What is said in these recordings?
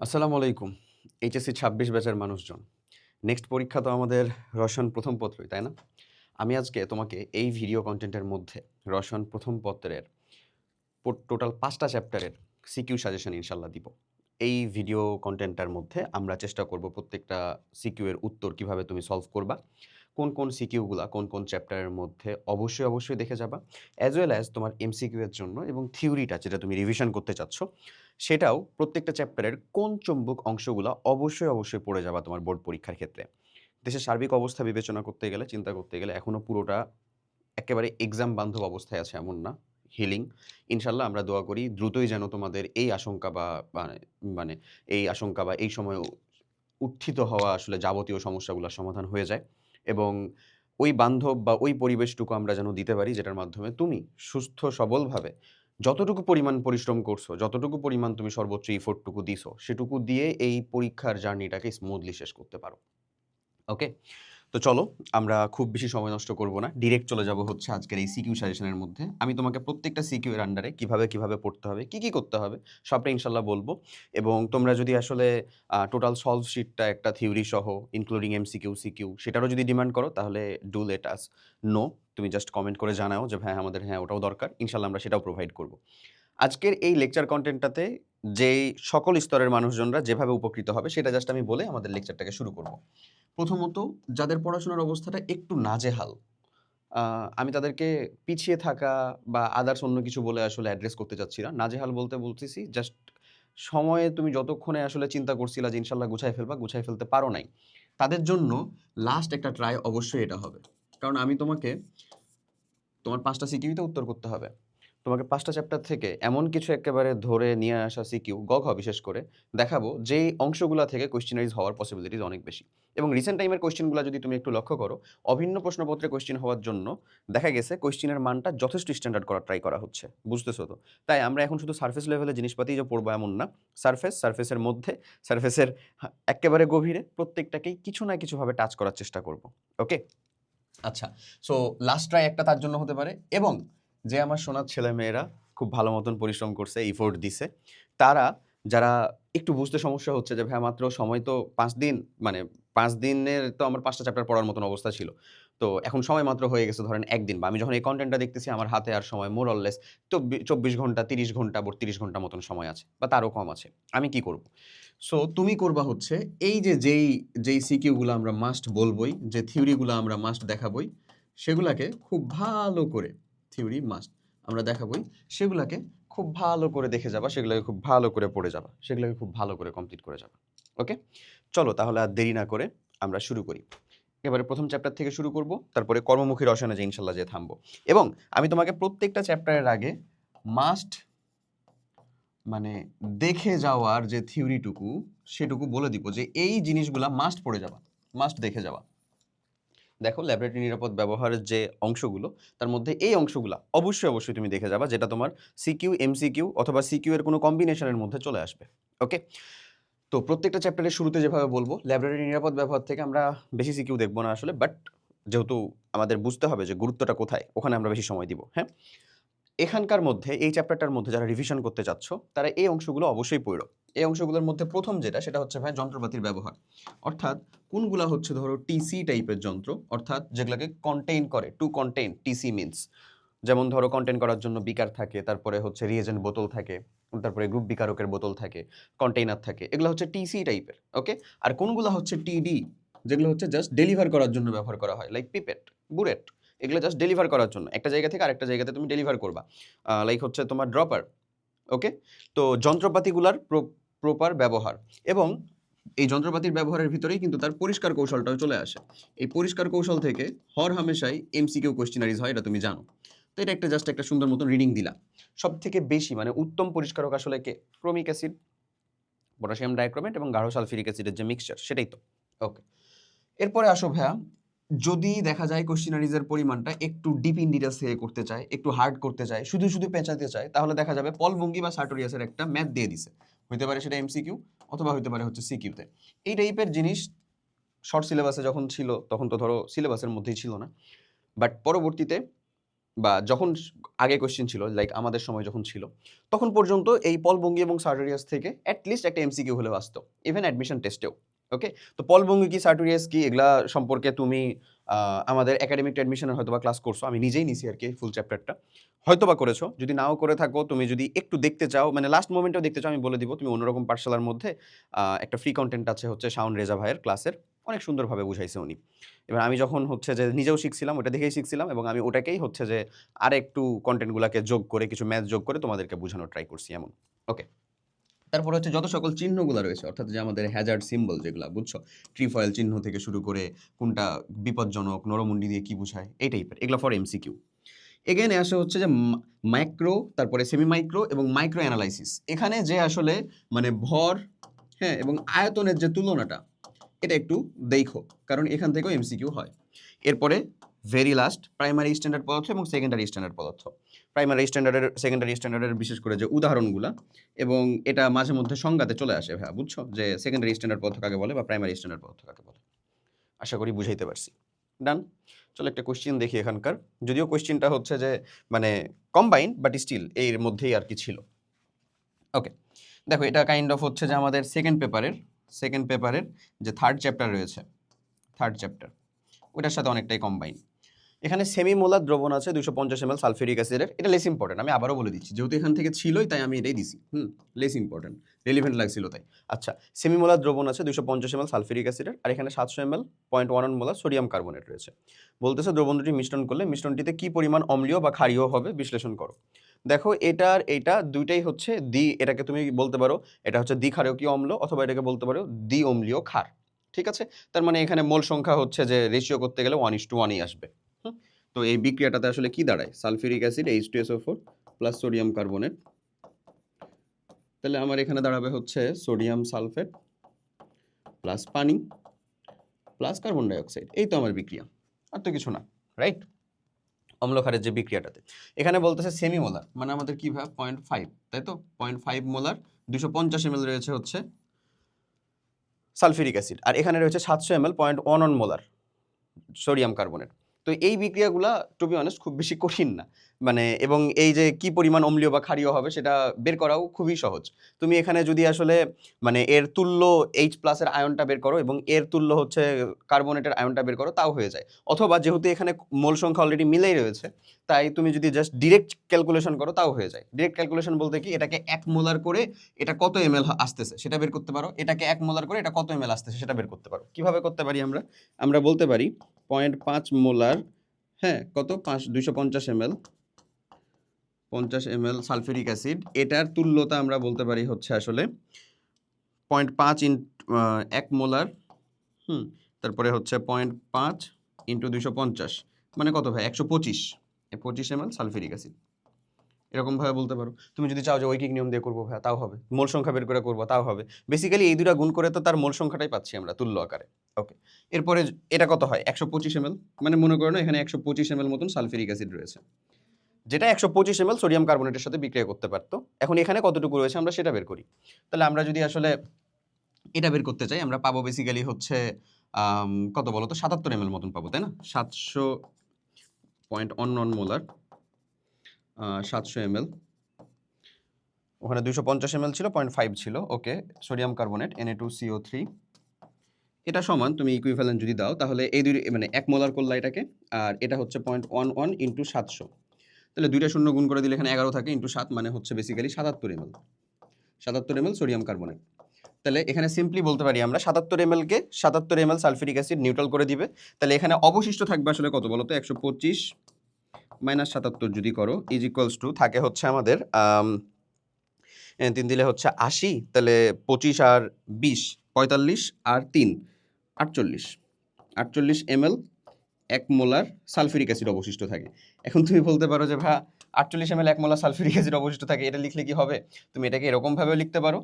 আসসালামু আলাইকুম। এইচএসসি ২৬ ব্যাচের মানুষজন। নেক্সট পরীক্ষা তো আমাদের রসায়ন প্রথম পত্রই, তাই না? আমি আজকে তোমাকে এই ভিডিও কনটেন্টের মধ্যে রসায়ন প্রথম পত্রের টোটাল ৫ টা চ্যাপ্টারের সিকিউ সাজেশন ইনশাআল্লাহ দিব। এই ভিডিও কনটেন্টটার মধ্যে আমরা চেষ্টা করব প্রত্যেকটা সিকিউ এর উত্তর কিভাবে তুমি সলভ করবা। কোন সিকিউগুলা কোন চ্যাপ্টারের মধ্যে অবশ্যই দেখে যাবা। অ্যাজ ওয়েল অ্যাজ তোমার এমসিকিউ এর জন্য এবং থিওরিটা যেটা তুমি রিভিশন করতে চাচ্ছ, সেটাও প্রত্যেকটা চ্যাপ্টারের কোন চুম্বক অংশগুলা অবশ্যই পড়ে যাবা তোমার বোর্ড পরীক্ষার ক্ষেত্রে। দেশের সার্বিক অবস্থা বিবেচনা করতে গেলে, চিন্তা করতে গেলে এখনো পুরোটা একেবারে এক্সাম বান্ধব অবস্থায় আছে এমন না। হিলিং। ইনশাআল্লাহ আমরা দোয়া করি দ্রুতই যেন তোমাদের এই আশঙ্কা বা মানে মানে এই আশঙ্কা বা এই সময়ে উত্থিত হওয়া আসলে যাবতীয় সমস্যাগুলোর সমাধান হয়ে যায় এবং ওই বান্ধব বা ওই পরিবেশটুকু আমরা যেন দিতে পারি যেটার মাধ্যমে তুমি সুস্থ সবলভাবে যতটুকু পরিমাণ পরিশ্রম করছো, যতটুকু পরিমাণ তুমি সর্বোচ্চ এফোর্টটুকু দিছো, সেটুকু দিয়ে এই পরীক্ষার জার্নিটাকে স্মুথলি শেষ করতে পারো। ওকে? তো চলো আমরা খুব বেশি সময় নষ্ট করব না। ডিরেক্ট চলে যাব হচ্ছে আজকের এই সিকিউ সাজেশনের মধ্যে। আমি তোমাকে প্রত্যেকটা সিকিউ এর আন্ডারে কিভাবে পড়তে হবে, কি করতে হবে সবটা ইনশাআল্লাহ বলব। এবং তোমরা যদি আসলে টোটাল সলভ শিটটা একটা থিওরি সহ ইনক্লুডিং এমসিকিউ, সিকিউ সেটারও যদি ডিমান্ড করো তাহলে ডু লেট আস নো। তুমি জাস্ট কমেন্ট করে জানাও যে ভাই আমাদের ওটাও দরকার। ইনশাআল্লাহ আমরা সেটাও প্রোভাইড করব। আজকের এই লেকচার কনটেন্টটাতে যেই সকল স্তরের মানুষজনরা যেভাবে উপকৃত হবে সেটা জাস্ট আমি বলে আমাদের লেকচারটাকে শুরু করব। প্রথমত যাদের পড়াশোনার অবস্থাটা একটু নাজেহাল, আ আমি তাদেরকে পিছিয়ে থাকা বা আদার্স অন্য কিছু বলে আসলে অ্যাড্রেস করতে চাচ্ছি না। নাজেহাল বলতে বলতেছি জাস্ট সময়ে তুমি যতক্ষণে আসলে চিন্তা করছিলা যে ইনশাআল্লাহ গুছায় ফেলবা, গুছায় ফেলতে পারো নাই। তাদের জন্য লাস্ট একটা ট্রাই অবশ্যই এটা হবে। কারণ আমি তোমাকে তোমার ৫ টা সিকিউতে উত্তর করতে হবে। তোমাকে ৫ টা চ্যাপ্টার থেকে এমন কিছু এক্কেবারে ধরে নিয়ে আসা সিকিউ, বিশেষ করে দেখাবো যেই অংশগুলা থেকে কোয়েশ্চেনারিজ হওয়ার পসিবিলিটিজ অনেক বেশি। এবং রিসেন্ট টাইমের কোয়েশ্চেনগুলা যদি তুমি একটু লক্ষ্য করো, অভিন্ন প্রশ্নপত্রে কোয়েশ্চেন হওয়ার জন্য দেখা গেছে কোয়েশ্চেনের মানটা যথেষ্ট স্ট্যান্ডার্ড করার ট্রাই করা হচ্ছে। বুঝতেছো তো? তাই আমরা এখন শুধু সারফেস লেভেলের জিনিসপাতিই যে পড়বো এমন না। সারফেসের মধ্যে, সারফেসের এক্কেবারে গভীরে প্রত্যেকটাকেই কিছু না কিছুভাবে টাচ করার চেষ্টা করব। ওকে? আচ্ছা, সো লাস্ট ট্রাই একটা তার জন্য হতে পারে এবং যে আমার সোনার ছেলেমেয়েরা খুব ভালো মতন পরিশ্রম করছে, এফোর্ট দিছে, তারা যারা একটু বুঝতে সমস্যা হচ্ছে যে ভাইয়া মাত্র সময় তো ৫ দিন, মানে ৫ দিনের তো আমার ৫ টা চ্যাপ্টার পড়ার মতন অবস্থা ছিল। তো এখন সময় মাত্র হয়ে গেছে ধরেন ১ দিন বা আমি যখন এই কনটেন্টটা দেখতেছি আমার হাতে আর সময় মোর অর লেস ২৪ ঘন্টা, ৩০ ঘন্টা, ৩২ ঘন্টা মতন সময় আছে বা তারও কম আছে। আমি কি করব? সো তুমি করবা হচ্ছে এই যে যেই সিকিউ গুলো আমরা মাস্ট বলবোই, যে থিওরি গুলো আমরা মাস্ট দেখাবোই, সেগুলাকে খুব ভালো করে থিওরি মাস্ট আমরা দেখাবোই, সেগুলাকে খুব ভালো করে দেখে যাবা, সেগুলোকে খুব ভালো করে পড়ে যাবা, সেগুলোকে খুব ভালো করে কমপ্লিট করে যাবা। ওকে? চলো তাহলে আর দেরি না করে আমরা শুরু করি। এবারে প্রথম চ্যাপ্টার থেকে শুরু করব, তারপরে কর্মমুখী রসায়নে যে ইনশাআল্লাহ যে থামবো। এবং আমি তোমাকে প্রত্যেকটা চ্যাপ্টারের আগে মাস্ট মানে দেখে যাওয়ার যে থিওরিটুকু সেটুকু বলে দিব যে এই জিনিসগুলা মাস্ট পড়ে যাবা, মাস্ট দেখে যাওয়া। দেখো ল্যাবরেটরি নিরাপদ ব্যবহারের যে অংশগুলো, তার মধ্যে এই অংশগুলা অবশ্যই তুমি দেখে যাবা, যেটা তোমার সিকিউ, এমসিকিউ অথবা সিকিউ এর কোনো কম্বিনেশনের মধ্যে চলে আসবে। ওকে? তো প্রত্যেকটা চ্যাপ্টারের শুরুতে যেভাবে বলবো, ল্যাবরেটরি নিরাপদ ব্যবহার থেকে আমরা বেশি সিকিউ দেখবো না আসলে, বাট যেহেতু আমাদের বুঝতে হবে যে গুরুত্বটা কোথায়, ওখানে আমরা বেশি সময় দিব। হ্যাঁ? এখানকার মধ্যে এই চ্যাপ্টারটার মধ্যে যারা রিভিশন করতে চাচ্ছ তারা এই অংশগুলো অবশ্যই পড়ো। এই অংশগুলোর মধ্যে প্রথম যেটা সেটা হচ্ছে ভাই যন্ত্রপাতির ব্যবহার। অর্থাৎ কোনগুলা হচ্ছে ধরো টিসি টাইপের যন্ত্র, অর্থাৎ যেগুলোকে কন্টেইন করে, টু কন্টেইন টিসি মিনস। যেমন ধরো কন্টেইন করার জন্য বিকার থাকে, তারপরে হচ্ছে রিএজেন্ট বোতল থাকে, তারপরে গ্রুপ বিকারকের বোতল থাকে, কন্টেইনার থাকে, এগুলো হচ্ছে টিসি টাইপের। ওকে? আর কোনগুলা হচ্ছে টিডি, যেগুলো হচ্ছে জাস্ট ডেলিভার করার জন্য ব্যবহার করা হয়, লাইক পিপেট, বুরেট। এগুলো জাস্ট ডেলিভার করার জন্য একটা জায়গা থেকে আরেকটা জায়গাতে তুমি ডেলিভার করবা, লাইক হচ্ছে তোমার ড্রপার। ওকে? তো যন্ত্রপাতিগুলার প্রপার ব্যবহার এবং এই যন্ত্রপাতির ব্যবহারের ভিতরেই কিন্তু তার পরিষ্কার কৌশলটাও চলে আসে। এই পরিষ্কার কৌশল থেকে হর হামেশাই এমসিকিউ কোয়েশ্চেনারিজ হয়, এটা তুমি জানো। তো এটা একটা জাস্ট একটা সুন্দর মতন রিডিং দিলা। সবথেকে বেশি মানে উত্তম পরিষ্কারক আসলে কে? ক্রোমিক অ্যাসিড, পটাশিয়াম ডাইক্রোমেট এবং গাঢ় সালফিউরিক অ্যাসিডের যে মিক্সচার, সেটাই তো। ওকে। এরপরে আসো ভাইয়া, যদি দেখা যায় কোশ্চেনারিজের পরিমাণটা একটু ডিপ ইন ডিটেলস থেকে করতে চায়, একটু হার্ড করতে চায়, শুধু পেঁচাতে চায়, তাহলে দেখা যাবে পল ভঙ্গি বা সার্টোরিয়াসের একটা ম্যাথ দিয়ে দিছে। হইতে পারে সেটা এমসিকিউ অথবা হইতে পারে হচ্ছে সিকিউতে। এই টাইপের জিনিস শর্ট সিলেবাসে যখন ছিল তখন তো ধরো সিলেবাসের মধ্যেই ছিল না। বাট পরবর্তীতে বা যখন আগে কোয়েশ্চেন ছিল, লাইক আমাদের সময় যখন ছিল, তখন পর্যন্ত এই পল বঙ্গি এবং সার্টোরিয়াস থেকে অ্যাটলিস্ট একটা এমসিকিউ হলেও আসতো, ইভেন অ্যাডমিশন টেস্টেও। ওকে, তো পল বঙ্গি কি সার্টোরিয়াস কি এগুলা সম্পর্কে তুমি আমাদের একাডেমিক অ্যাডমিশনের হয়তো বা ক্লাস করছো, আমি নিজেই নিছি আর কি ফুল চ্যাপ্টারটা, হয়তো বা করেছো। যদি নাও করে থাকো, তুমি যদি একটু দেখতে চাও, মানে লাস্ট মোমেন্টেও দেখতে চাও, আমি বলে দিব, তুমি অন্যরকম পাঠশালার মধ্যে একটা ফ্রি কন্টেন্ট আছে হচ্ছে শাওন রেজা ভাইয়ের ক্লাসের, অনেক সুন্দরভাবে বুঝাইছে উনি। এবার আমি যখন হচ্ছে যে নিজেও শিখছিলাম, ওটা দেখেই শিখছিলাম, এবং আমি ওটাকেই হচ্ছে যে আর একটু কন্টেন্টগুলোকে যোগ করে, কিছু ম্যাথ যোগ করে তোমাদেরকে বোঝানোর ট্রাই করছি এমন। ওকে, তারপর হচ্ছে যত সকল চিহ্নগুলো রয়েছে, অর্থাৎ যে আমাদের হ্যাজার্ড সিম্বল যেগুলো, বুঝছো, ট্রিফয়েল চিহ্ন থেকে শুরু করে কোনটা বিপজ্জনক, নরমুন্ডি দিয়ে কি বোঝায়, এই টাইপের, এগুলো ফর এমসিকিউ। এগেইন আসে হচ্ছে যে মাইক্রো, তারপরে সেমি মাইক্রো এবং মাইক্রো অ্যানালাইসিস। এখানে যে আসলে মানে ভর, হ্যাঁ, এবং আয়তনের যে তুলনাটা, এটা একটু দেখো, কারণ এখান থেকেও এমসিকিউ হয়। এরপরে ভেরি লাস্ট প্রাইমারি স্ট্যান্ডার্ড পদার্থ এবং সেকেন্ডারি স্ট্যান্ডার্ড পদার্থ। প্রাইমারি স্ট্যান্ডার্ডের, সেকেন্ডারি স্ট্যান্ডার্ডের বিশেষ করে যে উদাহরণগুলা, এবং এটা মাঝে মধ্যে সংজ্ঞাতে চলে আসে ভাইয়া, বুঝছো, যে সেকেন্ডারি স্ট্যান্ডার্ড পদার্থ কাকে বলে বা প্রাইমারি স্ট্যান্ডার্ড পদার্থ কাকে বলে। আশা করি বুঝাইতে পারছি। ডান। চলো একটা কোশ্চেন দেখি এখানকার, যদিও কোশ্চেনটা হচ্ছে যে মানে কম্বাইন, বাট স্টিল এর মধ্যেই আর কি ছিল। ওকে, দেখো এটা কাইন্ড অফ হচ্ছে যে আমাদের সেকেন্ড পেপারের যে থার্ড চ্যাপ্টার রয়েছে, থার্ড চ্যাপ্টার, ওটার সাথে অনেকটাই কম্বাইন। এখানে সেমি মোলার দ্রবণ আছে 250 ml সালফিউরিক অ্যাসিডের, এটা লেস ইম্পর্টেন্ট, আমি আবারও বলে দিচ্ছি, যেহেতু এখান থেকে ছিলই তাই আমি এটাই দিছি। লেস ইম্পর্টেন্ট, রেলিভেন্ট লাগছিল তাই। আচ্ছা, সেমি মোলার দ্রবণ আছে 250 ml সালফিউরিক অ্যাসিডের, আর এখানে 700 ml 0.11 মোলার সোডিয়াম কার্বনেট রয়েছে। বলতেছে দ্রবণ দুটি মিশ্রণ করলে মিশ্রণটিতে কি পরিমাণ অম্লীয় বা ক্ষারীয় হবে বিশ্লেষণ করো। দেখো এটার এটা দুইটাই হচ্ছে এটাকে তুমি বলতে পারো এটা হচ্ছে দ্বিক্ষারকীয় অম্ল, অথবা এটাকে বলতে পারো দ্বি অম্লীয় ক্ষার। ঠিক আছে, তার মানে এখানে মোল সংখ্যা হচ্ছে যে রেশিও করতে গেলে 1:1ই আসবে। তো এই বিক্রিয়াটাতে আসলে কি দাঁড়ায়, sulphuric acid H2SO4 plus sodium carbonate, তাহলে আমার এখানে দাঁড়াবে হচ্ছে সোডিয়াম সালফেট প্লাস পানি প্লাস কার্বন ডাইঅক্সাইড, এই তো আমার বিক্রিয়া, আর তো কিছু না, রাইট। অম্লক্ষারের যে বিক্রিয়াটাতে এখানে বলতেছে সেমি মোলার, মানে আমাদের কি ভাবে 0.5, তাই তো 0.5 মোলার 250 ml রয়েছে হচ্ছে সালফিউরিক অ্যাসিড, আর এখানে রয়েছে 700 ml 0.11 মোলার সোডিয়াম কার্বনেট। তো এই বিক্রিয়াগুলা টু বি অনেস্ট খুব বেশি কঠিন না, মানে, এবং এই যে কি পরিমাণ অম্লীয় বা ক্ষারীয় হবে সেটা বের করাও খুবই সহজ। তুমি এখানে যদি আসলে মানে এর তুল্য H প্লাসের আয়নটা বের করো এবং এর তুল্য হচ্ছে কার্বনেটের আয়নটা বের করো, তাও হয়ে যায়। অথবা যেহেতু এখানে মোল সংখ্যা অলরেডি মিলেই রয়েছে, তাই তুমি যদি জাস্ট ডিরেক্ট ক্যালকুলেশন করো তাও হয়ে যায়। ডিরেক্ট ক্যালকুলেশন বলতে কি, এটাকে 1 মোলার করে এটা কত ml আসতেছে সেটা বের করতে পারো, এটাকে 1 মোলার করে এটা কত ml আসতেছে সেটা বের করতে পারো। কিভাবে করতে পারি আমরা, আমরা বলতে পারি 0.5 মোলার, হ্যাঁ, কত 250 ml 50 ml সালফিউরিক অ্যাসিড, এটার তুল্যতা আমরা বলতে পারি হচ্ছে আসলে 0.5 1 মোলার, তারপরে হচ্ছে 0.5 ইন্টু 250, মানে কত ভাই 125, 25 ml সালফিউরিক অ্যাসিড, এরকমভাবে বলতে পারো। তুমি যদি চাও যে ঐকিক নিয়ম দিয়ে করবো ভাই, তাও হবে, মোল সংখ্যা বের করে করবো তাও হবে। বেসিক্যালি এই দুটা গুণ করে তো তার মোল সংখ্যাটাই পাচ্ছি আমরা তুল্য আকারে। ওকে, এরপরে এটা কত হয় 125 ml, মানে মনে করো না এখানে 125 ml মতন সালফিউরিক অ্যাসিড রয়েছে, যেটা 125 ml সোডিয়াম কার্বনেটের সাথে বিক্রিয়া করতে পারতো। এখন এখানে কতটুকু রয়েছে আমরা সেটা বের করি। তাহলে আমরা যদি আসলে এটা বের করতে চাই, আমরা পাবো বেসিক্যালি হচ্ছে কত বলো তো, 77 ml মতন পাবো, তাই না, 700.11 মোলার 700 ml, ওখানে 250 ml ছিল, 0.5 ছিল, ওকে, সোডিয়াম কার্বনেট Na2CO3, এটা সমান তুমি ইকুইভ্যালেন্ট যদি দাও তাহলে এই দুই মানে 1 মোলার করলা এটাকে, আর এটা হচ্ছে 0.11 ইন্টু 700, তাহলে দুইটা শূন্য গুণ করে দিলে এখানে 11 থাকে, ইন্টু 7 মানে হচ্ছে basically 77 ml, 77 ml sodium carbonate. তাহলে এখানে সিম্পলি বলতে পারি আমরা 77 ml কে 77 ml সালফিউরিক অ্যাসিড নিউট্রাল করে দিবে, তাহলে এখানে অবশিষ্ট থাকবে আসলে কত বলো তো, 125 মাইনাস 77 যদি করো ইজ ইকুয়ালস টু থাকে হচ্ছে আমাদের 3 দিলে হচ্ছে 80, তাহলে 25 আর 20 45 আর 3 48, 48 ml 1 মোলার সালফিউরিক অ্যাসিড অবশিষ্ট থাকে। এখন তুমি বলতে পারো যে ভাই 48 ml 1 মোলার সালফিউরিক অ্যাসিড অবশিষ্ট থাকে, এটা লিখলে কি হবে, তুমি এটাকে এরকম ভাবেও লিখতে পারো,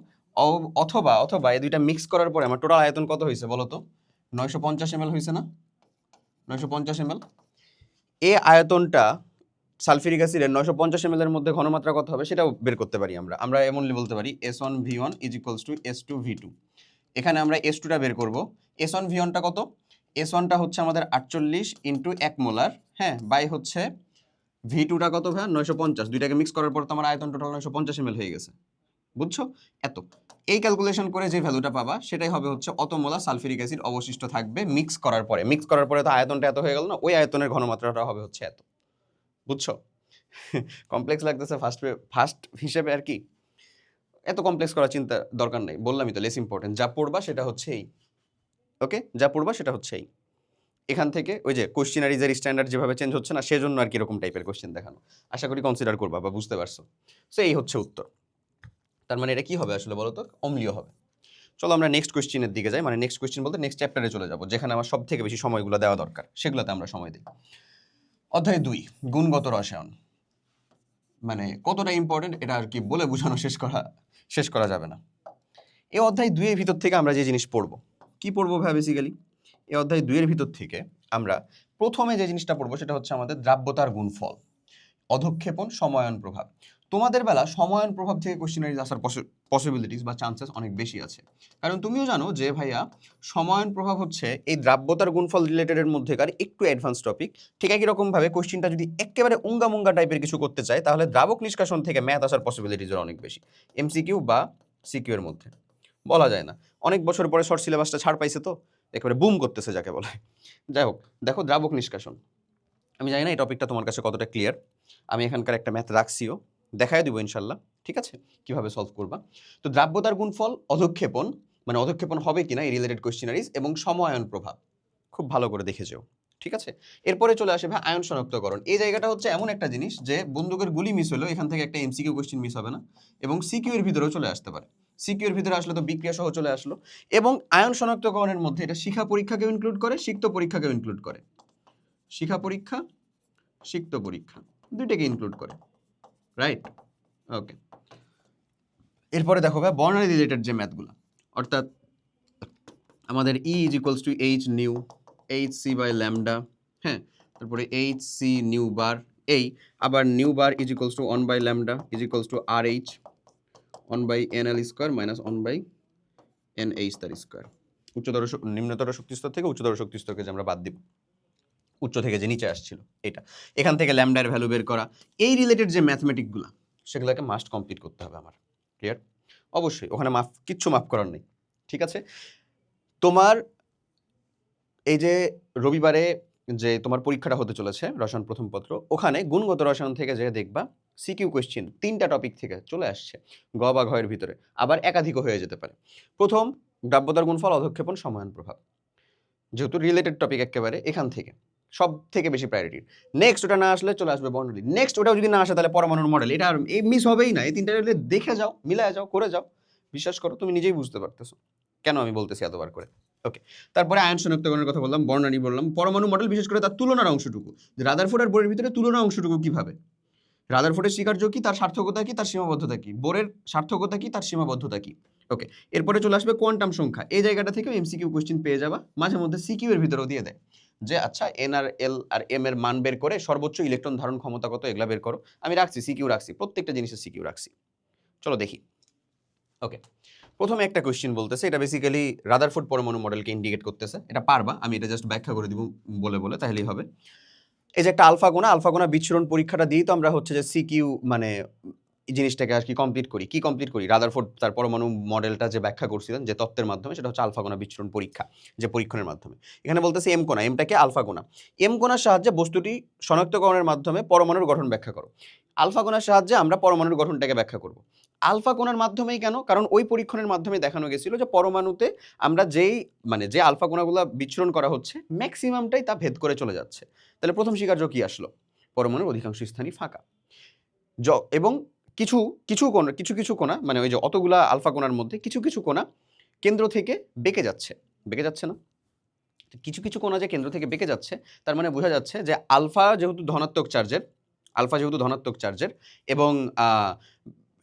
অথবা অথবা এই দুইটা মিক্স করার পরে আমার টোটাল আয়তন কত হয়েছে বলো তো, 950 ml হয়েছে না, 950 ml। এই আয়তনটা সালফিউরিক অ্যাসিডের 950 ml এর মধ্যে ঘনমাত্রা কত হবে সেটাও বের করতে পারি আমরা এমনলি বলতে পারি S1V1 is equals two S2V2। এখানে আমরা S2টা বের করব, S1V1টা কত, S1টা হচ্ছে আমাদের 48 ইন্টু 1 মোলার, হ্যাঁ, বাই হচ্ছে V2টা কত ভাইয়া 950, দুইটাকে মিক্স করার পর তো আমার আয়তন টোটাল 950 ml হয়ে গেছে, বুঝছো? এত এই ক্যালকুলেশন করে যে ভ্যালুটা পাবা সেটাই হবে হচ্ছে অত মোলার সালফিউরিক অ্যাসিড অবশিষ্ট থাকবে মিক্স করার পরে। মিক্স করার পরে তো আয়তনটা এত হয়ে গেল না, ওই আয়তনের ঘনমাত্রাটা হবে হচ্ছে এত, বুঝছো? কমপ্লেক্স লাগতেছে ফার্স্ট হিসেবে আর কি, এত কমপ্লেক্স করার চিন্তা দরকার নেই, বললামই তো লেস ইম্পর্টেন্ট। যা পড়বা সেটা হচ্ছে এই, ওকে, যা পড়বা সেটা হচ্ছে এই। এখান থেকে ওই যে কোশ্চেনারিজের স্ট্যান্ডার্ড যেভাবে চেঞ্জ হচ্ছে না, সেজন্য আর কি এরকম টাইপের কোশ্চেন দেখানো, আশা করি কনসিডার করবা বা বুঝতে পারছো। সো এই হচ্ছে উত্তর। তার মানে এটা কি হবে আসলে বলো তো? অম্লীয় হবে। চলো আমরা নেক্সট কোশ্চেনের দিকে যাই, মানে নেক্সট কোশ্চেন বলতে নেক্সট চ্যাপ্টারে চলে যাবো, যেখানে আমার সব থেকে বেশি সময়গুলো দেওয়া দরকার, সেগুলোতে আমরা সময় দিই। অধ্যায় 2, গুণগত রসায়ন। মানে কতটা ইম্পর্টেন্ট এটা আর কি বলে বোঝানো শেষ করা যাবে না। এই অধ্যায় 2 এর ভিতর থেকে আমরা যে জিনিস পড়বো, কি পড়বো ভাই বেসিক্যালি? এই অধ্যায় 2 এর ভিতর থেকে আমরা প্রথমে যে জিনিসটা পড়বো সেটা হচ্ছে আমাদের দ্রাব্যতার গুণফল, অধঃক্ষেপণ, সময়ন প্রভাব। তোমাদের বেলা সময়ন প্রভাব থেকে কোশ্চেনারিজ আসার পসিবিলিটিস বা চান্সেস অনেক বেশি আছে, কারণ তুমিও জানো যে ভাইয়া সময়ন প্রভাব হচ্ছে এই দ্রাব্যতার গুণফল রিলেটেডের মধ্যেকার একটু অ্যাডভান্স টপিক। ঠিক একই রকমভাবে কোশ্চেনটা যদি একেবারে উঙ্গা টাইপের কিছু করতে চায়, তাহলে দ্রাবক নিষ্কাশন থেকে ম্যাথ আসার পসিবিলিটিসের অনেক বেশি, এমসিকিউ বা সিকিউ এর মধ্যে। বলা যায় না, অনেক বছর পরে শর্ট সিলেবাসটা ছাড় পাইছে তো একেবারে বুম করতেছে যাকে বলে। যাই হোক, দেখো দ্রাবক নিষ্কাশন, আমি জানি না এই টপিকটা তোমার কাছে কতটা ক্লিয়ার। আমি এখানকার একটা ম্যাথ রাখছিও, দেখাই দিব ইনশাল্লাহ, ঠিক আছে, কিভাবে সলভ করবা। তো দ্রাব্যতার গুণফল, অধঃক্ষেপণ, মানে অধঃক্ষেপণ হবে কিনা এই রিলেটেড কোশ্চেনারিজ, এবং সময়ন প্রভাব খুব ভালো করে দেখে যেও, ঠিক আছে। এরপরে চলে আসে ভাই আয়ন শনাক্তকরণ। এই জায়গাটা হচ্ছে এমন একটা জিনিস যে বন্দুকের গুলি মিস হলো, এখান থেকে একটা এমসিকিউ কোশ্চেন মিস হবে না, এবং সিকিউ এর ভিতরেও চলে আসতে পারে। সিকিউ এর ভিতরে আসলে তো বিক্রিয়া সহ চলে আসলো। এবং আয়ন শনাক্তকরণের মধ্যে এটা শিখা পরীক্ষাকেও ইনক্লুড করে, সিক্ত পরীক্ষাকেও ইনক্লুড করে। শিখা পরীক্ষা, সিক্ত পরীক্ষা দুইটাকে ইনক্লুড করে, রাইট? ওকে। এরপরে দেখো ভাই বর্ণালী রিলেটেড যে ম্যাথগুলো, অর্থাৎ আমাদের E is equals to H nu, H C by lambda, হ্যাঁ, তারপরে এইচ সি নিউ বার, এই আবার nu bar is equals to 1 by lambda is equals to R H 1 by N L square minus 1 by N H তার square. উচ্চতর নিম্নতর শক্তিস্তর থেকে উচ্চতর শক্তিস্তরকে যে আমরা বাদ দিব, উচ্চ থেকে যে নিচে আসছিল এটা, এখান থেকে ল্যামডার ভ্যালু বের করা, এই রিলেটেড যে ম্যাথমেটিকগুলো সেগুলোকে মাস্ট কমপ্লিট করতে হবে আমার, ক্লিয়ার? অবশ্যই ওখানে কিচ্ছু মাফ করার নেই, ঠিক আছে। তোমার এই যে রবিবারে যে তোমার পরীক্ষাটা হতে চলেছে রসায়ন প্রথম পত্র, ওখানে গুণগত রসায়ন থেকে যে দেখবা সিকিউ কোয়েশ্চেন 3টা টপিক থেকে চলে আসছে, গ বা ঘয়ের ভিতরে, আবার একাধিকও হয়ে যেতে পারে। প্রথম দ্রাব্যতার গুণফল, অধঃক্ষেপণ, সময়ন প্রভাব, যেহেতু রিলেটেড টপিক একেবারে এখান থেকে সব থেকে বেশি প্রায়োরিটি। নেক্সট ওটা না আসলে চলে আসবে বর্ণালী, নেক্সট ওটাও যদি না আসে তাহলে পরমাণুর মডেল, এটা আর এই মিস হবেই না। এই 3টা দেখে যাও, মিলায় যাও, করে যাও, বিশ্বাস করো তুমি নিজেই বুঝতে পারতেছো কেন আমি বলতেছি এতবার করে। ওকে, তারপরে আয়ন শনাক্তকরণের কথা বললাম, বর্ণালী বললাম, পরমাণু মডেল, বিশেষ করে তার তুলনার অংশটুকু, যে রাদারফোর্ড আর বোরের ভিতরে তুলনা অংশটুকু কিভাবে, রাদারফোর্ডের স্বীকার্য কি, তার সার্থকতা কি, তার সীমাবদ্ধতা কি, বোরের সার্থকতা কি, তার সীমাবদ্ধতা কি। ওকে, এরপরে চলে আসবে কোয়ান্টাম সংখ্যা, এই জায়গাটা থেকেও এমসিকিউ কোশ্চেন পেয়ে যাবা, মাঝে মধ্যে সিকিউ এর ভিতরেও দিয়ে দেয় যে আচ্ছা এন আর এল আর এম এর মান বের করে সর্বোচ্চ ইলেকট্রন ধারণ ক্ষমতা কত এগুলা বের করো। আমি রাখছি সিকিউ রাখছি, প্রত্যেকটা জিনিসের সিকিউ রাখছি। চলো দেখি। ওকে, প্রথমে একটা কোশ্চেন বলতেছে, এটা বেসিক্যালি রাদারফোর্ড পরমাণু মডেলকে ইন্ডিকেট করতেছে, এটা পারবা, আমি এটা জাস্ট ব্যাখ্যা করে দিব বলে তাহলেই হবে। এই যে একটা আলফা গোনা বিচ্ছুরণ পরীক্ষাটা দিই তো আমরা হচ্ছে যে সিকিউ মানে এই জিনিসটাকে আর কি কমপ্লিট করি রাদারফোর্ড তার পরমাণু মডেলটা যে ব্যাখ্যা করছিলেন যে তত্ত্বের মাধ্যমে, সেটা হচ্ছে আলফা গোনা বিচ্ছুরণ পরীক্ষা, যে পরীক্ষণের মাধ্যমে। এখানে বলতেছে এম কোনা, এমটাকে আলফা গোনা, এম কোনার সাহায্যে বস্তুটি শনাক্তকরণের মাধ্যমে পরমাণুর গঠন ব্যাখ্যা করো। আলফা কোনার সাহায্যে আমরা পরমাণুর গঠনটাকে ব্যাখ্যা করব। আলফা কোনার মাধ্যমেই কেন? কারণ ওই পরীক্ষণের মাধ্যমে দেখানো গেছিল যে পরমাণুতে আমরা যে আলফা কোনাগুলো বিচ্ছুরণ করা হচ্ছে ম্যাক্সিমামটাই তা ভেদ করে চলে যাচ্ছে। তাহলে প্রথম স্বীকার্য কি আসলো? পরমাণুর অধিকাংশ স্থানই ফাঁকা, এবং কিছু কিছু কোণা, মানে ওই যে অতগুলা আলফা কোণার মধ্যে কিছু কোণা কেন্দ্র থেকে বেঁকে যাচ্ছে না? কিছু কোণা যে কেন্দ্র থেকে বেঁকে যাচ্ছে, তার মানে বোঝা যাচ্ছে যে আলফা যেহেতু ধনাত্মক চার্জের এবং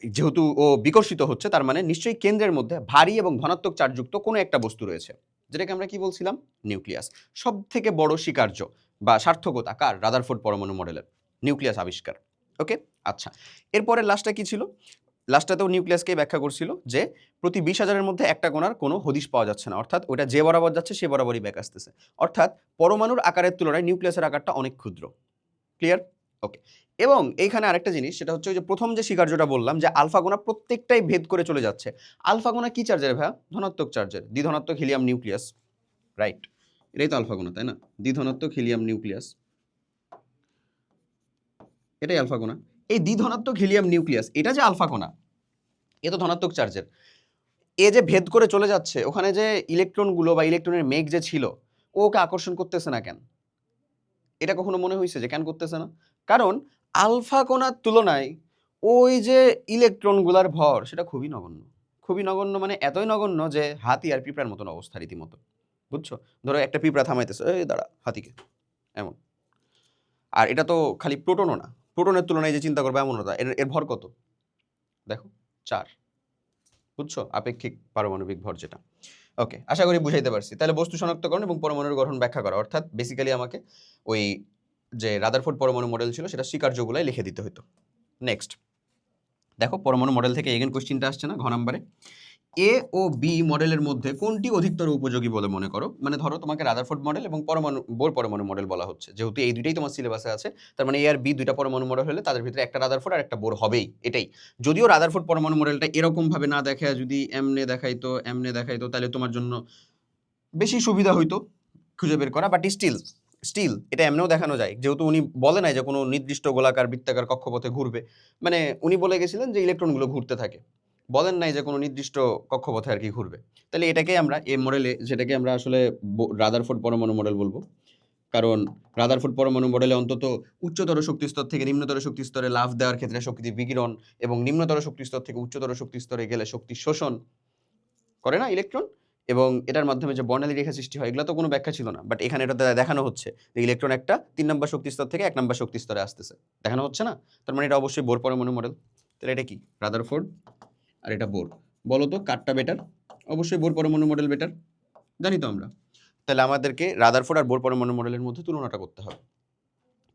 যেহেতু ও বিকর্ষিত হচ্ছে, তার মানে নিশ্চয়ই কেন্দ্রের মধ্যে ভারী এবং ধনাত্মক চার্জযুক্ত কোনো একটা বস্তু রয়েছে, যেটাকে আমরা কি বলছিলাম? নিউক্লিয়াস। সব থেকে বড় স্বীকার্য বা সার্থকতা কার? রাদারফোর্ড পরমাণু মডেলের নিউক্লিয়াস আবিষ্কার। ওকে, আচ্ছা, এরপরে লাস্টটা কি ছিল? লাস্টটাতেও নিউক্লিয়াসকে ব্যাখ্যা করছিল যে প্রতি 20,000-এর মধ্যে একটা কোণার কোনো হদিশ পাওয়া যাচ্ছে না, অর্থাৎ ওটা যে বরাবর যাচ্ছে সে বরাবরই ব্যাক আসতেছে, অর্থাৎ পরমাণুর আকারের তুলনায় নিউক্লিয়াসের আকারটা অনেক ক্ষুদ্র। ক্লিয়ার? ওকে, এবং এইখানে আরেকটা জিনিস, সেটা হচ্ছে ওই যে প্রথম যে স্বীকার্যটা বললাম যে আলফা কণা প্রত্যেকটাই ভেদ করে চলে যাচ্ছে। আলফা কণা কি চার্জের ভাইয়া? ধনাত্মক চার্জের, দ্বিধনাত্মক হিলিয়াম নিউক্লিয়াস, রাইট? এটাই তো আলফা কণা, তাই না? দ্বিধনাত্মক হিলিয়াম নিউক্লিয়াস, এটাই আলফা কণা। এই দ্বিধনাত্মক হিলিয়াম নিউক্লিয়াস, এটা যে আলফা কণা, এ তো ধনাত্মক চার্জের। এ যে ভেদ করে চলে যাচ্ছে, ওখানে যে ইলেকট্রনগুলো বা ইলেকট্রনের মেঘ যে ছিল, ও ওকে আকর্ষণ করতেছে না কেন? এটা কখনো মনে হয়েছে যে কেন করতেছে না? কারণ আলফা কণার তুলনায় ওই যে ইলেকট্রনগুলার ভর, সেটা খুবই নগণ্য। খুবই নগণ্য মানে এতই নগণ্য যে হাতি আর পিঁপড়ার মতন অবস্থা রীতিমতো। বুঝছো? ধরো একটা পিঁপড়া থামাইতেছে, এই দাঁড়া হাতিকে, এমন। আর এটা তো খালি প্রোটনও না, প্রোটনের তুলনায় যে চিন্তা করবে এমনও না। এর ভর কত দেখো? 4। বুঝছো? আপেক্ষিক পারমাণবিক ভর যেটা। ওকে, আশা করি বুঝাইতে পারছি। তাহলে বস্তু শনাক্তকরণ এবং পরমাণুর গঠন ব্যাখ্যা করা, অর্থাৎ বেসিক্যালি আমাকে ওই যে রাদারফোর্ড পরমাণু মডেল ছিল সেটা স্বীকার্যগুলাই লিখে দিতে হতো। নেক্সট দেখো, পরমাণু মডেল থেকে এগেন কোশ্চিনটা আসছে না ঘ নাম্বারে। এ ও বি মডেলের মধ্যে কোনটি অধিকতর উপযোগী বলে মনে করো? মানে ধরো তোমাকে রাদারফোর্ড মডেল এবং বোর পরমাণু মডেল বলা হচ্ছে, যেহেতু এই দুইটাই তোমার সিলেবাসে আছে, তার মানে এ আর বি দুইটা পরমাণু মডেল হলে তাদের ভিতরে একটা রাদারফোর্ড আর একটা বোর হবেই, এটাই। যদিও রাদারফোর্ড পরমাণু মডেলটা এরকম ভাবে না দেখায়, যদি এমনে দেখাইতো তাহলে তোমার জন্য বেশি সুবিধা হইতো খুঁজে বের করা, বাট স্টিল এটা এমনেও দেখানো যায়, যেহেতু উনি বলে নাই যে কোনো নির্দিষ্ট গোলাকার বৃত্তাকার কক্ষপথে ঘুরবে। মানে উনি বলে গেছিলেন যে ইলেকট্রনগুলো ঘুরতে থাকে, বলেন নাই যে কোনো নির্দিষ্ট কক্ষপথে আর কি ঘুরবে। তাহলে এটাকে আমরা এই মডেলে, যেটাকে আমরা আসলে রাদারফোর্ড পরমাণু মডেল বলবো, কারণ রাদারফোর্ড পরমাণু মডেলে অন্তত উচ্চতর শক্তি স্তর থেকে নিম্নতর শক্তি স্তরে লাফ দেওয়ার ক্ষেত্রে শক্তি বিকিরণ, এবং নিম্নতর শক্তি স্তর থেকে উচ্চতর শক্তি স্তরে গেলে শক্তি শোষণ করে না ইলেকট্রন, এবং এটার মাধ্যমে যে বর্ণালী রেখা সৃষ্টি হয়, এগুলো তো কোনো ব্যাখ্যা ছিল না, বাট এখানে এটা দেখানো হচ্ছে যে ইলেকট্রন একটা 3 নম্বর শক্তি স্তর থেকে 1 নম্বর শক্তি স্তরে আসতেছে, দেখানো হচ্ছে না? তার মানে এটা অবশ্যই বোর পরমাণু মডেল। তাহলে এটা কি? রাদারফোর্ড আর এটা বোর। বলো তো কারটা বেটার? অবশ্যই বোর পরমাণু মডেল বেটার, জানি তো আমরা। তাহলে আমাদেরকে রাদারফোর্ড আর বোর পরমাণু মডেলের মধ্যে তুলনাটা করতে হবে।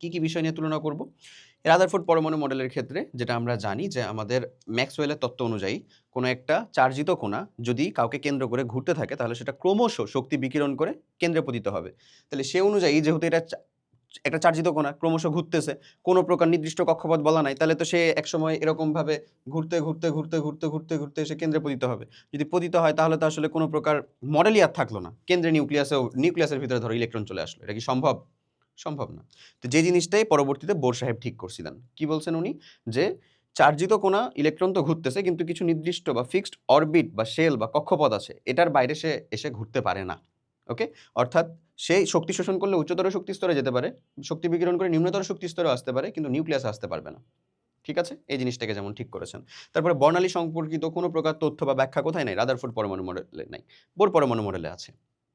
কি কি বিষয় নিয়ে তুলনা করব? রাদারফোর্ড পরমাণু মডেলের ক্ষেত্রে যেটা আমরা জানি যে আমাদের ম্যাক্সওয়েলের তত্ত্ব অনুযায়ী কোনো একটা চার্জিত কণা যদি কাউকে কেন্দ্র করে ঘুরতে থাকে, তাহলে সেটা ক্রমশ শক্তি বিকিরণ করে কেন্দ্রে পতিত হবে। তাহলে সে অনুযায়ী যেহেতু এটা একটা চার্জিত কণা ক্রমশ ঘুরতেছে, কোনো প্রকার নির্দিষ্ট কক্ষপথ বলা নাই, তাহলে তো সে একসময় এরকমভাবে ঘুরতে ঘুরতে ঘুরতে ঘুরতে ঘুরতে ঘুরতে সে কেন্দ্রে পতিত হবে। যদি পতিত হয় তাহলে তো আসলে কোনো প্রকার মডেলই আর থাকলো না, কেন্দ্রে নিউক্লিয়াসের ভিতরে ধরো ইলেকট্রন চলে আসলো, এটা কি সম্ভব? সম্ভব না। তো যে জিনিসটাই পরবর্তীতে বোর সাহেব ঠিক করছিলেন, কি বলছেন উনি? যে চার্জিত কণা ইলেকট্রন তো ঘুরতেছে, কিন্তু কিছু নির্দিষ্ট বা ফিক্সড অরবিট বা শেল বা কক্ষপথ আছে, এটার বাইরে সে এসে ঘুরতে পারে না। ওকে, অর্থাৎ সেই শক্তি শোষণ করলে উচ্চতর শক্তি স্তরে যেতে পারে, শক্তি বিকিরণ করে নিম্নতর শক্তি স্তরে আসতে পারে, কিন্তু নিউক্লিয়াসে আসতে পারবে না। ঠিক আছে, এই জিনিসটাকে যেমন ঠিক করেছেন। তারপরে বর্ণালী সম্পর্কিত কোনো প্রকার তথ্য বা ব্যাখ্যা কোথায় নাই? রাদারফোর্ড পরমাণু মডেলে নাই, বোর পরমাণু মডেলে আছে।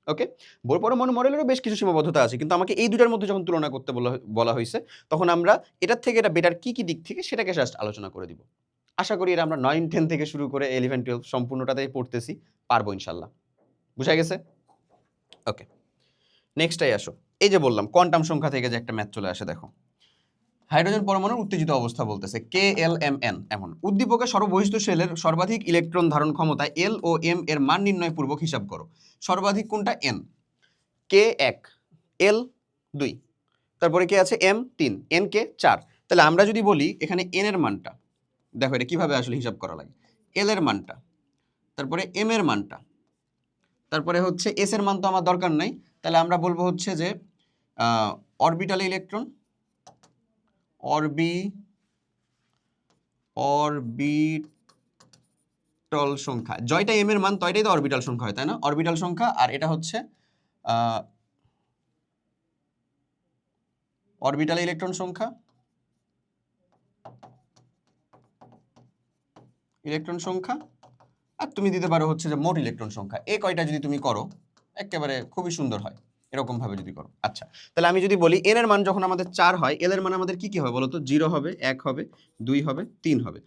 ওকে, বোর পরমাণু মডেলেরও বেশ কিছু সীমাবদ্ধতা আছে, কিন্তু আমাকে এই দুটার মধ্যে যখন তুলনা করতে বলা হয়েছে, তখন আমরা এটার থেকে এটা বেটার কি কি দিক থেকে সেটাকে জাস্ট আলোচনা করে দিব। আশা করি এটা আমরা 9-10 থেকে শুরু করে 11-12 সম্পূর্ণটাতেই পড়তেছি, পারবো ইনশাল্লাহ। বুঝা গেছে? ওকে, নেক্সটটাই আসো। এই যে বললাম কোয়ান্টাম সংখ্যা থেকে যে একটা ম্যাথ চলে আসে, দেখো হাইড্রোজেন পরমাণুর উত্তেজিত অবস্থা বলতেছে KLMN, এমন উদ্দীপকের সর্ববহিষ্ঠ শেলের সর্বাধিক ইলেকট্রন ধারণ ক্ষমতা L ও M এর মান নির্ণয় পূর্বক হিসাব করো। সর্বাধিক কোনটা? N। K 1, L 2, তারপরে কে আছে? M 3, N কে 4। তাহলে আমরা যদি বলি এখানে N এর মানটা, দেখো এটা কিভাবে আসলে হিসাব করা লাগে। L এর মানটা, তারপরে M এর মানটা, তারপরে হচ্ছে S এর মান তো আমার দরকার নাই, তাহলে আমরা বলবো হচ্ছে যে অরবিটাল ইলেকট্রন, অরবিটাল সংখ্যা, জয়টা এম এর মান তয়টাই তো অরবিটাল সংখ্যা হয়, তাই না? অরবিটাল সংখ্যা, আর এটা হচ্ছে অরবিটাল ইলেকট্রন সংখ্যা, আর তুমি দিতে পারো হচ্ছে যে মোট ইলেকট্রন সংখ্যা। এই কয়টা যদি তুমি করো একেবারে খুবই সুন্দর হয়, এরকম ভাবে যদি করো। আচ্ছা, তাহলে আমি যদি বলি এন এর মান যখন আমাদের 4 হয়, এল এর মান আমাদের কি কি হবে বলো তো? 0 হবে, 1 হবে, 2 হবে, 3 হবে।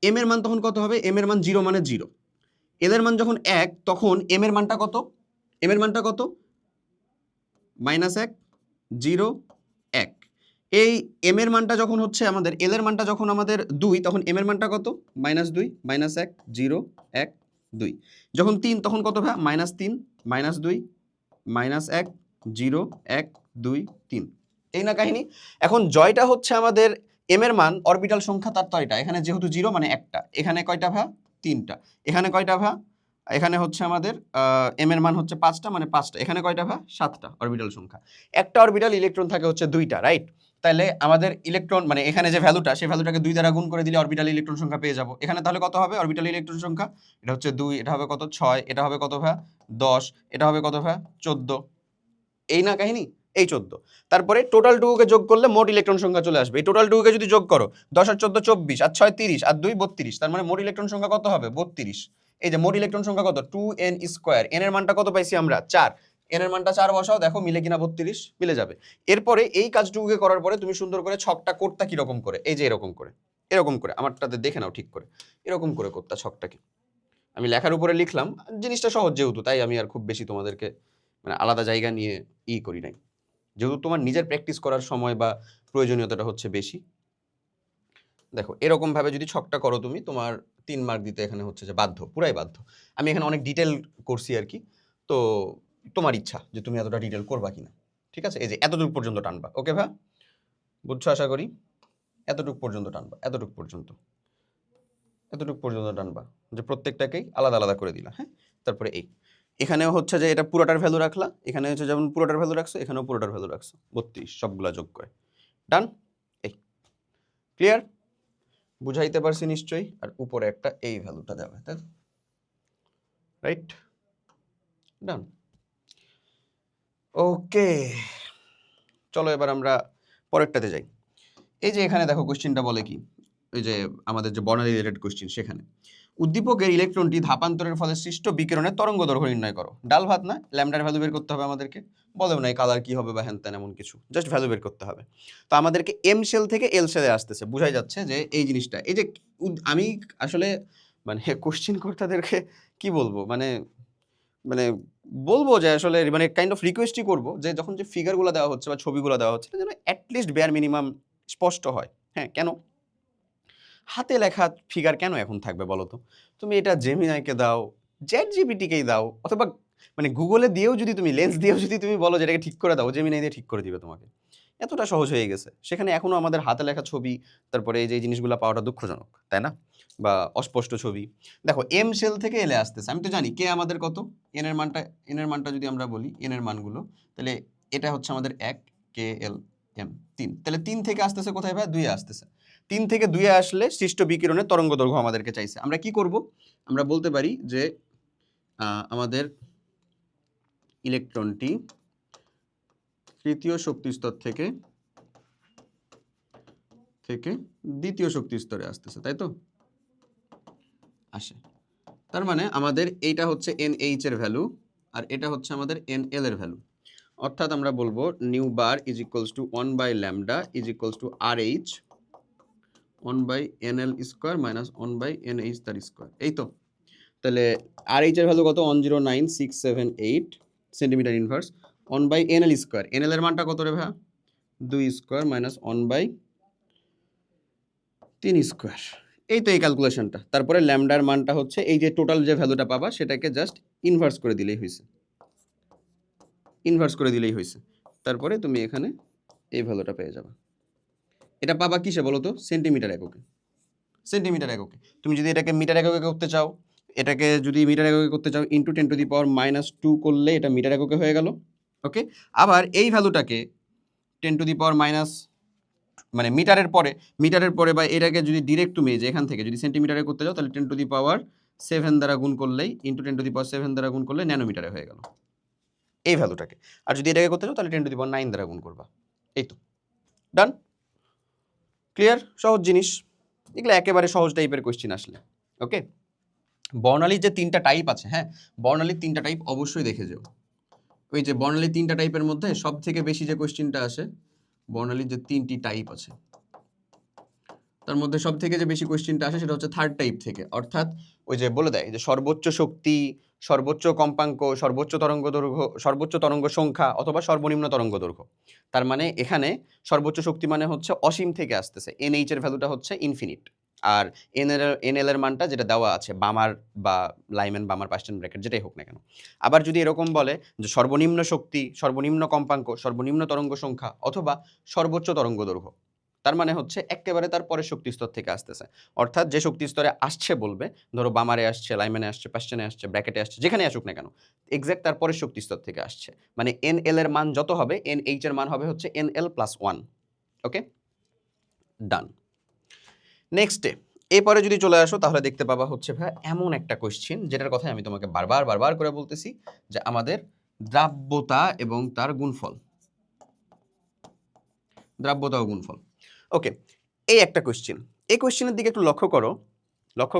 এম এর মান তখন কত হবে? এম এর মান 0 মানে 0। এল এর মান যখন 1, তখন এম এর মানটা কত? এম এর মানটা কত? -1, 0, 1। এই এম এর মানটা যখন হচ্ছে আমাদের, এল এর মানটা যখন আমাদের 2, তখন এম এর মানটা কত? -2, -1, 0, 1, 2। যখন 3 তখন কত ভাই? -3, -2, -1, 0, 1, 2, 3। এই না কাহিনী। এখন জয়টা হচ্ছে আমাদের এম এর মান অরবিটাল সংখ্যা তার তয়টা, এখানে যেহেতু 0 মানে একটা, এখানে কয়টা ভা 3টা, এখানে কয়টা ভা, এখানে হচ্ছে আমাদের এম এর মান হচ্ছে 5টা মানে 5টা, এখানে কয়টা ভা 7টা অরবিটাল সংখ্যা। একটা অরবিটাল ইলেকট্রন থাকে হচ্ছে 2টা, রাইট? তাহলে আমাদের ইলেকট্রন মানে এখানে যে ভ্যালুটা, সেই ভ্যালুটাকে 2 দ্বারা গুণ করে দিলে অরবিটাল ইলেকট্রন সংখ্যা পেয়ে যাব। এখানে তাহলে কত হবে অরবিটাল ইলেকট্রন সংখ্যা? এটা হচ্ছে 2, এটা হবে কত 6, এটা হবে কত ভা 10, এটা হবে কত ভা 14। এই না কাহিনী, এই 14। তারপরে টোটাল টুকুকে যোগ করলে মোট ইলেকট্রন সংখ্যা চলে আসবে। এই টোটাল টুকুকে যদি যোগ করো, 10 আর 14 24, আর 6 30, আর 2 32, তার মানে মোট ইলেকট্রন সংখ্যা কত হবে 32। এই যে মোট ইলেকট্রন সংখ্যা কত 2n স্কয়ার, n এর মানটা কত পাইছি আমরা 4, n এর মানটা 4 বসাও, দেখো মিলে কিনা 32 মিলে যাবে। এরপরে এই কাজটুকুকে করার পরে তুমি সুন্দর করে ছকটা করতা কিরকম করে, এই যে এরকম করে, এরকম করে আমারটাতে দেখে নাও ঠিক করে, এরকম করে করতা ছকটাকে। আমি লেখার উপরে লিখলাম, জিনিসটা সহজ যেহেতু, তাই আমি আর খুব বেশি তোমাদেরকে মানে আলাদা জায়গা নিয়ে করি নাই, যেহেতু তোমার নিজের প্র্যাকটিস করার সময় বা প্রয়োজনীয়তাটা হচ্ছে বেশি। দেখো এরকম ভাবে যদি ছকটা করো তুমি, তোমার 3 মার্ক দিতে এখানে হচ্ছে যে বাধ্য, পুরাই বাধ্য। আমি এখানে অনেক ডিটেল করছি আর কি, তো তোমার ইচ্ছা যে তুমি এতটা ডিটেল করবা কিনা। ঠিক আছে, এই যে এতটুকু পর্যন্ত টানবা, ওকে ভাই? বুঝছো আশা করি। এতটুকু পর্যন্ত টানবা, এতটুকু পর্যন্ত, এতটুকু পর্যন্ত টানবা, যে প্রত্যেকটাকেই আলাদা আলাদা করে দিলা। হ্যাঁ, তারপরে এখানেও হচ্ছে যে এটা পুরোটার ভ্যালু রাখলা, এখানে হচ্ছে যেমন পুরোটার ভ্যালু রাখছো, এখানেও পুরোটার ভ্যালু রাখছো 32, সবগুলা যোগ করে। ডান। এই ক্লিয়ার? বুঝাইতে পারছি নিশ্চয়ই। আর উপরে একটা এই ভ্যালুটা দেবে, তাই রাইট? ডান। ওকে, চলো এবার আমরা পরেরটাতে যাই। এই যে এখানে দেখো কোশ্চেনটা বলে কি, ওই যে আমাদের যে বর্ণালী রিলেটেড কোশ্চেন, সেখানে উদ্দীপকের ইলেকট্রনটি ধাপান্তরের ফলে সৃষ্ট বিকিরণের তরঙ্গ দৈর্ঘ্য নির্ণয় করো। ডাল ভাত না, ল্যামডার ভ্যালু বের করতে হবে আমাদেরকে, বলেও নাই কালার কি হবে বা হ্যান ত্যান এমন কিছু, জাস্ট ভ্যালু বের করতে হবে। তো আমাদেরকে এম শেল থেকে এল শেলে আসতেছে, বোঝাই যাচ্ছে যে এই জিনিসটা, এই যে আমি আসলে মানে কোশ্চেন কর্তাদেরকে কি বলবো, মানে মানে বলবো যে আসলে মানে কাইন্ড অফ রিকোয়েস্টই করবো যে যখন যে ফিগারগুলো দেওয়া হচ্ছে বা ছবিগুলো দেওয়া হচ্ছে, যেন অ্যাটলিস্ট বেয়ার মিনিমাম স্পষ্ট হয়। হ্যাঁ, কেন হাতে লেখা ফিগার কেন এখন থাকবে বলো তো? তুমি এটা জেমিনাইকে দাও, চ্যাট জিপিটিকেই দাও, অথবা মানে গুগলে দিয়েও যদি তুমি লেন্স দিয়েও যদি তুমি বলো যে এটাকে ঠিক করে দাও, জেমিনাই দিয়ে ঠিক করে দিবে তোমাকে। এতটা সহজ হয়ে গেছে, সেখানে এখনো আমাদের হাতে লেখা ছবি, তারপরে এই যে জিনিসগুলো পাওয়াটা দুঃখজনক, তাই না? বা অস্পষ্ট ছবি। দেখো এম সেল থেকে এলে আসতেছে, আমি তো জানি কে আমাদের কত, এন এর মানটা যদি আমরা বলি, এন এর মানগুলো, তাহলে এটা হচ্ছে আমাদের 1, কে এল এম 3, তাহলে 3 থেকে আসতেছে কোথায় ভাই 2 এ আসতেছে। 3 থেকে 2 এ আসলে সৃষ্ট বিকিরণের তরঙ্গ দৈর্ঘ্য আমাদেরকে চাইছে। আমরা কি করব? আমরা বলতে পারি যে আমাদের ইলেকট্রনটি তৃতীয় শক্তি স্তর থেকে দ্বিতীয় শক্তি স্তরে আসতেছে, তাই তো? আসে, তার মানে আমাদের এইটা হচ্ছে NH এর ভ্যালু, আর এটা হচ্ছে আমাদের NL এর ভ্যালু। অর্থাৎ আমরা বলবো nu bar is equals to 1 by lambda is equals to RH 1 by NL square minus 1 by NH তার স্কোয়ার। এই তো, তাহলে RH এর ভ্যালু কত 109678 centimetre inverse, 1 by NL square, NL এর মানটা কত রে ভাই 2 স্কোয়ার মাইনাস 1 বাই 3 স্কোয়ার। এই তো এই ক্যালকুলেশনটা। তারপরে ল্যামডার মানটা হচ্ছে এই যে টোটাল যে ভ্যালুটা পাবা সেটাকে জাস্ট ইনভার্স করে দিলেই হয়েছে, ইনভার্স করে দিলেই হয়েছে। তারপরে তুমি এখানে এই ভ্যালুটা পেয়ে যাবে। এটা পাবা কিসে বলো তো? সেন্টিমিটার এককে, সেন্টিমিটার এককে। তুমি যদি এটাকে মিটার এককে করতে চাও, এটাকে যদি মিটার এককে করতে চাও, ইন্টু 10⁻² করলে এটা মিটার এককে হয়ে গেল। ওকে, আবার এই ভ্যালুটাকে 10⁻⁻, মানে মিটারের পরে বা এটাকে যদি ডিরেক্ট তুমি যে এখান থেকে যদি সেন্টিমিটারে করতে যাও, তাহলে 10⁻7 দ্বারা গুণ করলেই, ইন্টু 10⁻7 দ্বারা গুণ করলে ন্যানোমিটারে হয়ে গেল এই ভ্যালুটাকে। আর যদি এটাকে করতে চাও তাহলে 10⁹ দ্বারা গুণ করবা। এই তো, ডান। ক্লিয়ার? সহজ জিনিস এগুলো, একেবারে সহজ টাইপের কোশ্চিন আসলে। ওকে, বর্ণালীর যে 3টা টাইপ আছে, হ্যাঁ বর্ণালীর 3টা টাইপ অবশ্যই দেখে যাও। ওই যে বর্ণালীর 3টা টাইপের মধ্যে সব থেকে বেশি যে কোশ্চিনটা আসে, বর্ণালীর যে 3টি টাইপ আছে তার মধ্যে সব থেকে যে বেশি কোশ্চিনটা আসে সেটা হচ্ছে থার্ড টাইপ থেকে। অর্থাৎ ওই যে বলে দেয় যে সর্বোচ্চ শক্তি, সর্বোচ্চ কম্পাঙ্ক, সর্বোচ্চ তরঙ্গ দৈর্ঘ্য, সর্বোচ্চ তরঙ্গ সংখ্যা অথবা সর্বনিম্ন তরঙ্গ দৈর্ঘ্য। তার মানে এখানে সর্বোচ্চ শক্তি মানে হচ্ছে অসীম থেকে আসতেছে, NH এর ভ্যালুটা হচ্ছে ইনফিনিট। আর এনএল এর মানটা যেটা দেওয়া আছে বামার বা লাইম্যান বামার পার্সেন্ট ব্র্যাকেট যেটাই হোক না কেন। আবার যদি এরকম বলে যে সর্বনিম্ন শক্তি, সর্বনিম্ন কম্পাঙ্ক, সর্বনিম্ন তরঙ্গ সংখ্যা অথবা সর্বোচ্চ তরঙ্গ দৈর্ঘ্য, তার মানে হচ্ছে একেবারে তার পরের শক্তি স্তর থেকে আসতেছে। অর্থাৎ যে শক্তি স্তরে আসছে বলবে, ধরো বামারে আসছে, লাইম্যানে আসছে, পার্সেন্টে আসছে, ব্র্যাকেটে আসছে, যেখানে আসুক না কেন, এক্স্যাক্ট তার পরের শক্তি স্তর থেকে আসছে। মানে এনএল এর মান যত হবে, এনএইচ এর মান হবে হচ্ছে এনএল প্লাস 1। ওকে, ডান। নেক্সটে এরপরে যদি চলে আসো তাহলে দেখতে পাবা হচ্ছে ভাই এমন একটা কোশ্চেন যেটার কথা আমি তোমাকে বারবার করে বলতেছি যে আমাদের দ্রাব্যতা এবং তার গুণফল, দ্রাব্যতা ও গুণফল। ওকে, এই একটা কোশ্চেন, এই কোশ্চেনের দিকে একটু লক্ষ্য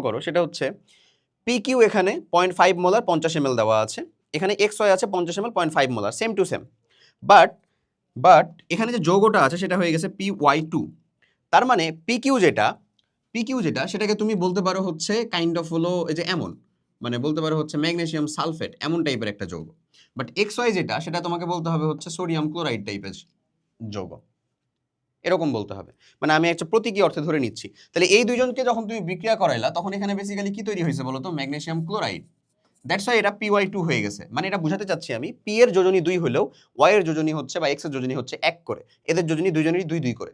করো, সেটা হচ্ছে পি কিউ এখানে 0.5 মোলার 50 ml দেওয়া আছে, এখানে এক্স ওয়াই আছে 50 ml 0.5 molar, same to same. But এখানে যে যৌগটা আছে সেটা হয়ে গেছে PY2। তার মানে পিকিউ যেটা সেটাকে তুমি বলতে পারো হচ্ছে কাইন্ড অফ হলো এই যে এমন, মানে বলতে পারো হচ্ছে ম্যাগনেসিয়াম সালফেট এমন টাইপের একটা যৌগ। বাট এক্স ওয়াই যেটা সেটা তোমাকে বলতে হবে হচ্ছে সোডিয়াম ক্লোরাইড টাইপের যৌগ, এরকম বলতে হবে। মানে আমি একটা প্রতীকী অর্থে ধরে নিচ্ছি। তাহলে এই দুইজনকে যখন তুমি বিক্রিয়া করাইলা তখন এখানে বেসিক্যালি কি তৈরি হয়েছে বলো তো? Magnesium chloride. দ্যাটস ওয়াই এটা PY2 হয়ে গেছে। মানে এটা বুঝাতে চাচ্ছি আমি, পি এর যোজনী 2 হলেও ওয়াই এর যোজনী হচ্ছে বা এক্স এর যোজনী হচ্ছে 1 করে, এদের যোজনী দুইজনেরই 2 করে।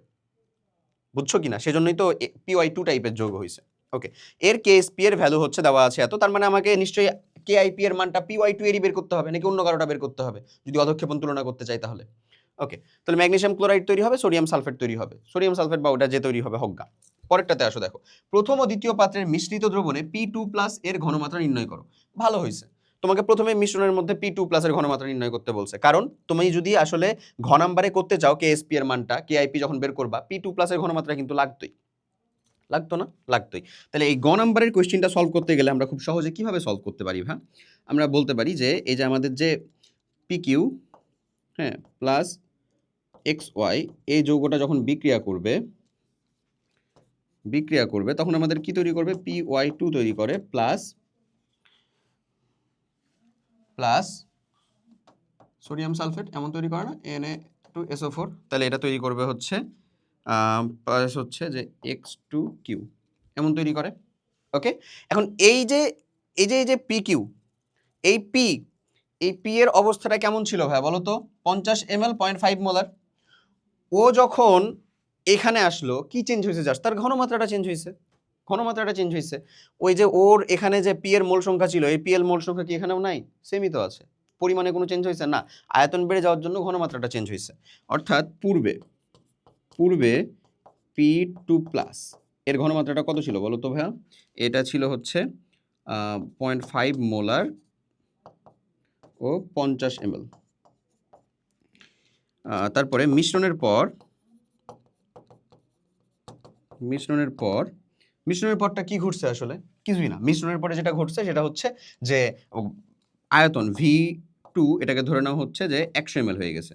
বুঝছো কিনা? সেজন্যই তো PY2 টাইপের যৌগ হয়েছে। ওকে, এর KSP এর ভ্যালু হচ্ছে দেওয়া আছে এত, তার মানে আমাকে নিশ্চয়ই KIP এর মানটা PY2 এরই বের করতে হবে, নাকি অন্য কারোটা বের করতে হবে যদি অধঃক্ষেপণ তুলনা করতে চাই তাহলে। ওকে, তাহলে ম্যাগনেসিয়াম ক্লোরাইড তৈরি হবে, সোডিয়াম সালফেট তৈরি হবে, সোডিয়াম সালফেট বা ওটা যে তৈরি হবে হজ্ঞা। পরেরটাতে আসো, দেখো প্রথম ও দ্বিতীয় পাত্রের মিশ্রিত দ্রবণে P2+ এর ঘনমাত্রা নির্ণয় করো। ভালো হয়েছে, তোমাকে প্রথমে মিশ্রণের মধ্যে P2+ এর ঘনমাত্রা নির্ণয় করতে বলছে, কারণ তুমি যদি আসলে ঘ নাম্বারে করতে চাও KSP এর মানটা, KIP যখন বের করবা P2+ এর ঘনমাত্রা কিন্তু লাগতো না? লাগতোই। তাহলে এই গ নাম্বারের কোয়েশ্চেনটা সলভ করতে গেলে আমরা খুব সহজে কিভাবে সলভ করতে পারি ভাই? আমরা বলতে পারি যে এই যে আমাদের যে PQ, হ্যাঁ, প্লাস XY এই যৌগটা যখন বিক্রিয়া করবে তখন আমাদের কি তৈরি করবে? PY2 তৈরি করে প্লাস সোডিয়াম সালফেট এমন তৈরি করে না, Na2SO4। তাহলে এটা তৈরি করবে হচ্ছে প্লাস হচ্ছে যে X2Q এমন তৈরি করে। ওকে, এখন এই যে PQ, এই পি এর অবস্থাটা কেমন ছিল ভাই বলো তো? 50 ml 0.5 মোলার। ও যখন এখানে আসলো কি চেঞ্জ হয়েছে? জাস্ট তার ঘনমাত্রাটা চেঞ্জ হয়েছে। ওই যে ওর এখানে যে পি এর মোল সংখ্যা ছিল, এই পি এর মোল সংখ্যা কি এখানেও নাই? সেমই তো আছে। পরিমাণে কোনো চেঞ্জ হয়েছে না, আয়তন বেড়ে যাওয়ার জন্য ঘনমাত্রাটা চেঞ্জ হয়েছে। অর্থাৎ পূর্বে P2+ এর ঘনমাত্রাটা কত ছিল বলো তো ভাইয়া? এটা ছিল হচ্ছে 0.5 মোলার ও 50 ml। তারপরে মিশ্রণের পরটা কি ঘটছে আসলে? কিছুই না। মিশ্রণের পরে যেটা ঘটছে সেটা হচ্ছে যে আয়তন V2 এটাকে ধরে নেওয়া হচ্ছে যে 100 ml হয়ে গেছে।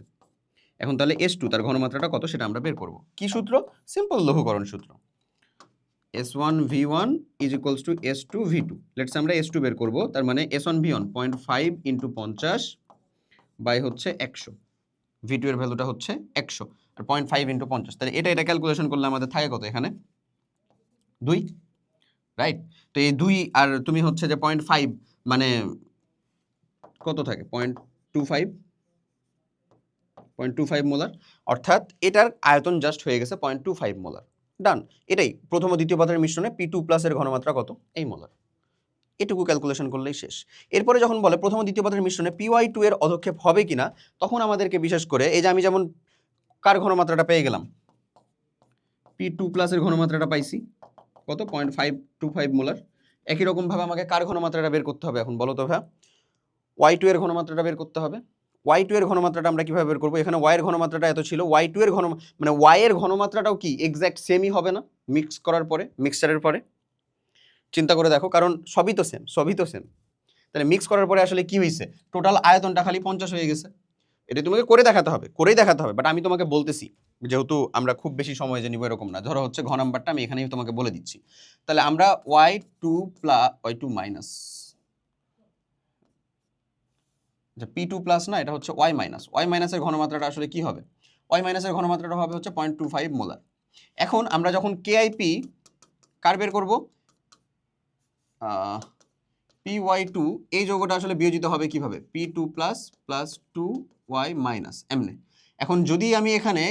এখন তাহলে S2 তার ঘনমাত্রাটা কত সেটা আমরা বের করব। কি সূত্র? সিম্পল লঘুকরণ সূত্র। S1V1 is equals to S2V2। Let's আমরা S2 বের করব। তার মানে S1V1 0.5 × 50 বাই হচ্ছে 100। V2 এর ভ্যালুটা হচ্ছে 100 আর 0.5 × 50। তাহলে এটা ক্যালকুলেশন করলে আমাদের থাকে কত এখানে? 2, রাইট? তো এই 2 আর তুমি হচ্ছে যে 0.5 মানে কত থাকে? 0.25 মোলার। অর্থাৎ এটার আয়তন জাস্ট হয়ে গেছে 0.25 মোলার। ডান। এটাই প্রথম ও দ্বিতীয় পাত্রের মিশ্রণে P2+ এর ঘনমাত্রা কত? এই মোলার। এটুকু ক্যালকুলেশন করলেই শেষ। এরপরে যখন বলে প্রথম ও দ্বিতীয় পাত্রের মিশ্রণে PY2 এর অধক্ষেপ হবে কিনা, তখন আমাদেরকে বিশেষ করে এই যে আমি যেমন কার ঘনমাত্রাটা পেয়ে গেলাম? P2+ এর ঘনমাত্রাটা পাইছি কত? 0.525 মোলার। একই রকম ভাবে আমাকে কার ঘনমাত্রাটা বের করতে হবে এখন বলো তো ভাই? Y2 এর ঘনমাত্রাটা বের করতে হবে। Y2 এর ঘনমাত্রাটা আমরা কিভাবে বের করব? এখানে Y এর ঘনমাত্রাটা এত ছিল, Y2 এর মানে Y এর ঘনমাত্রাটাও কি এক্স্যাক্ট সেমই হবে না মিক্সচারের পরে? চিন্তা করে দেখো, কারণ সবই তো সেম। তাহলে মিক্স করার পরে আসলে কি হয়েছে? টোটাল আয়তনটা খালি 50 হয়ে গেছে। এটা তোমাকে করেই দেখাতে হবে। বাট আমি তোমাকে বলতেছি, যেহেতু আমরা খুব বেশি সময় যে নিব এরকম না। ধরো হচ্ছে ঘ নাম্বারটা আমি এখানেই তোমাকে বলে দিচ্ছি। তাহলে আমরা Y2 মাইনাস P2+ না, এটা হচ্ছে Y মাইনাস এর ঘনমাত্রাটা আসলে কি হবে? Y মাইনাস এর ঘনমাত্রাটা হবে হচ্ছে 0.25 মোলার। এখন আমরা যখন KIP কার বের করব? py2 এই যৌগটা আসলে বিয়োজিত হবে কিভাবে? p2 plus plus 2y minus এমনে। এখন যদি আমি এখানে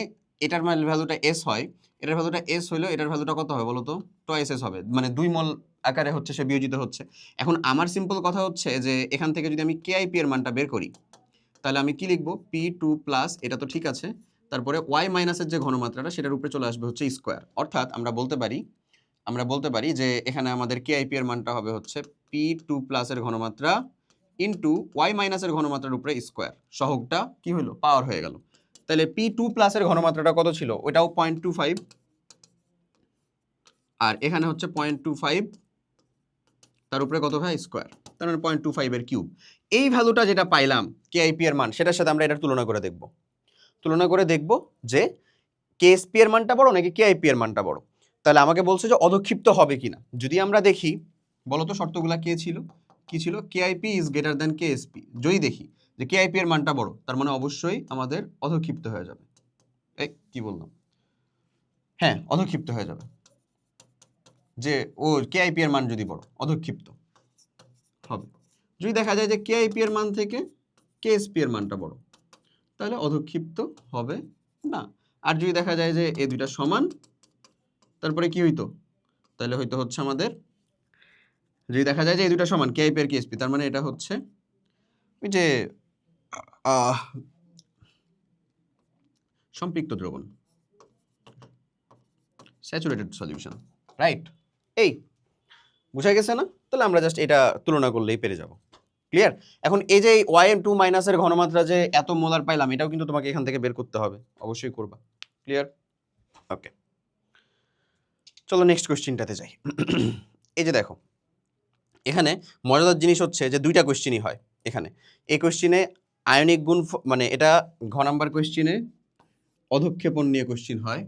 এটার ভ্যালুটা s হয়, এটার ভ্যালুটা s হইলো, এটার ভ্যালুটা কত হবে বলো তো? টয়েস s হবে, মানে 2 মোল আকারে হচ্ছে সে বিয়োজিত হচ্ছে। এখন আমার সিম্পল কথা হচ্ছে যে এখান থেকে যদি আমি KIP এর মানটা বের করি, তাহলে আমি কি লিখবো? p2 প্লাস, এটা তো ঠিক আছে, তারপরে y মাইনাসের যে ঘনমাত্রাটা সেটার উপরে চলে আসবে হচ্ছে স্কোয়ার। অর্থাৎ আমরা বলতে পারি যে এখানে আমাদের KIP এর মানটা হবে হচ্ছে p2 প্লাসের ঘনমাত্রা ইন্টু y মাইনাসের ঘনমাত্রার উপরে স্কোয়ার, সহগটা কি হলো? পাওয়ার হয়ে গেল। তাহলে p2 প্লাসের ঘনমাত্রাটা কত ছিল? ওটাও 0.25, আর এখানে হচ্ছে 0.25, তার উপরে কত ভাই? স্কোয়ার, তার মানে 0.25 এর কিউব। এই ভ্যালুটা যেটা পাইলাম KIP এর মান, সেটার সাথে আমরা এটার তুলনা করে দেখব যে KSP এর মানটা বড় নাকি KIP এর মানটা বড়। তাহলে আমাকে বলছে যে অধক্ষিপ্ত হবে কিনা। যদি আমরা দেখি, বলতো শর্তগুলা কি ছিল? KIP is greater than KSP। যদি দেখি যে KIP এর মানটা বড়, তার মানে অবশ্যই আমাদের অধক্ষিপ্ত হয়ে যাবে। এই কি বললাম? হ্যাঁ, অধক্ষিপ্ত হয়ে যাবে। যে ও KIP এর মান যদি বড়, অধক্ষিপ্ত হবে। যদি দেখা যায় যে KIP এর মান থেকে KSP এর মানটা বড়, তাহলে অধক্ষিপ্ত হবে না। আর যদি দেখা যায় যে এই দুইটা সমান, তারপরে কি হইতো? তাহলে হয়তো হচ্ছে আমাদের, যদি দেখা যায় যে এই দুইটা সমান KIP এর KSP, তার মানে এটা হচ্ছে ওই যে সম্পৃক্ত দ্রবণ, স্যাচুরেটেড সলিউশন, রাইট? এই বুঝা গেছে না? তাহলে আমরা জাস্ট এটা তুলনা করলেই পেরে যাব। ক্লিয়ার? এখন এই যে Yn2 মাইনাসের ঘনমাত্রা যে এত মোলার পাইলাম, এটাও কিন্তু তোমাকে এখান থেকে বের করতে হবে, অবশ্যই করবা। ক্লিয়ার? ওকে, চলো নেক্সট কোশ্চেনটাতে যাই। এই যে দেখো, এখানে মজাদার জিনিস হচ্ছে যে দুইটা কোশ্চেনই হয় এখানে। এই কোশ্চেনে আয়নিক গুণ, মানে এটা ঘ নাম্বার কোশ্চেনে অধক্ষেপণ নিয়ে কোশ্চেন হয়,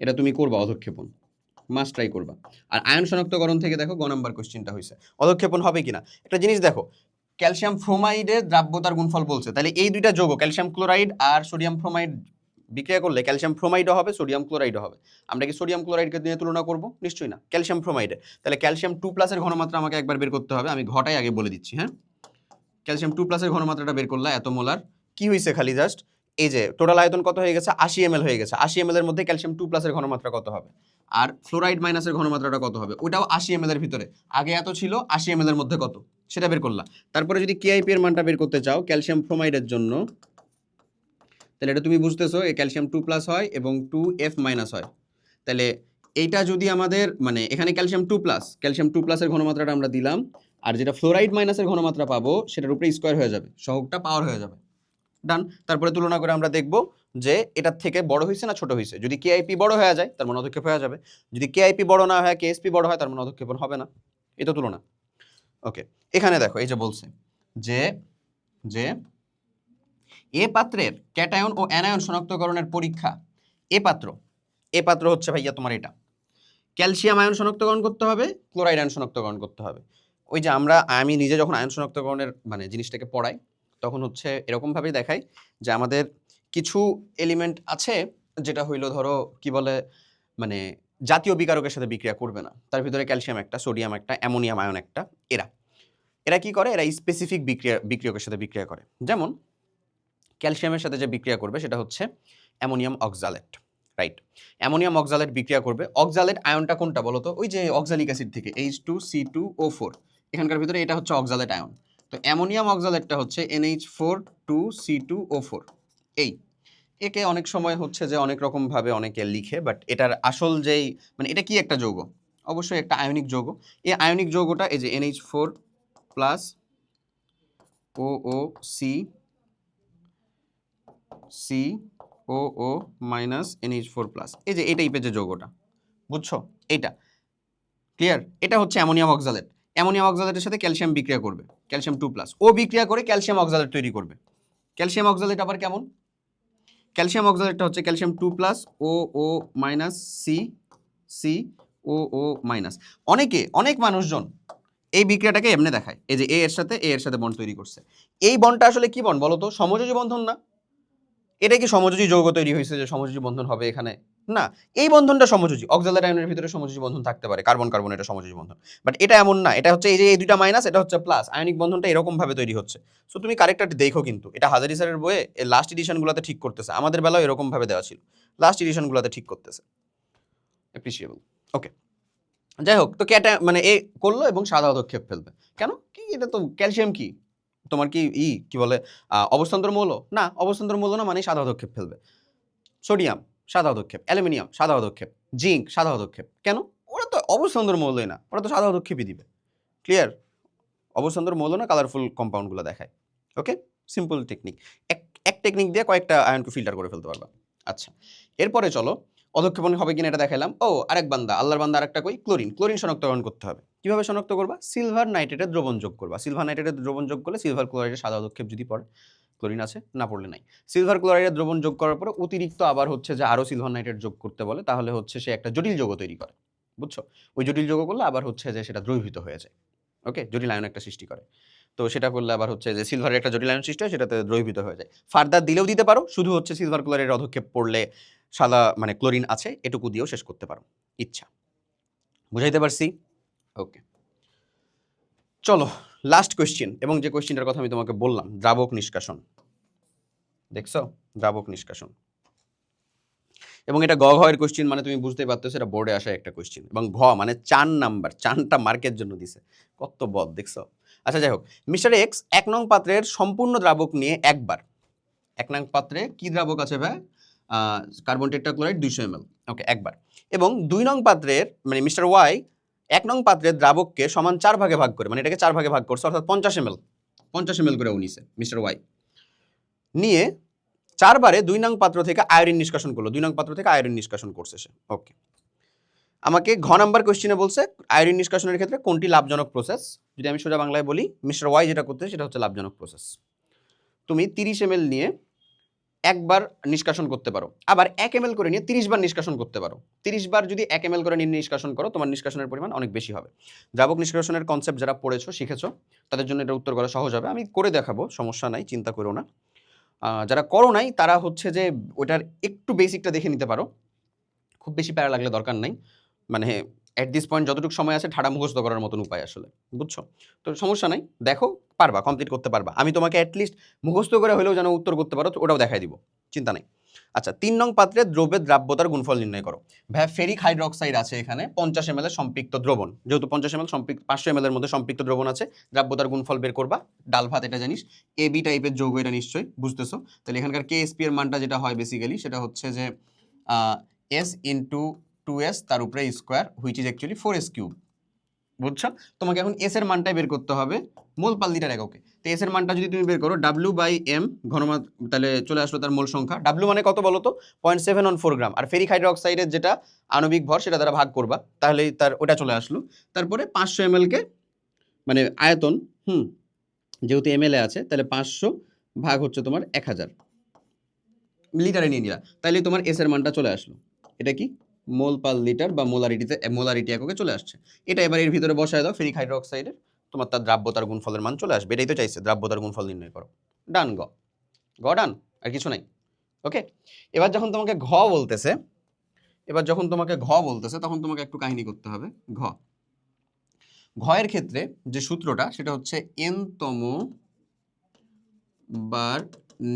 এটা তুমি করবা অধক্ষেপণ, মাস্ট ট্রাই করবা। আর আয়ন শনাক্তকরণ থেকে দেখো গ নাম্বার কোশ্চেনটা হয়েছে অধক্ষেপণ হবে কিনা। একটা জিনিস দেখো, ক্যালসিয়াম ফ্রোমাইডের দ্রাব্যতার গুণফল বলছে, তাহলে এই দুইটা যৌগ ক্যালসিয়াম ক্লোরাইড আর সোডিয়াম ফ্রোমাইড বিক্রিয়া করলে ক্যালসিয়াম ফ্রোমাইডও হবে, সোডিয়াম ক্লোরাইডও হবে। আমরা কি সোডিয়াম ক্লোরাইডকে নিয়ে তুলনা করব? নিশ্চয়ই না, ক্যালসিয়াম ফ্রোমাইডে। তাহলে ক্যালসিয়াম 2 প্লাসের ঘনমাত্রা আমাকে একবার বের করতে হবে, আমি ঘটাই আগে বলে দিচ্ছি। হ্যাঁ, ক্যালসিয়াম 2 প্লাসের ঘনমাত্রাটা বের করলা, এত মোলার। কি হয়েছে খালি জাস্ট এই যে টোটাল আয়তন কত হয়ে গেছে? 80 ml হয়ে গেছে। 80 ml এর মধ্যে ক্যালসিয়াম 2 প্লাসের ঘনমাত্রা কত হবে? আর ফ্লোরাইড মাইনাসের ঘনমাত্রাটা কত হবে? ওটাও 80 ml এর ভিতরে, আগে এত ছিল, 80 ml এর মধ্যে কত, সেটা বের করলা। তারপরে যদি KIP এর মানটা বের করতে চাও ক্যালসিয়াম ফ্রোমাইডের জন্য, তাহলে এটা তুমি বুঝতেছো এই ক্যালসিয়াম 2 প্লাস হয় এবং 2F মাইনাস হয়। তাহলে এইটা যদি আমাদের, মানে এখানে ক্যালসিয়াম 2 প্লাসের ঘনমাত্রাটা আমরা দিলাম, আর যেটা ফ্লোরাইড মাইনাসের ঘনমাত্রা পাবো সেটার উপরে স্কোয়ার হয়ে যাবে, সহগটা পাওয়ার হয়ে যাবে। ডান। তারপরে তুলনা করে আমরা দেখব যে এটার থেকে বড় হয়েছে না ছোট হয়েছে। যদি KIP বড় হয়ে যায় তার মানে অধক্ষেপ হয়ে যাবে, যদি KIP বড় না হয় KSP বড় হয় তার মানে অধক্ষেপণ হবে না। এটা তুলনা। ওকে, এখানে দেখো এই যে বলছে যে যে এ পাত্রের ক্যাটায়ন ও অ্যানায়ন শনাক্তকরণের পরীক্ষা। এ পাত্র হচ্ছে ভাইয়া তোমার এটা, ক্যালসিয়াম আয়ন শনাক্তকরণ করতে হবে, ক্লোরাইড আয়ন শনাক্তকরণ করতে হবে। ওই যে আমি নিজে যখন আয়ন শনাক্তকরণের মানে জিনিসটাকে পড়াই, তখন হচ্ছে এরকমভাবেই দেখাই যে আমাদের কিছু এলিমেন্ট আছে যেটা হইলো ধরো কি বলে, মানে জাতীয় বিকারকের সাথে বিক্রিয়া করবে না। তার ভিতরে ক্যালসিয়াম একটা, সোডিয়াম একটা, অ্যামোনিয়াম আয়ন একটা। এরা কি করে? এরা স্পেসিফিক বিক্রিয়কের সাথে বিক্রিয়া করে। যেমন ক্যালসিয়ামের সাথে যে বিক্রিয়া করবে সেটা হচ্ছে ammonium oxalate, right? Ammonium oxalate বিক্রিয়া করবে। অক্সালেট আয়নটা কোনটা বলো তো? ওই যে অক্সালিক অ্যাসিড থেকে H2C2O4, এখানকার ভিতরে এটা হচ্ছে অক্সালেট আয়ন। তো অ্যামোনিয়াম অক্সালেটটা হচ্ছে NH4 2C2O4। একে অনেক সময় হচ্ছে যে অনেক রকম ভাবে অনেকে লিখে, বাট এটার আসল যেই, মানে এটা কি একটা যৌগ? অবশ্যই একটা আয়নিক যৌগ। এই আয়নিক যৌগটা এই যে NH4 plus OOC COO minus NH4 plus, এই যে এই টাইপের যে যৌগটা, বুঝছো? এইটা ক্লিয়ার? এটা হচ্ছে অ্যামোনিয়াম অক্সালেট। অ্যামোনিয়াম অক্সালেটের সাথে ক্যালসিয়াম বিক্রিয়া করবে, ক্যালসিয়াম 2 প্লাস, ও বিক্রিয়া করে ক্যালসিয়াম অক্সালেট তৈরি করবে। ক্যালসিয়াম অক্সালেট আবার কেমন? ক্যালসিয়াম অক্সালেটটা হচ্ছে calcium 2 plus OO minus COO minus. অনেক মানুষজন এই বিক্রিয়াটাকে এমনি দেখায়, এই যে এ এর সাথে বন্ড তৈরি করছে। এই বন্ডটা আসলে কি বন্ড বলো তো? সমযোজী বন্ধন না? এটা কি সমযোজী যৌগ তৈরি হয়েছে যে সমযোজী বন্ধন হবে এখানে? না, এই বন্ধনটা সমযোজী। অক্সালারি আয়নের ভিতরে সমযোজী বন্ধন থাকতে পারে, কার্বন কার্বন এটা সমযোজী বন্ধন, বাট এটা এমন না। এটা হচ্ছে এই যে এই দুইটা মাইনাস, এটা হচ্ছে প্লাস, আয়নিক বন্ধনটা এরকম ভাবে তৈরি হচ্ছে। সো তুমি কারেক্টটা দেখো, কিন্তু এটা হাজারি স্যারের বইয়ে লাস্ট এডিশনগুলোতে ঠিক করতেছে, আমাদের বেলাও এরকম ভাবে দেওয়া ছিল, লাস্ট এডিশনগুলোতে ঠিক করতেছে। অ্যাপ্রিসিয়েবল। ওকে, যাই হোক, তো ক্যাটা মানে এ করলো এবং সাদা পদক্ষেপ ফেলবে কেন? কি এটা তো ক্যালসিয়াম, কি তোমার কি বলে অবস্থান্তর মৌল না? অবস্থান্তর মৌল না মানে সাদা পদক্ষেপ ফেলবে। সোডিয়াম সাদা পদক্ষেপ, অ্যালুমিনিয়াম সাদা পদক্ষেপ, জিঙ্ক সাদা পদক্ষেপ। কেন? ওরা তো অবস্থান্তর মৌলই না, ওরা তো সাদা পদক্ষেপই দিবে। ক্লিয়ার? অবস্থান্তর মৌল না কালারফুল কম্পাউন্ডগুলো দেখায়। ওকে, সিম্পল টেকনিক। এক টেকনিক দিয়ে কয়েকটা আয়নকে ফিল্টার করে ফেলতে পারবা। আচ্ছা, এরপরে চলো অধক্ষেপণ হবে কিনা এটা দেখাইলাম। ও আরেক বান্দা, আল্লাহর বান্দা আরেকটা কই, ক্লোরিন। ক্লোরিন শনাক্তকরণ করতে হবে। কিভাবে শনাক্ত করবা? সিলভার নাইট্রেটের দ্রবণ যোগ করবা। সিলভার নাইট্রেটের দ্রবণ যোগ করলে সিলভার ক্লোরাইডের সাদা পদক্ষেপ যদি পড়ে, ক্লোরিন আছে, না পড়লে নাই। সিলভার ক্লোরাইডের দ্রবণ যোগ করার পরে অতিরিক্ত আবার হচ্ছে যে আরও সিলভার নাইট্রেট যোগ করতে বলে, তাহলে হচ্ছে সে একটা জটিল যৌগ তৈরি করে। বুঝছো? ওই জটিল যৌগ করলে আবার হচ্ছে যে সেটা দ্রবীভূত হয়ে যায়। ওকে, জটিল আয়ন একটা সৃষ্টি করে। তো সেটা করলে আবার হচ্ছে যে সিলভারের একটা জটিল আয়ন সৃষ্টি হয়, সেটাতে দ্রবীভূত হয়ে যায়। ফার্দার দিলেও দিতে পারো, শুধু হচ্ছে সিলভার ক্লোরাইডের অধক্ষেপ পড়লে সাদা মানে ক্লোরিন আছে এটুকু দিয়েও শেষ করতে পারো, ইচ্ছা। বুঝাইতে পারছি? ওকে, চলো লাস্ট কোয়েশ্চেন, এবং যে কোয়েশ্চেনটার কথা আমি তোমাকে বললাম, দ্রাবক নিষ্কাশন। দেখছো, দ্রাবক নিষ্কাশন, এবং এটা গ ঘয়ের কোয়েশ্চেন মানে তুমি বুঝতেই পারতেছো এটা বোর্ডে আসা একটা কোয়েশ্চেন, এবং ঘ মানে 4 নাম্বার, 4টা মার্কের জন্য দিছে, কত বদ দেখছো। আচ্ছা যাই হোক, মিস্টার এক্স 1 নং পাত্রের সম্পূর্ণ দ্রাবক নিয়ে একবার, 1 নং পাত্রে কি দ্রাবক আছে ভাই? কার্বন টেট্রাক্লোরাইড 200 ml, ওকে একবার। এবং 2 নং পাত্রের মানে মিস্টার ওয়াই 1 নং পাত্রের দ্রাবককে সমান 4 ভাগে ভাগ করে, মানে এটাকে 4 ভাগে ভাগ করছে, অর্থাৎ 50 ml, 50 ml করে নিছে মিস্টার ওয়াই, নিয়ে 4 বারে 2 নং পাত্র থেকে আয়োডিন নিষ্কাশন করলো। 2 নং পাত্র থেকে আয়োডিন নিষ্কাশন করছে সে। ওকে, আমাকে ঘ নাম্বার কোশ্চেনে বলছে আয়োডিন নিষ্কাশনের ক্ষেত্রে কোনটি লাভজনক প্রসেস। যদি আমি সোজা বাংলায় বলি, মিস্টার ওয়াই যেটা করতে সেটা হচ্ছে লাভজনক প্রসেস। তুমি 30 ml নিয়ে একবার নিষ্কাশন করতে পারো, আবার 1 ml করে নিয়ে 30 বার নিষ্কাশন করতে পারো। 30 বার যদি 1 ml করে নিয়ে নিষ্কাশন করো, তোমার নিষ্কাশনের পরিমাণ অনেক বেশি হবে। দ্রাবক নিষ্কাশনের কনসেপ্ট যারা পড়েছো, শিখেছো, তাদের জন্য এটা উত্তর করা সহজ হবে। আমি করে দেখাবো, সমস্যা নাই, চিন্তা করো না। যারা করো নাই তারা হচ্ছে যে ওটার একটু বেসিকটা দেখে নিতে পারো, খুব বেশি প্যারা লাগলে দরকার নাই। মানে অ্যাট দিস পয়েন্ট যতটুকু সময় আছে ঠাড়া মুখস্থ করার মতন উপায় আসলে, বুঝছো? তো সমস্যা নাই, দেখো পারবা, কমপ্লিট করতে পারবা। আমি তোমাকে অ্যাটলিস্ট মুখস্থ করে হলেও যেন উত্তর করতে পারো ওটাও দেখাই দিব, চিন্তা নেই। আচ্ছা, 3 নং পাত্রে দ্রব্যের দ্রাব্যতার গুণফল নির্ণয় করো। ভাই ফেরিক হাইড্রোক্সাইড আছে এখানে 50 ml এর সম্পৃক্ত দ্রবণ, যেহেতু 50 ml 500 ml এর মধ্যে সম্পৃক্ত দ্রবণ আছে, দ্রাব্যতার গুণফল বের করবা। ডাল ভাত এটা জানিস, এ বি টাইপের যৌগ, এটা নিশ্চয়ই বুঝতেছো। তাহলে এখানকার কেএসপি এর মানটা যেটা হয় বেসিক্যালি সেটা হচ্ছে যে এস ইন্টু 2s তার উপরে square, which is actually 4s cube. বুঝছো? তোমাকে এখন এস এর মানটাই বের করতে হবে মোল পার লিটার এককে। তো এস এর মানটা যদি তুমি বের করো W/m ঘনমাত্রা, তাহলে চলে আসলো তার মোল সংখ্যা। W মানে কত বলো তো? 0.714 গ্রাম। আর ফেরিক হাইড্রোক্সাইডের যেটা আণবিক ভর সেটা দ্বারা ভাগ করবা, তাহলে তার ওটা চলে আসলো। তারপরে 500 ml কে মানে আয়তন, যেহেতু ml এ আছে তাহলে 500 ভাগ হচ্ছে তোমার 1000 লিটারে নিয়ে নিলা, তাহলে তোমার এস এর মানটা চলে আসলো। এটা কি? মোল পার লিটার বা মোলারিটি এককে চলে আসছে। এটা এবার এর ভিতরে বসায় দাও ফেরিক হাইড্রোক্সাইডের, তোমার তার দ্রাব্যতার গুণফলের মান চলে আসবে। এটাই তো চাইছে, দ্রাব্যতার গুণফল নির্ণয় করো। ডান, ডান, আর কিছু নাই। ওকে, এবার যখন তোমাকে বলতেছে তখন তোমাকে একটু কাহিনী করতে হবে। ঘয়ের ক্ষেত্রে যে সূত্রটা সেটা হচ্ছে n-তম বার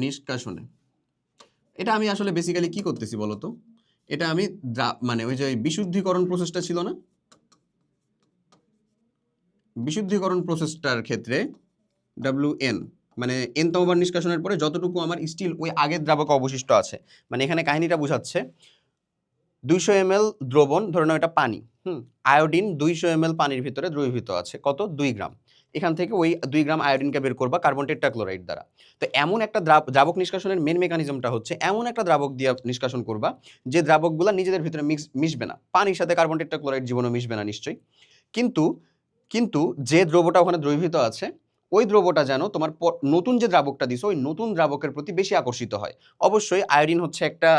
নিষ্কাশনে। এটা আমি আসলে বেসিক্যালি কি করতেছি বলতো? এটা আমি মানে ওই যে বিশুদ্ধীকরণ প্রসেসটা ছিল না, বিশুদ্ধীকরণ প্রসেসটার ক্ষেত্রে WN মানে n-তম বার নিষ্কাশনের পরে যতটুকু আমার স্টিল ওই আগের দ্রাবক অবশিষ্ট আছে, মানে এখানে কাহিনীটা বোঝাচ্ছে 200 ml দ্রবণ, ধরে নাও এটা পানি, আয়োডিন 200 ml পানির ভিতরে দ্রবীভূত আছে, কত? 2 গ্রাম। এখান থেকে ওই 2 গ্রাম আয়োডিনকে বের করবা কার্বন টেট্রাক্লোরাইড দ্বারা। তো এমন একটা দ্রাবক নিষ্কাশনের মেন মেকানিজমটা হচ্ছে এমন একটা দ্রাবক দিয়ে নিষ্কাশন করবা যে দ্রাবকগুলা নিজেদের ভিতরে মিশবে না। পানির সাথে কার্বন টেট্রাক্লোরাইড জীবনও মিশবে না নিশ্চয়ই, কিন্তু যে দ্রবটা ওখানে দ্রবীভূত আছে ওই দ্রবটা যেন তোমার নতুন যে দ্রাবকটা দিছো ওই নতুন দ্রাবকের প্রতি বেশি আকর্ষিত হয়। অবশ্যই আয়োডিন হচ্ছে একটা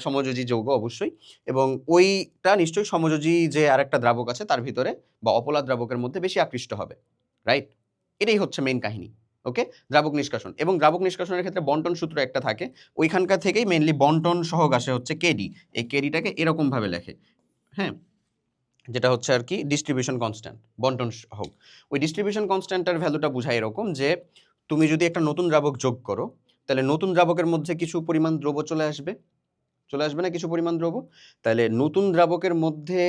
সমযোজী যৌগ অবশ্যই, এবং ওইটা নিশ্চয়ই সমযোজী যে আরেকটা দ্রাবক আছে তার ভিতরে বা অপলা দ্রাবকের মধ্যে বেশি আকৃষ্ট হবে, রাইট? এটাই হচ্ছে মেইন কাহিনী। ওকে, দ্রাবক নিষ্কাশন। এবং দ্রাবক নিষ্কাশনের ক্ষেত্রে বন্টন সূত্র একটা থাকে, ওইখানকার থেকেই মেইনলি বন্টন সহগ আসে হচ্ছে কেডি। এই কেডিটাকে এরকমভাবে লেখে, হ্যাঁ, যেটা হচ্ছে আর কি ডিস্ট্রিবিউশন কনস্ট্যান্ট, বন্টন সহগ। ওই ডিস্ট্রিবিউশন কনস্ট্যান্টের ভ্যালুটা বোঝায় এরকম যে তুমি যদি একটা নতুন দ্রাবক যোগ করো, তাহলে নতুন দ্রাবকের মধ্যে কিছু পরিমাণ দ্রব্য চলে আসবে না কিছু পরিমাণ দ্রব্য। তাহলে নতুন দ্রাবকের মধ্যে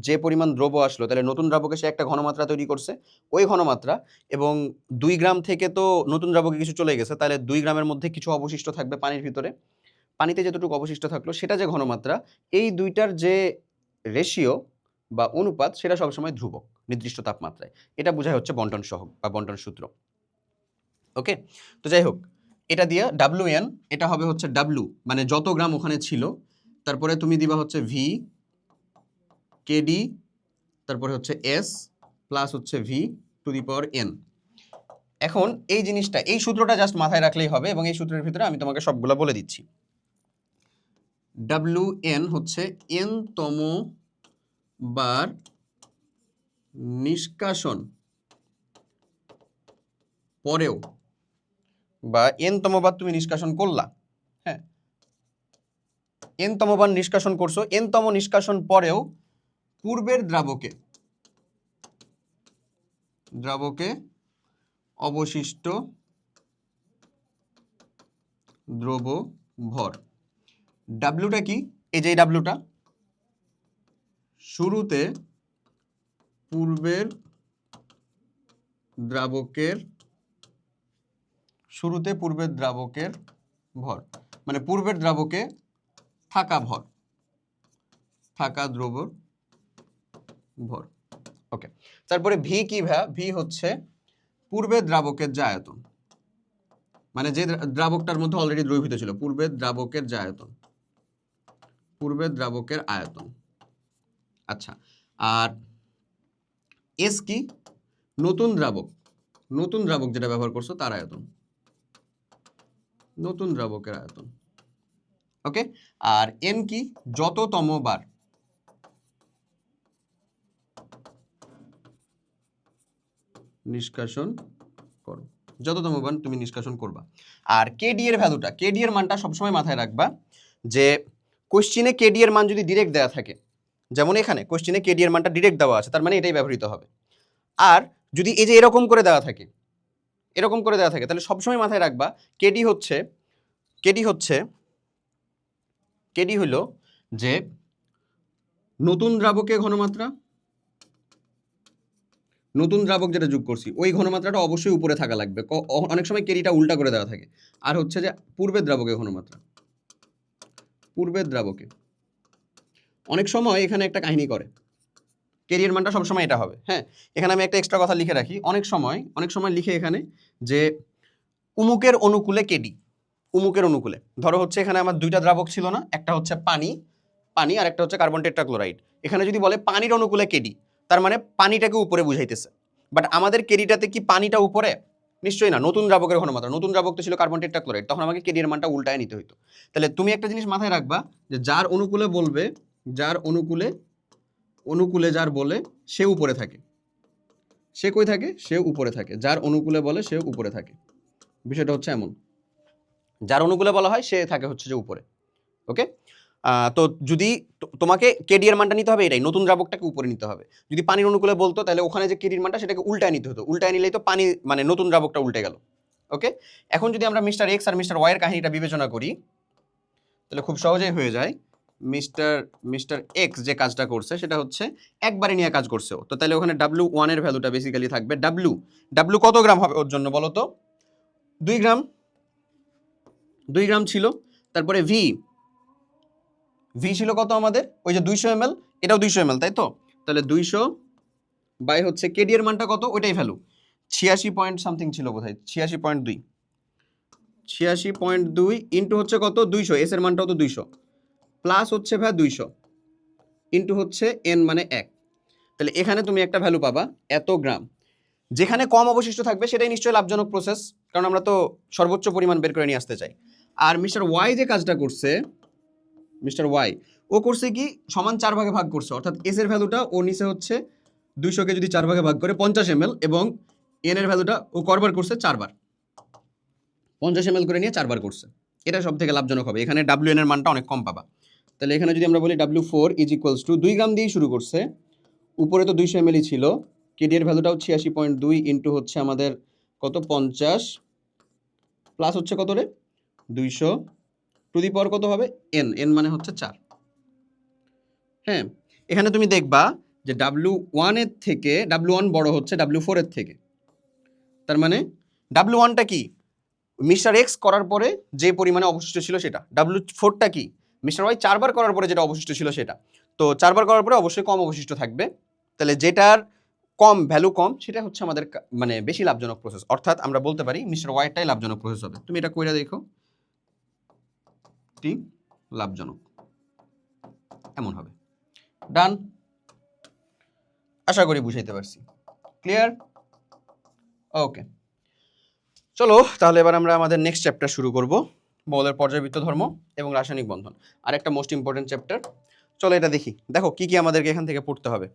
যে পরিমাণ দ্রব্য আসলো, তাহলে নতুন দ্রাবকে সে একটা ঘনমাত্রা তৈরি করছে, ওই ঘনমাত্রা, এবং 2 গ্রাম থেকে তো নতুন দ্রাবকে কিছু চলে গেছে, তাহলে 2 গ্রামের মধ্যে কিছু অবশিষ্ট থাকবে পানির ভিতরে। পানিতে যতটুকু অবশিষ্ট থাকলো সেটা যে ঘনমাত্রা, এই দুইটার যে রেশিও বা অনুপাত সেটা সবসময় ধ্রুবক নির্দিষ্ট তাপমাত্রায়। এটা বোঝায় হচ্ছে বন্টন সহগ বা বন্টন সূত্র। ওকে, তো যাই হোক, এটা দিয়া WN, এটা হবে হচ্ছে W মানে যত গ্রাম ওখানে ছিল, তারপরে তুমি দিবা হচ্ছে V KD, তারপরে হচ্ছে S প্লাস হচ্ছে V to the power N। এখন এই জিনিসটা, এই সূত্রটা জাস্ট মাথায় রাখলেই হবে, এবং এই সূত্রের ভিতরে আমি তোমাকে সবগুলো বলে দিচ্ছি। WN হচ্ছে n তম বার নিষ্কাশন পরেও, বা n তম বার তুমি নিষ্কাশন করলা, হ্যাঁ, n তম বার নিষ্কাশন করছো, n তম নিষ্কাশন পরেও পূর্বের দ্রাবকে অবশিষ্ট দ্রব্য ভর। ডাব্লিউটা কি? এই যে ডাব্লিউটা শুরুতে পূর্বের দ্রাবকের ভর, মানে পূর্বের দ্রাবকে থাকা ভর, থাকা দ্রব্যর ভর। ওকে, তারপরে ভি কি ভাই? ভি হচ্ছে পূর্বের দ্রাবকের যে আয়তন, মানে যে দ্রাবকটার মধ্যে অলরেডি দ্রবীভূত ছিল, পূর্বের দ্রাবকের যে আয়তন, পূর্বের দ্রাবকের আয়তন। আচ্ছা, আর এস কি? নতুন দ্রাবক যেটা ব্যবহার করছো তার আয়তন, নতুন দ্রাবকের আয়তন। ওকে, আর এন কি? যততম বার নিষ্কাশন করো, যততম বার তুমি নিষ্কাশন করবা। আর কেডি এর ভ্যালুটা, কেডি এর মানটা সবসময় মাথায় রাখবা, যে কোশ্চিনে কেডি এর মান যদি ডিরেক্ট দেওয়া থাকে, যেমন এখানে কোশ্চিনে কেডি এর মানটা ডিরেক্ট দেওয়া আছে, তার মানে এটাই ব্যবহৃত হবে। আর যদি এই যে এরকম করে দেওয়া থাকে, তাহলে সবসময় মাথায় রাখবা কেডি হলো যে নতুন দ্রাবকে ঘনমাত্রা, নতুন দ্রাবক যেটা যোগ করছি ওই ঘনমাত্রাটা অবশ্যই উপরে থাকা লাগবে। অনেক সময় কেডিটা উল্টা করে দেওয়া থাকে। আর হচ্ছে যে পূর্বের দ্রাবকে ঘনমাত্রা, পূর্বের দ্রাবকে অনেক সময় এখানে একটা কাহিনী করে, কেডির মানটা সবসময় এটা হবে। হ্যাঁ, এখানে আমি একটা এক্সট্রা কথা লিখে রাখি, অনেক সময় লিখে এখানে যে উমুকের অনুকূলে কেডি, উমুকের অনুকূলে। ধরো হচ্ছে এখানে আমার দুইটা দ্রাবক ছিল না, একটা হচ্ছে পানি আর একটা হচ্ছে কার্বন টেট্রাক্লোরাইড। এখানে যদি বলে পানির অনুকূলে কেডি, তার মানে পানিটাকে উপরে বুঝাইতেছে। বাট আমাদের কেডিটাতে কি পানিটা উপরে? নিশ্চয়ই না, নতুন দ্রাবকের ঘনমাত্রা, নতুন দ্রাবক তো ছিল কার্বন টেট্রাক্লোরাইড, তখন আমাকে কেডির মানটা উল্টায় নিতে হইতো। তাহলে তুমি একটা জিনিস মাথায় রাখবা, যে যার অনুকূলে বলবে, যার অনুকূলে যার বলে সে উপরে থাকে। সে কই থাকে? সে উপরে থাকে। যার অনুকূলে বলে সে উপরে থাকে। বিষয়টা হচ্ছে এমন, যার অনুকূলে বলা হয় সে থাকে হচ্ছে যে উপরে। ওকে, তো যদি তোমাকে কেডি এর মানটা নিতে হবে এটাই, নতুন দ্রাবকটাকে উপরে নিতে হবে। যদি পানির অনুকূলে বলতো তাহলে ওখানে যে কেডির মানটা সেটাকে উল্টায় নিতে হতো, উল্টায় নিলেই তো পানি মানে নতুন দ্রাবকটা উল্টে গেল। ওকে, এখন যদি আমরা মিস্টার এক্স আর মিস্টার ওয়াই এর কাহিনীটা বিবেচনা করি, তাহলে খুব সহজেই হয়ে যায়। মিস্টার এক্স যে কাজটা করছে সেটা হচ্ছে একবারে নিয়ে কাজ করছে, তো তাহলে ওখানে W1 এর ভ্যালুটা বেসিক্যালি থাকবে ডাব্লিউ কত গ্রাম হবে ওর জন্য বলো তো? 2 গ্রাম ছিল। তারপরে ভি ছিল কত আমাদের? ওই যে 200 ml, এটাও 200 ml, তাই তো? তাহলে 200 বাই হচ্ছে কেডি এর মানটা কত, ওইটাই ভ্যালু 86 পয়েন্ট সামথিং ছিল বোধহয়, 86.2 ইন্টু হচ্ছে কত 200, এস এর মানটাও তো 200, প্লাস হচ্ছে ভাই 200 ইন্টু হচ্ছে এন মানে 1। তাহলে এখানে তুমি একটা ভ্যালু পাবা এত গ্রাম। যেখানে কম অবশিষ্ট থাকবে সেটাই নিশ্চয়ই লাভজনক প্রসেস, কারণ আমরা তো সর্বোচ্চ পরিমাণ বের করে নিয়ে আসতে চাই। আর মিস্টার ওয়াই যে কাজটা করছে, মিস্টার ওয়াই ও করছে কি সমান 4 ভাগে ভাগ করছে, অর্থাৎ এস এর ভ্যালুটা ও নিচে হচ্ছে 200 কে যদি 4 ভাগে ভাগ করে 50 ml, এবং এন এর ভ্যালুটা ও করবার করছে 4 বার। 50 ml করে নিয়ে 4 বার করছে, এটা সব থেকে লাভজনক হবে। এখানে WN এর মানটা অনেক কম পাবা। তাহলে এখানে যদি আমরা বলি W4 ইজ ইকুয়ালস টু 2 গ্রাম দিয়ে শুরু করছে, উপরে তো 200 ml ছিল, কেডি এর ভ্যালুটাও 86.2 ইন্টু হচ্ছে আমাদের কত 50 প্লাস হচ্ছে কত রে 200 টু দি পাওয়ার কত হবে n, n মানে হচ্ছে 4। হ্যাঁ, এখানে তুমি দেখবা যে W1 এর থেকে W1 বড় হচ্ছে W4 এর থেকে। তার মানে W1টা কি মিস্টার এক্স করার পরে যে পরিমাণে অবশিষ্ট ছিল সেটা, W4টা কি মিস্টার ওয়াই 4 বার করার পরে যেটা অবশিষ্ট ছিল সেটা। তো 4 বার করার পরে অবশ্যই কম অবশিষ্ট থাকবে, তাহলে যেটার কম ভ্যালু কম সেটা হচ্ছে আমাদের মানে বেশি লাভজনক প্রসেস, অর্থাৎ আমরা বলতে পারি মিস্টার ওয়াইটাই লাভজনক প্রসেস হবে। তুমি এটা কইরা দেখো টি লাভজনক এমন হবে। ডান, আশা করি বুঝাইতে পারছি। ক্লিয়ার? ওকে, চলো তাহলে এবার আমরা আমাদের নেক্সট চ্যাপ্টার শুরু করব, মৌলের পর্যায়বৃত্ত ধর্ম এবং রাসায়নিক বন্ধন, আর একটা মোস্ট ইম্পর্টেন্ট চ্যাপ্টার। চলো এটা দেখি, দেখো কি কি আমাদেরকে এখান থেকে পড়তে হবে।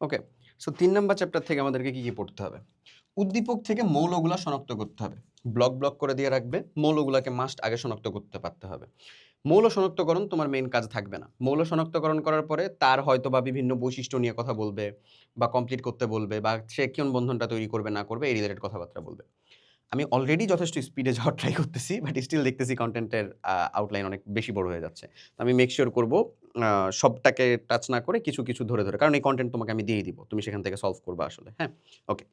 ওকে, সো 3 নম্বর চ্যাপ্টার থেকে আমাদেরকে কি কি পড়তে হবে? উদ্দীপক থেকে মৌলগুলা শনাক্ত করতে হবে, ব্লক ব্লক করে দিয়ে রাখবে, মৌলগুলাকে মাস্ট আগে শনাক্ত করতে পারতে হবে। মৌল শনাক্তকরণ তোমার মেইন কাজ থাকবে না, মৌল শনাক্তকরণ করার পরে তার হয়তো বা বিভিন্ন বৈশিষ্ট্য নিয়ে কথা বলবে বা কমপ্লিট করতে বলবে বা সে কোন বন্ধনটা তৈরি করবে না করবে এই রিলেটেড কথাবার্তা বলবে। আমি অলরেডি যথেষ্ট স্পিডে যাওয়ার ট্রাই করতেছি, বাট স্টিল দেখতেছি কন্টেন্টের আউটলাইন অনেক বেশি বড় হয়ে যাচ্ছে। তো আমি মেক শিওর করবো সবটাকে টাচ না করে কিছু কিছু ধরে ধরে, কারণ এই কন্টেন্ট তোমাকে আমি দিয়ে দিব, তুমি সেখান থেকে সলভ করবে আসলে। হ্যাঁ, ওকে।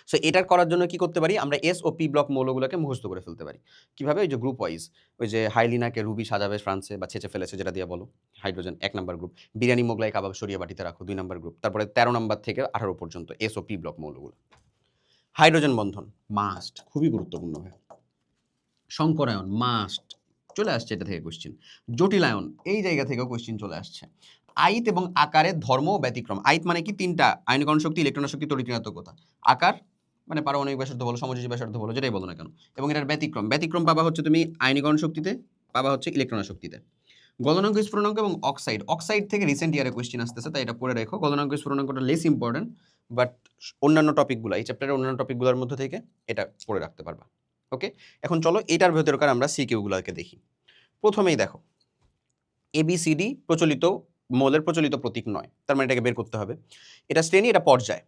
সো এটার করার জন্য কি করতে পারি, আমরা এস ও পি ব্লক মৌলগুলোকে মুখস্থ করে ফেলতে পারি। কিভাবে? ওই যে গ্রুপ ওয়াইজ, ওই যে হাইলিনাকে রুবি সাজাবে ফ্রান্সে বা ছেঁচে ফেলেছে যেটা দিয়ে বলো, hydrogen 1 number group, biryani Mughlai কাবাব সরিয়ে বাটিতে রাখো 2 নাম্বার গ্রুপ, তারপরে 13 নাম্বার থেকে 18 পর্যন্ত এস ও পি ব্লক মৌলগুলো। হাইড্রোজেন বন্ধন মাস্ট, খুবই গুরুত্বপূর্ণ হয়। সংকরায়ন মাস্ট, চলে আসছে এটা থেকে কোশ্চেন। জটিলায়ন এই জায়গা থেকেও কোশ্চেন চলে আসছে। আয়িত এবং আকারের ধর্ম ও ব্যতিক্রম। আয়িত মানে কি? 3টা, আয়নীকরণ শক্তি, ইলেকট্রন শক্তি, তড়িৎ-ঋণাত্মকতা। আকার মানে পারমাণবিক ব্যাসার্ধ বলো, সমযোজী ব্যাসার্ধ বলো, যেটাই বলো না কেন। এবং এটার ব্যতিক্রম, ব্যতিক্রম পাবা হচ্ছে তুমি আয়নীকরণ শক্তিতে, পাবা হচ্ছে ইলেকট্রন শক্তিতে। গলনাঙ্ক, স্ফুটনাঙ্ক এবং অক্সাইড, অক্সাইড থেকে রিসেন্ট ইয়ারে কোশ্চেন আসতেছে, তাই এটা পড়ে রেখো। গলনাঙ্ক স্ফুটনাঙ্কটা লেস ইম্পর্টেন্ট, বাট অন্যান্য টপিকগুলো, এই চ্যাপ্টারের অন্যান্য টপিকগুলোর মধ্যে থেকে এটা পড়ে রাখতে পারবা। ওকে, এখন চলো এটার ভেতরকার আমরা সিকিউগুলোকে দেখি। প্রথমেই দেখো ABCD প্রচলিত মৌলের প্রচলিত প্রতীক নয়, তার মানে এটাকে বের করতে হবে। এটা শ্রেণী, এটা পর্যায়।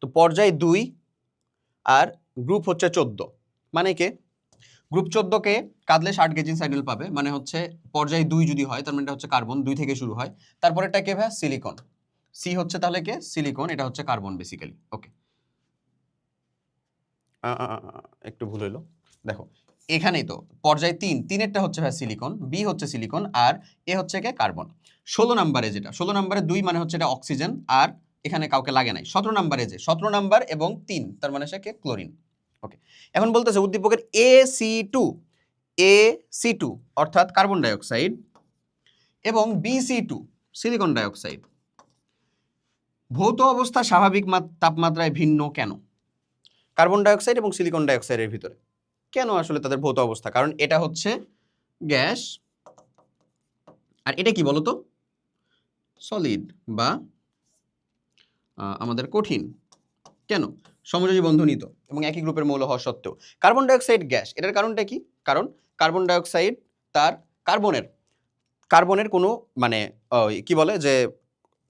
তো পর্যায় 2 আর গ্রুপ হচ্ছে 14, মানে কে গ্রুপ 14কে কাঁদলে 60 গেজিন সাইডেল পাবে, মানে হচ্ছে পর্যায় 2 যদি হয় তার মানে এটা হচ্ছে কার্বন, 2 থেকে শুরু হয়। তারপরেরটা কে ভাই? সিলিকন। সি হচ্ছে তাহলে কে? সিলিকন, এটা হচ্ছে কার্বন বেসিক্যালি। ওকে, একটু ভুল হইলো, দেখো এখানেই তো পর্যায় 3, 3এরটা হচ্ছে ভাই সিলিকন, বি হচ্ছে সিলিকন, আর এ হচ্ছে কে? কার্বন। 16 নম্বরে যেটা, 16 নম্বরে 2 মানে হচ্ছে এটা অক্সিজেন, আর এখানে কাউকে লাগে নাই। 17 নম্বরে যে 17 নাম্বার এবং 3, তার মানে সে কে? ক্লোরিন। ওকে, এখন বলতেছে উদ্দীপকের AC2 অর্থাৎ কার্বন ডাইঅক্সাইড এবং BC2 সিলিকন ডাইঅক্সাইড ভৌত অবস্থা স্বাভাবিক তাপমাত্রায় ভিন্ন কেন? কার্বন ডাইঅক্সাইড এবং সিলিকন ডাইঅক্সাইডের ভিতরে কেন আসলে তাদের ভৌত অবস্থা? কারণ এটা হচ্ছে গ্যাস আর এটা কি বলতো? সলিড বা আমাদের কঠিন। কেন? সমযোজী বন্ধনীত এবং একই গ্রুপের মৌল হওয়া সত্ত্বেও। কার্বন ডাইঅক্সাইড গ্যাস, এটার কারণটা কি? কারণ কার্বন ডাইঅক্সাইড তার কার্বনের কোনো মানে কি বলে যে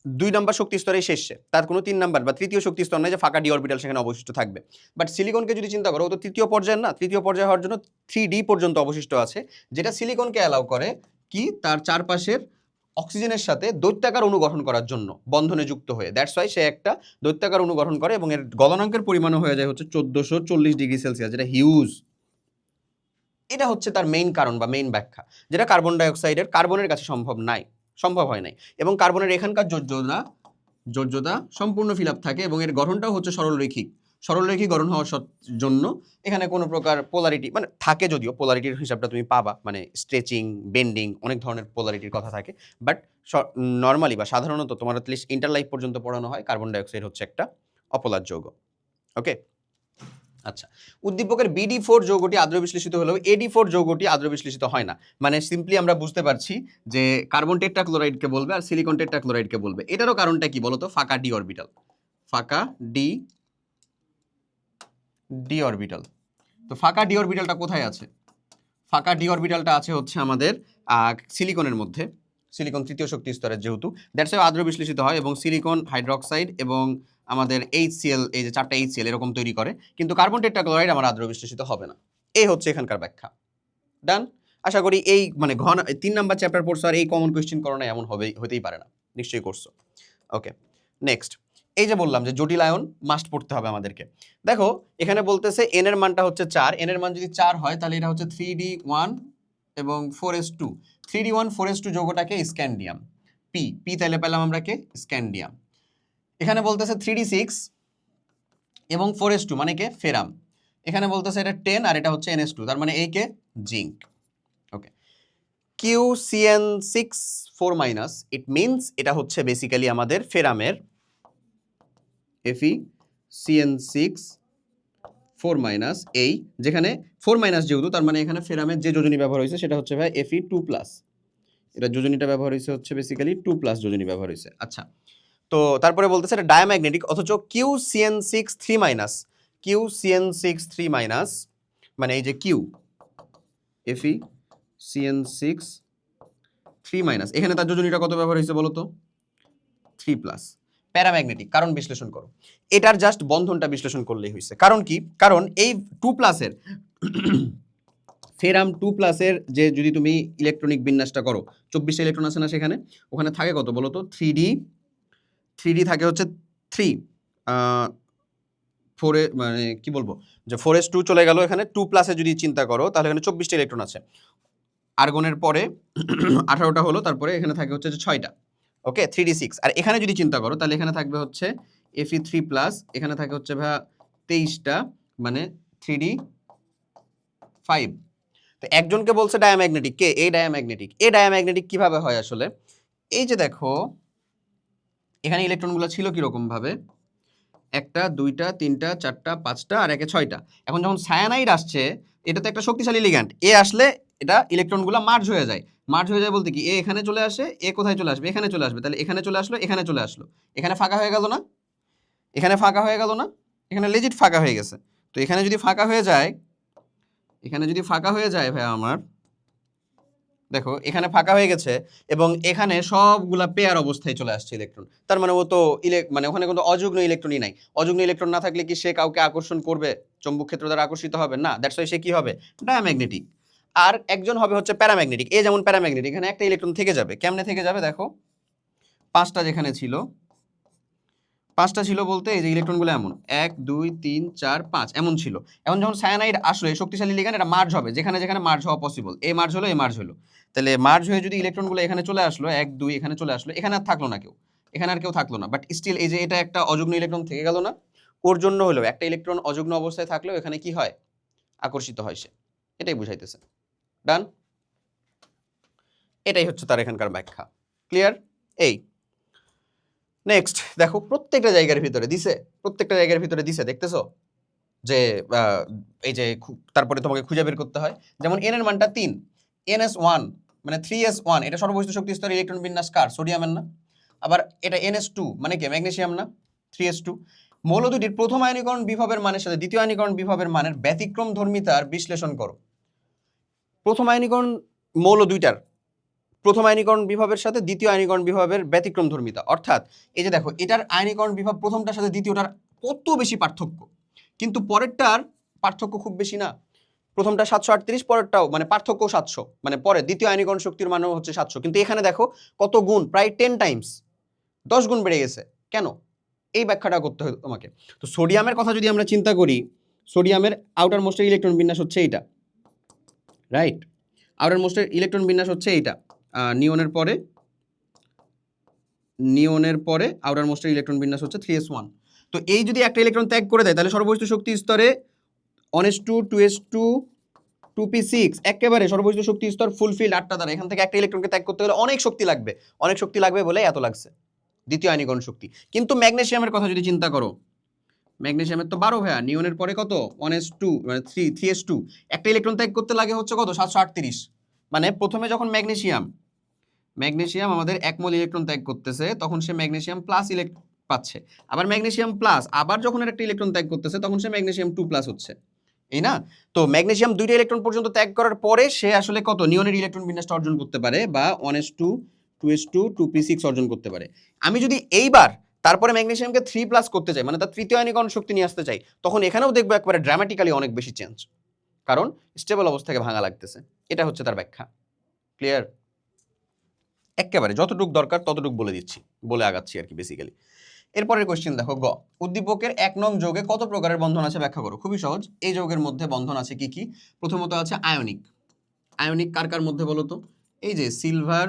2 নাম্বার শক্তি স্তরে শেষে, তার কোনো 3 নাম্বার বা তৃতীয় শক্তি স্তর নেই যে ফাঁকা ডি অরবিটাল সেখানে অবশিষ্ট থাকবে। বাট সিলিকনকে যদি চিন্তা করো, ও তো তৃতীয় পর্যায়ের না, তৃতীয় পর্যায় হওয়ার জন্য 3D পর্যন্ত অবশিষ্ট আছে, যেটা সিলিকনকে অ্যালাউ করে কি তার চারপাশের অক্সিজেনের সাথে দৈত্যাকার অণু গঠন করার জন্য বন্ধনে যুক্ত হয়ে। দ্যাটস ওয়াই সে একটা দৈত্যাকার অণু গঠন করে এবং এর গলনাঙ্কের পরিমাণও হয়ে যায় হচ্ছে 1440 ডিগ্রি সেলসিয়াস, যেটা হিউজ। এটা হচ্ছে তার মেইন কারণ বা মেইন ব্যাখ্যা, যেটা কার্বন ডাইঅক্সাইডের কার্বনের কাছে সম্ভব হয় নাই। এবং কার্বনের এখানকার যোজ্যতা সম্পূর্ণ ফিল আপ থাকে এবং এর গঠনটাও হচ্ছে সরলরৈখিক গঠন হওয়ার জন্য এখানে কোনো প্রকার পোলারিটি মানে থাকে, যদিও পোলারিটির হিসাবটা তুমি পাবা, মানে স্ট্রেচিং, বেন্ডিং, অনেক ধরনের পোলারিটির কথা থাকে, বাট নর্মালি বা সাধারণত তোমার অ্যাটলিস্ট ইন্টারলাইফ পর্যন্ত পড়ানো হয় কার্বন ডাইঅক্সাইড হচ্ছে একটা অপোলার যৌগ। ওকে, আচ্ছা, উদ্দীপকের BD4 যৌগটি আদ্র বিশ্লেষিত হলেও AD4 যৌগটি আদ্র বিশ্লেষিত হয় না। মানে সিম্পলি আমরা বুঝতে পারছি যে কার্বন টেট্রাক্লোরাইডকে বলবে আর সিলিকন টেট্রাক্লোরাইডকে বলবে। এটারও কারণটা কি বলতো? ফাঁকা ডি অরবিটাল, ফাঁকা ডি অরবিটাল। তো ফাঁকা ডি অরবিটালটা কোথায় আছে? ফাঁকা ডি অরবিটালটা আছে হচ্ছে আমাদের সিলিকনের মধ্যে, সিলিকন তৃতীয় শক্তি স্তরের যেহেতু, দ্যাটস ওয়াই আদ্র বিশ্লেষিত হয় এবং সিলিকন হাইড্রোক্সাইড এবং আমাদের HCl, এই যে 4টা HCl এরকম তৈরি করে, কিন্তু কার্বন টেট্রাক্লোরাইড আমার আদ্র বিশ্লেষিত হবে না। এই হচ্ছে এখানকার ব্যাখ্যা। ডান। আশা করি এই মানে 3 নাম্বার চ্যাপ্টার পড়ছো আর এই কমন কোয়েশ্চেন করো না এমন হতেই পারে না, নিশ্চয়ই করছো। ওকে, নেক্সট। এই যে বললাম যে জটিল আয়ন মাস্ট পড়তে হবে আমাদেরকে। দেখো এখানে বলতেছে এন এর মানটা হচ্ছে 4, এন এর মান যদি 4 হয় তাহলে এটা হচ্ছে 3d1 এবং 4s2। 3d1 4s2 যৌগটাকে scandium. P P তাহলে পেলাম আমরা কে? স্ক্যান্ডিয়াম। এখানে বলতেছে 3d6 এবং 4s2 মানে কে? ফেরাম। এখানে বলতেছে এটা 10 আর এটা হচ্ছে ns2, তার মানে এই কে? Zinc. Okay, QCN6 4- it means এটা হচ্ছে বেসিক্যালি আমাদের ফেরামের FeCN6 4- এই, যেখানে 4- যেহেতু তার মানে এখানে ফেরামের যে যোজনী ব্যবহার হয়েছে সেটা হচ্ছে ভাই Fe2+। এটা যোজনীটা ব্যবহার হয়েছে হচ্ছে বেসিক্যালি 2+ যোজনী ব্যবহার হয়েছে। আচ্ছা, তো তারপরে বলতেছে এটা ডায়াম্যাগনেটিক, অথচ QCN6 3- QCN6 3- মানে এই যে Q FeCN6 3- এখানে তার যোজনীটা কত ব্যবহার হয়েছে বলো তো? 3+। প্যারাম্যাগনেটিক, কারণ বিশ্লেষণ করো। এটার জাস্ট বন্ধনটা বিশ্লেষণ করলেই হয়েছে। কারণ কি? কারণ এই 2+ এর ফেরাম 2+ এর যে যদি তুমি ইলেকট্রনিক বিন্যাসটা করো, 24টা ইলেকট্রন আছে না সেখানে, ওখানে থাকে কত বলো তো? 3D থাকে হচ্ছে 3, 4 মানে কি বলবো যে 4s2 চলে গেল, এখানে 2+ এ যদি চিন্তা করো তাহলে এখানে 24টা ইলেকট্রন আছে। আর্গনের পরে 18টা হলো, তারপরে এখানে থাকে হচ্ছে যে 6টা। ওকে, 3d6। আর এখানে যদি চিন্তা করো তাহলে এখানে থাকবে হচ্ছে Fe3+, এখানে থাকে হচ্ছে ভাইয়া 23টা, মানে 3d5। তো একজনকে বলছে ডায়াম্যাগনেটিক, কে? এই ডায়াম্যাগনেটিক। এই ডায়াম্যাগনেটিক কিভাবে হয় আসলে? এই যে দেখো এখানে ইলেকট্রনগুলো ছিল কিরকম ভাবে, 1টা 2টা 3টা 4টা 5টা আর 1-এ 6টা। এখন যখন সায়ানাইড আসছে, এটা তো একটা শক্তিশালী লিগ্যান্ড, এ আসলে এটা ইলেকট্রনগুলো মার্জ হয়ে যায়। মার্জ হয়ে যায় বলতে কি, এ এখানে চলে আসে, এ কোথায় চলে আসবে? এখানে চলে আসবে। তাহলে এখানে চলে আসলো, এখানে চলে আসলো, এখানে ফাঁকা হয়ে গেল না? এখানে ফাঁকা হয়ে গেল না? এখানে লেজিট ফাঁকা হয়ে গেছে। তো এখানে যদি ফাঁকা হয়ে যায়, এখানে যদি ফাঁকা হয়ে যায় ভাই আমার, দেখো এখানে ফাঁকা হয়ে গেছে এবং এখানে সবগুলা পেয়ার অবস্থায় চলে আসছে ইলেকট্রন। তার মানে ও তো মানে ওখানে কোনো অযুগ্ম ইলেকট্রনই নাই। অযুগ্ম ইলেকট্রন না থাকলে কি সে কাউকে আকর্ষণ করবে? চৌম্বক ক্ষেত্র দ্বারা আকর্ষিত হবে না। দ্যাটস ওয়াই সে কি হবে? ডায়াম্যাগনেটিক। আর একজন হবে হচ্ছে প্যারাম্যাগনেটিক। এ যেমন প্যারাম্যাগনেটিক, এখানে একটা ইলেকট্রন থেকে যাবে। কেমনে থেকে যাবে দেখো, 5টা যেখানে ছিল, 5টা ছিল বলতে এই যে ইলেকট্রনগুলো এমন 1 2 3 4 5 এমন ছিল। এখন যখন সায়ানাইড আসলে শক্তিশালী লিগ্যান্ড, এটা মার্জ হবে, যেখানে যেখানে মার্জ হওয়া পসিবল। এ মার্জ হলো, এ মার্জ হলো। তাহলে মার্জ হয়ে যদি ইলেকট্রনগুলো এখানে চলে আসলো, 1 2 এখানে চলে আসলো, এখানে আর থাকলো না কেউ, এখানে আর কেউ থাকলো না। বাট স্টিল এই যে এটা একটা অযুগ্ম ইলেকট্রন থেকে গেল না? ওর জন্য হলো একটা ইলেকট্রন অযুগ্ম অবস্থায় থাকলেও এখানে কি হয়? আকর্ষিত হয় সে। এটাই বুঝাইতেছে। ডান। এটাই হচ্ছে তার এখানকার ব্যাখ্যা। ক্লিয়ার? এই নেক্সট দেখো, প্রত্যেকটা জায়গার ভিতরে দিছে, প্রত্যেকটা জায়গার ভিতরে দিছে, দেখতেছো যে এই যে তারপরে তোমাকে খুঁজে বের করতে হয়। যেমন এন এর মানটা 3, ns1 মানে 3s1, এটা সর্ববহিষ্ঠ শক্তি স্তরে ইলেকট্রন বিন্যাস কার? সোডিয়ামের না? আবার এটা ns2 মানে কি? ম্যাগনেসিয়াম না? 3s2। মৌল দুটির প্রথম আয়নীকরণ বিভবের মানের সাথে দ্বিতীয় আয়নীকরণ বিভবের মানের ব্যতিক্রম ধর্মিতার বিশ্লেষণ করো। প্রথম আয়নীকরণ মৌল দুইটার প্রথম আয়নীকরণ বিভবের সাথে দ্বিতীয় আয়নীকরণ বিভবের ব্যতিক্রম ধর্মিতা, অর্থাৎ এই যে দেখো এটার আয়নীকরণ বিভব প্রথমটার সাথে দ্বিতীয়টার কত বেশি পার্থক্য, কিন্তু পরেরটার পার্থক্য খুব বেশি না। প্রথমটা 738, পরেরটাও মানে পার্থক্য 700, মানে পরে দ্বিতীয় আয়নীকরণ শক্তির মানও হচ্ছে 700, কিন্তু এখানে দেখো কত গুণ, প্রায় 10 টাইমস, 10 গুণ বেড়ে গেছে। কেন? এই ব্যাখ্যাটা করতে হবে তোমাকে। তো সোডিয়ামের কথা যদি আমরা চিন্তা করি, সোডিয়ামের আউটার মোস্টের ইলেকট্রন বিন্যাস হচ্ছে এইটা, রাইট? আউটার মোস্টের ইলেকট্রন বিন্যাস হচ্ছে এইটা, নিয়নের পরে আউটার মোস্টের ইলেকট্রন বিন্যাস হচ্ছে 3s1। তো এই যদি একটা ইলেকট্রন ত্যাগ করে দেয় তাহলে সর্ববহিষ্ঠ শক্তি স্তরে 1s2 2s2 2p6 একেবারে সর্ববহিষ্ঠ শক্তি স্তর ফুলফিল 8টা দ্বারা। এখান থেকে একটা ইলেকট্রনকে ত্যাগ করতে গেলে অনেক শক্তি লাগবে, অনেক শক্তি লাগবে বলে এত লাগছে দ্বিতীয় আয়নীকরণ শক্তি। কিন্তু ম্যাগনেসিয়ামের কথা যদি চিন্তা করো, ম্যাগনেসিয়ামের তো 12 ভাইয়া, নিয়নের পরে কত? 1s2 মানে 3s2, একটা ইলেকট্রন ত্যাগ করতে লাগে হচ্ছে কত? 738। মানে প্রথমে যখন ম্যাগনেসিয়াম আমাদের 1 মোল ইলেকট্রন ত্যাগ করতেছে তখন সে ম্যাগনেসিয়াম প্লাস পাচ্ছে, আবার ম্যাগনেসিয়াম প্লাস আবার যখন একটা ইলেকট্রন ত্যাগ করতেছে তখন সে ম্যাগনেসিয়াম 2+ হচ্ছে। এই না? তো ম্যাগনেসিয়াম 2টা ইলেকট্রন পর্যন্ত ত্যাগ করার পরে সে আসলে কত নিয়নের ইলেকট্রন বিন্যাসটা অর্জন করতে পারে বা 1s2 2s2 2p6 অর্জন করতে পারে। আমি যদি এইবার তারপরে ম্যাগনেসিয়ামকে 3+ করতে চাই, মানে তার তৃতীয় আয়নীকরণ শক্তি নিয়ে আসতে চাই, তখন এখানেও দেখবো একবারে ড্রামাটিক্যালি অনেক বেশি চেঞ্জ, কারণ স্টেবল অবস্থাকে ভাঙা লাগতেছে। এটা হচ্ছে তার ব্যাখ্যা। ক্লিয়ার? একেবারে যতটুকু দরকার ততটুকু বলে দিচ্ছি, বলে আগাচ্ছি আর কি বেসিক্যালি। এরপরের কোশ্চেন দেখো, গ উদ্দীপকের 1 নং যৌগে কত প্রকারের বন্ধন আছে ব্যাখ্যা করো। খুবই সহজ, এই যৌগের মধ্যে বন্ধন আছে কি কি? প্রথমত আছে আয়নিক। আয়নিক কার কার মধ্যে বলো তো? এই যে সিলভার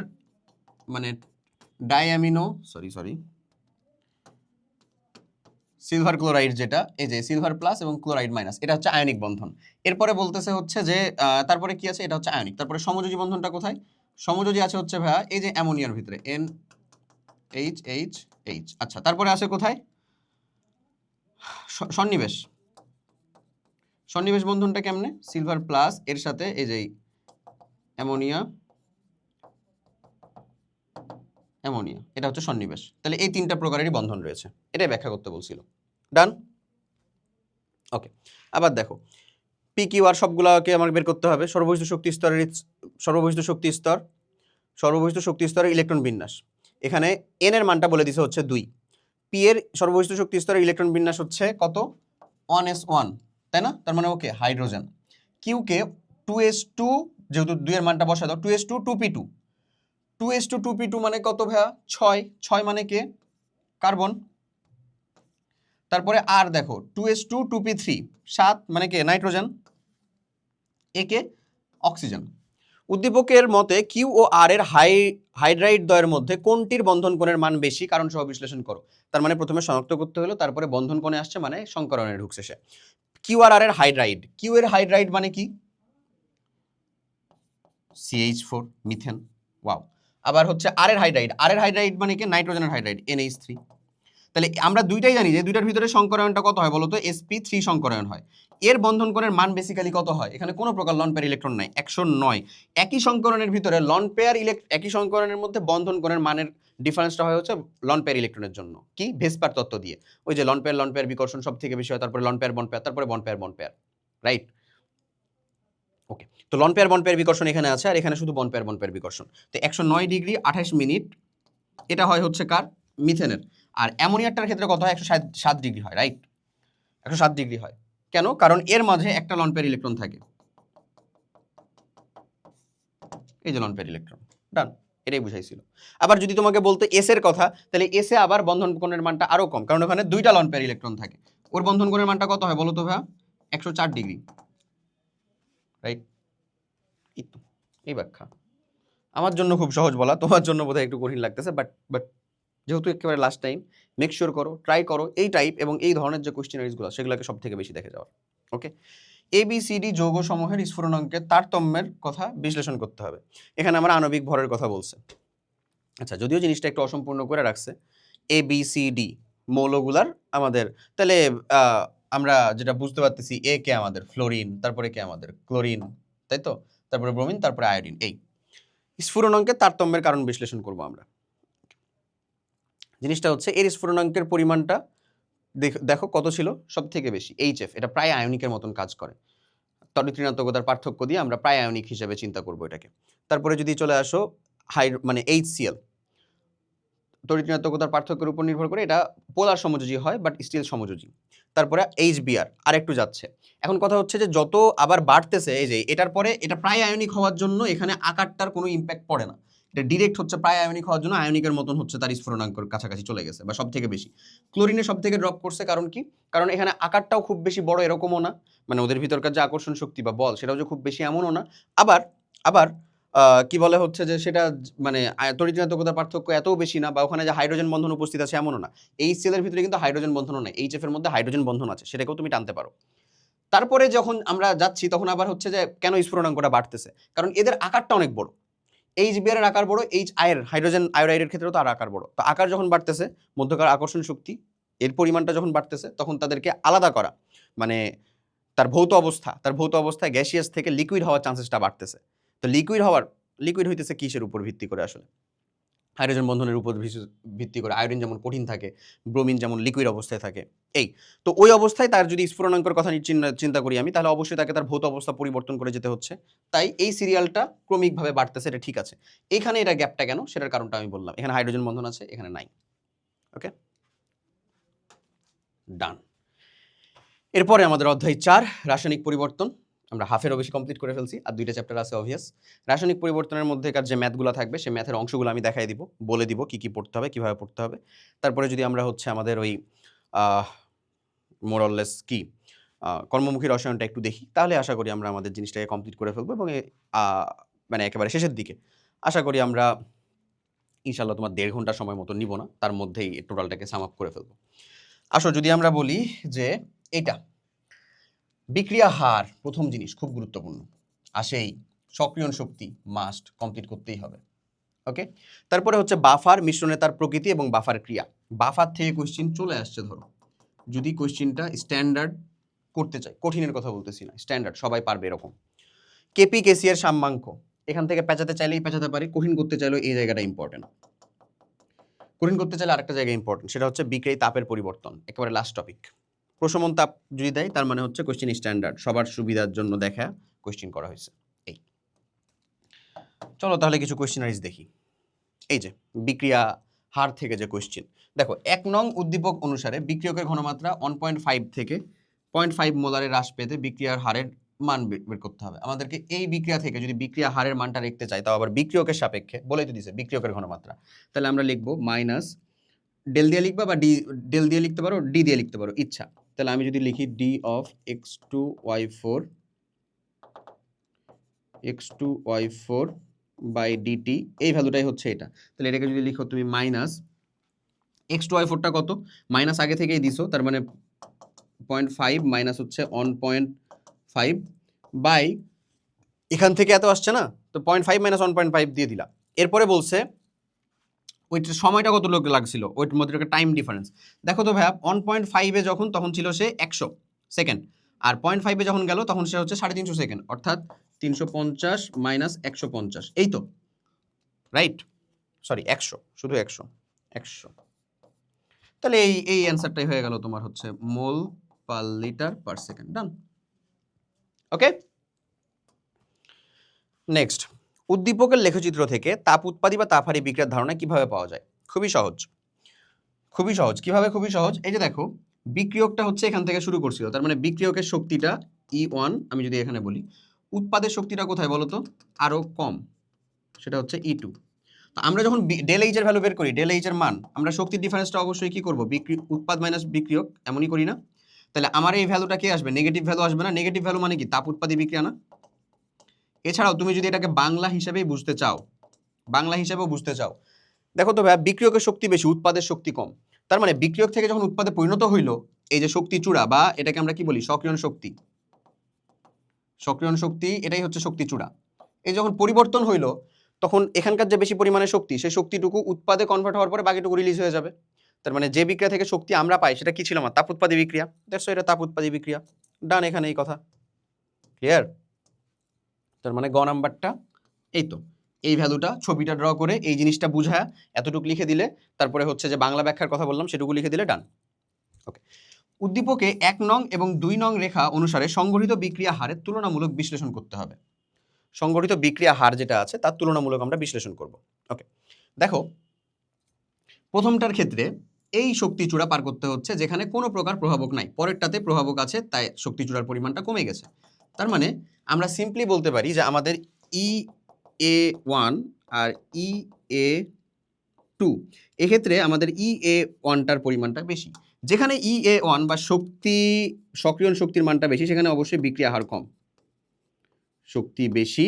মানে ডাইঅ্যামিনো সিলভার ক্লোরাইড, যেটা এই যে সিলভার প্লাস এবং ক্লোরাইড মাইনাস, এটা হচ্ছে আয়নিক বন্ধন। এরপরে বলতেছে হচ্ছে যে তারপরে কি আছে, এটা হচ্ছে আয়নিক। তারপরে সমযোজী বন্ধনটা কোথায়? সমযোজী আছে হচ্ছে ভাইয়া এই যে অ্যামোনিয়ার ভিতরে NH আচ্ছা, তারপরে আছে কোথায়? সন্নিবেশ। সন্নিবেশ বন্ধনটা কেমনে? সিলভার প্লাস এর সাথে এই যে অ্যামোনিয়া, এটা হচ্ছে সন্নিবেশ। তাহলে এই 3টা প্রকারেরই বন্ধন রয়েছে, এটাই ব্যাখ্যা করতে বলছিল। ডান? ওকে। আবার দেখো PQR সবগুলোকে আমার বের করতে হবে। সর্ববহিষ্ঠ শক্তি স্তরের ইলেকট্রন বিন্যাস। এখানে N এর মানটা বলে দিছে হচ্ছে 2, P এর সর্ববহিষ্ঠ শক্তি স্তরের ইলেকট্রন বিন্যাস হচ্ছে কত? 1s1, তাই না? তার মানে ওকে হাইড্রোজেন। Q কে 2s2, যেহেতু 2 এর মানটা বসা দাও, 2s2 2p2, 2s2 2p2 মানে কত ভাইয়া? 6 মানে কে? কার্বন। তারপরে আর দেখো 2s2 2p3 7 মানে কে? নাইট্রোজেন। একে অক্সিজেন। উদ্দীপকের মতে কিউ ও আর এর হাইড্রাইড দ্বয়ের মধ্যে কোনটির বন্ধন কোণের মান বেশি, কারণ সহ বিশ্লেষণ করো। তার মানে প্রথমে শনাক্ত করতে হলো, তারপরে বন্ধন কোণে আসছে মানে সংকরণে ঢুকছে সে। কিউ আর এর হাইড্রাইড, কিউ এর হাইড্রাইড মানে কি? CH4 methane. ওয়াও। আবার হচ্ছে আর এর হাইড্রাইড মানে কি? নাইট্রোজেনের হাইড্রাইড NH3। তাহলে আমরা দুইটাই জানি যে দুইটার ভিতরে সংকরায়নটা কত হয় বলতো? sp3 সংকরায়ন হয়। এর বন্ধন কোণের মান বেসিক্যালি কত হয়? এখানে কোনো প্রকার লন পেয়ার ইলেকট্রন নাই, 109। একই সংকরণের ভিতরে একই সংকরণের মধ্যে বন্ধন কোণের মানের ডিফারেন্সটা হয় হচ্ছে লন পেয়ার ইলেকট্রনের জন্য কি? ভেসপার তত্ত্ব দিয়ে। ওই যে লন পেয়ার বিকর্ষণ সব থেকে বেশি হয়, তারপরে লন পেয়ার বন্ড পেয়ার, তারপরে বন্ড পেয়ার, রাইট? ওকে, তো লন পেয়ার বন্ড পেয়ার বিকর্ষণ এখানে আছে, আর এখানে শুধু বন্ড পেয়ার বিকর্ষণ। তো 109 ডিগ্রি 28 মিনিট, এটা হয় হচ্ছে কার? মিথেনের। আর অ্যামোনিয়াটার ক্ষেত্রে কত হয়? 107 ডিগ্রি হয়, রাইট? 107 ডিগ্রি হয় কেন? কারণ এর মাঝে একটা লন পেয়ার ইলেকট্রন থাকে, এই যে লন পেয়ার ইলেকট্রন। ডান, এটাই বুঝাইছিল। আবার যদি তোমাকে বলতে এস এর কথা, তাহলে এসে আবার বন্ধন কোণের মানটা আরো কম, কারণ ওখানে 2টা লন পেয়ার ইলেকট্রন থাকে। ওর বন্ধন কোণের মানটা কত হয় বলো তো ভাইয়া? 104 ডিগ্রি, রাইট? এই ব্যাখ্যা আমার জন্য খুব সহজ বলা, তোমার জন্য বোধহয় একটু কঠিন লাগতেছে, বাট যেহেতু একেবারে লাস্ট টাইম, মেক শিওর করো, ট্রাই করো এই টাইপ এবং এই ধরনের যে কোয়েশ্চেনারিজগুলো সেগুলোকে সব থেকে বেশি দেখে যাওয়ার। ওকে, ABCD যৌগসমূহের স্ফুরণাঙ্কের তারতম্যের কথা বিশ্লেষণ করতে হবে। এখানে আমার আণবিক ভরের কথা বলছে। আচ্ছা, যদিও জিনিসটা একটু অসম্পূর্ণ করে রাখছে, ABCD মৌলগুলার আমাদের, তাহলে আমরা যেটা বুঝতে পারতেছি, এ কে আমাদের ফ্লোরিন, তারপরে কে আমাদের ক্লোরিন, তাই তো? তারপরে ব্রোমিন, তারপরে আয়োডিন। এই স্ফুরণাঙ্কের তারতম্যের কারণ বিশ্লেষণ করব আমরা। জিনিসটা হচ্ছে এর স্ফুরণাঙ্কের পরিমাণটা দেখো কত ছিল? সব থেকে বেশি HF, এটা প্রায় আয়নিকের মতন কাজ করে। তড়িৎ ঋণাত্মকতার পার্থক্য দিয়ে আমরা প্রায় আয়নিক হিসেবে চিন্তা করব এটাকে। তারপরে যদি চলে আসো মানে HCl, তড়িৎ ঋণাত্মকতার পার্থক্যের উপর নির্ভর করে এটা পোলার সমযোজী হয়, বাট স্টিল সমযোজী। তারপরে HBr আর একটু যাচ্ছে। এখন কথা হচ্ছে যে যত আবার বাড়তেছে, এই যে এটার পরে এটা প্রায় আয়নিক হওয়ার জন্য এখানে আকারটার কোনো ইম্প্যাক্ট পড়ে না, এটা ডিরেক্ট হচ্ছে প্রায় আয়নিক হওয়ার জন্য আয়নিকের মতন হচ্ছে তার স্ফুরণাঙ্কের কাছাকাছি চলে গেছে, বা সব থেকে বেশি। ক্লোরিনে সব থেকে ড্রপ করছে, কারণ কি? কারণ এখানে আকারটাও খুব বেশি বড় এরকমও না, মানে ওদের ভিতরকার যে আকর্ষণ শক্তি বা বল সেটাও যে খুব বেশি এমনও না। আবার আবার কি বলে হচ্ছে যে সেটা মানে তড়িৎ ঋণাত্মকতার পার্থক্য এতও বেশি না, বা ওখানে যে হাইড্রোজেন বন্ধন উপস্থিত আছে এমনও না। HCl এর ভিতরে কিন্তু হাইড্রোজেন বন্ধনও নেই, HF এর মধ্যে হাইড্রোজেন বন্ধন আছে, সেটাকেও তুমি টানতে পারো। তারপরে যখন আমরা যাচ্ছি তখন আবার হচ্ছে যে কেন স্ফুরণাঙ্কটা বাড়তেছে? কারণ এদের আকারটা অনেক বড়। HBr এর আকার বড়, HI এর হাইড্রোজেন আয়োডাইডের ক্ষেত্রেও তার আকার বড়। তো আকার যখন বাড়তেছে, মধ্যকার আকর্ষণ শক্তি এর পরিমাণটা যখন বাড়তেছে, তখন তাদেরকে আলাদা করা, মানে তার ভৌত অবস্থায় গ্যাসিয়াস থেকে লিকুইড হওয়ার চান্সেসটা বাড়তেছে। তো লিকুইড হইতেছে কিসের উপর ভিত্তি করে আসলে? হাইড্রোজেন বন্ধনের উপর ভিত্তি করে আয়োডিন যেমন কঠিন থাকে, ব্রোমিন যেমন লিকুইড অবস্থায় থাকে। এই তো ওই অবস্থায় তার যদি স্ফুটনাঙ্কের কথা চিন্তা করি আমি, তাহলে অবশ্যই তাকে তার ভৌত অবস্থা পরিবর্তন করে যেতে হচ্ছে। তাই এই সিরিয়ালটা ক্রমিকভাবে বাড়তেছে, এটা ঠিক আছে। এখানে এটা গ্যাপটা কেন, সেটার কারণটা আমি বললাম। এখানে হাইড্রোজেন বন্ধন আছে, এখানে নাই। ওকে, ডান। এরপরে আমাদের অধ্যায় 4 রাসায়নিক পরিবর্তন। আমরা হাফেরও বেশি কমপ্লিট করে ফেলছি, আর 2টা চ্যাপ্টার আছে অবভিয়াস। রাসায়নিক পরিবর্তনের মধ্যেকার যে ম্যাথগুলো থাকবে, সেই ম্যাথের অংশগুলো আমি দেখাই দিব, বলে দিব কি কি পড়তে হবে, কিভাবে পড়তে হবে। তারপরে যদি আমরা আমাদের ওই মোরললেস কি কর্মমুখী রসায়নটা একটু দেখি, তাহলে আশা করি আমরা আমাদের জিনিসটাকে কমপ্লিট করে ফেলবো। এবং মানে একেবারে শেষের দিকে আশা করি আমরা ইনশাল্লাহ তোমার 1.5 ঘন্টা সময় মতো নিব না, তার মধ্যেই টোটালটাকে সাম আপ করে ফেলবো। আসো যদি আমরা বলি যে এটা বিক্রিয়া হার, প্রথম জিনিস খুব গুরুত্বপূর্ণ, আসেই সক্রিয়ণ শক্তি মাস্ট কমপ্লিট করতেই হবে। ওকে, তারপরে হচ্ছে বাফার, মিশ্রণে তার প্রকৃতি এবং বাফার ক্রিয়া। বাফার থেকে কোশ্চিন চলে আসছে, ধরো যদি কোশ্চিনটা স্ট্যান্ডার্ড করতে চাই, কঠিনের কথা বলতেছি না, স্ট্যান্ডার্ড সবাই পারবে এরকম। কেপি কেসি এর সাম্যাঙ্ক, এখান থেকে পেঁচাতে চাইলেই পেঁচাতে পারি, কঠিন করতে চাইলেও এই জায়গাটা ইম্পর্টেন্ট। কঠিন করতে চাইলে আরেকটা জায়গা ইম্পর্টেন্ট, সেটা হচ্ছে বিক্রিয়ায় তাপের পরিবর্তন, একেবারে লাস্ট টপিক। প্রশমন তাপ যদি দেয়, তার মানে হচ্ছে কোশ্চিন স্ট্যান্ডার্ড, সবার সুবিধার জন্য দেখা কোশ্চিন করা হয়েছে। এই চলো তাহলে কিছু কোশ্চিনারিজ দেখি। এই যে বিক্রিয়া হার থেকে যে কোশ্চিন, দেখো 1 নং উদ্দীপক অনুসারে বিক্রিয়কের ঘনমাত্রা 1.5 থেকে 0.5 মোলারে হ্রাস পেতে বিক্রিয়ার হারের মান বের করতে হবে আমাদেরকে। এই বিক্রিয়া থেকে যদি বিক্রিয়া হারের মানটা লিখতে চাই, তাও আবার বিক্রিয়কের সাপেক্ষে, বলেই তো দিছে বিক্রিয়কের ঘনমাত্রা, তাহলে আমরা লিখবো মাইনাস, ডেল দিয়ে লিখবা বা ডি, ডেল দিয়ে লিখতে পারো, ডি দিয়ে লিখতে পারো, ইচ্ছা। তাহলে আমি যদি লিখি D of x2y4 by DT, এই ভ্যালুটাই হচ্ছে এটা। তাহলে এটাকে যদি লিখো তুমি মাইনাস x2y4টা কত, মাইনাস আগে থেকেই দিছো, তার মানে 0.5 মাইনাস হচ্ছে 1.5 বাই, এখান থেকে এত আসছে না, তো 0.5 মাইনাস 1.5 দিয়ে দিলা। এরপরে বলছে ওইটার সময়টা কত লোক লাগছিল, ওইটার মধ্যে একটা টাইম ডিফারেন্স। দেখো তো ভাইয়া 1.5-এ যখন, তখন ছিল সে 100 সেকেন্ড, আর 0.5-এ যখন গেল তখন সে হচ্ছে 350 সেকেন্ড, অর্থাৎ 350 মাইনাস 150, এই তো রাইট, সরি 100, শুধু 100। তাহলে এই অ্যান্সারটাই হয়ে গেল তোমার হচ্ছে মোল পার লিটার পার সেকেন্ড। ডান। ওকে, নেক্সট, উদ্দীপকের লেখচিত্র থেকে তাপ উৎপাদী বা তাপহারী বিক্রিয়ার ধারণা কিভাবে পাওয়া যায়? খুবই সহজ, খুবই সহজ। কিভাবে খুবই সহজ, এই যে দেখো বিক্রিয়কটা হচ্ছে এখান থেকে শুরু করছিল, তার মানে বিক্রিয়কের শক্তিটা E1, আমি যদি এখানে বলি উৎপাদের শক্তিটা কোথায় বলো তো, আরো কম, সেটা হচ্ছে E2। তো আমরা যখন ডেল এইচ এর ভ্যালু বের করি, ডেল এইচ এর মান, আমরা শক্তির ডিফারেন্সটা অবশ্যই কি করব, উৎপাদ মাইনাস বিক্রিয়ক, এমনই করি না? তাহলে আমার এই ভ্যালুটা কি আসবে, নেগেটিভ ভ্যালু আসবে না? নেগেটিভ ভ্যালু মানে কি, তাপ উৎপাদী বিক্রিয়া না? এছাড়াও তুমি যদি এটাকে বাংলা হিসেবেই বুঝতে চাও, বাংলা হিসেবেও বুঝতে চাও, দেখো তো ভাই বিক্রিয়কের শক্তি বেশি, উৎপাদের শক্তি কম, তার মানে বিক্রিয়ক থেকে যখন উৎপাদে পরিণত হইল, এই যে শক্তি চূড়া, বা এটাকে আমরা কি বলি সক্রিয়ণ শক্তি, সক্রিয়ণ শক্তি, এটাই হচ্ছে শক্তি চূড়া। এই যখন পরিবর্তন হইল, তখন এখানকার যে বেশি পরিমাণে শক্তি, সেই শক্তিটুকু উৎপাদে কনভার্ট হওয়ার পরে বাকিটুকু রিলিজ হয়ে যাবে। তার মানে যে বিক্রিয়া থেকে শক্তি আমরা পাই, সেটা কি ছিল আমার, তাপ উৎপাদী বিক্রিয়া। দ্যাটস এটা তাপ উৎপাদী বিক্রিয়া। ডান, এখানে এই কথা ক্লিয়ার। তার মানে গ নাম্বারটা, এই তো এই ভ্যালুটা ছবিটা ড্র করে এই জিনিসটা বুঝায় এতটুকু লিখে দিলে, তারপরে হচ্ছে যে বাংলা ব্যাখ্যার কথা বললাম সেটুকু লিখে দিলে, ডান। ওকে, উদ্দীপকে 1 নং এবং 2 নং রেখা অনুসারে সংগঠিত বিক্রিয়া হারের তুলনামূলক বিশ্লেষণ করতে হবে। সংগঠিত বিক্রিয়া হার যেটা আছে তার তুলনামূলক আমরা বিশ্লেষণ করব। ওকে, দেখো প্রথমটার ক্ষেত্রে এই শক্তি চূড়া পার করতে হচ্ছে যেখানে কোনো প্রকার প্রভাবক নাই, পরেরটাতে প্রভাবক আছে, তাই শক্তি চূড়ার পরিমাণটা কমে গেছে। তার মানে আমরা সিম্পলি বলতে পারি যে আমাদের EA1 আর EA2, এক্ষেত্রে আমাদের EA1টার পরিমাণটা বেশি। যেখানে EA1 বা শক্তি, সক্রিয়ণ শক্তির মানটা বেশি, সেখানে অবশ্যই বিক্রিয়া হার কম। শক্তি বেশি,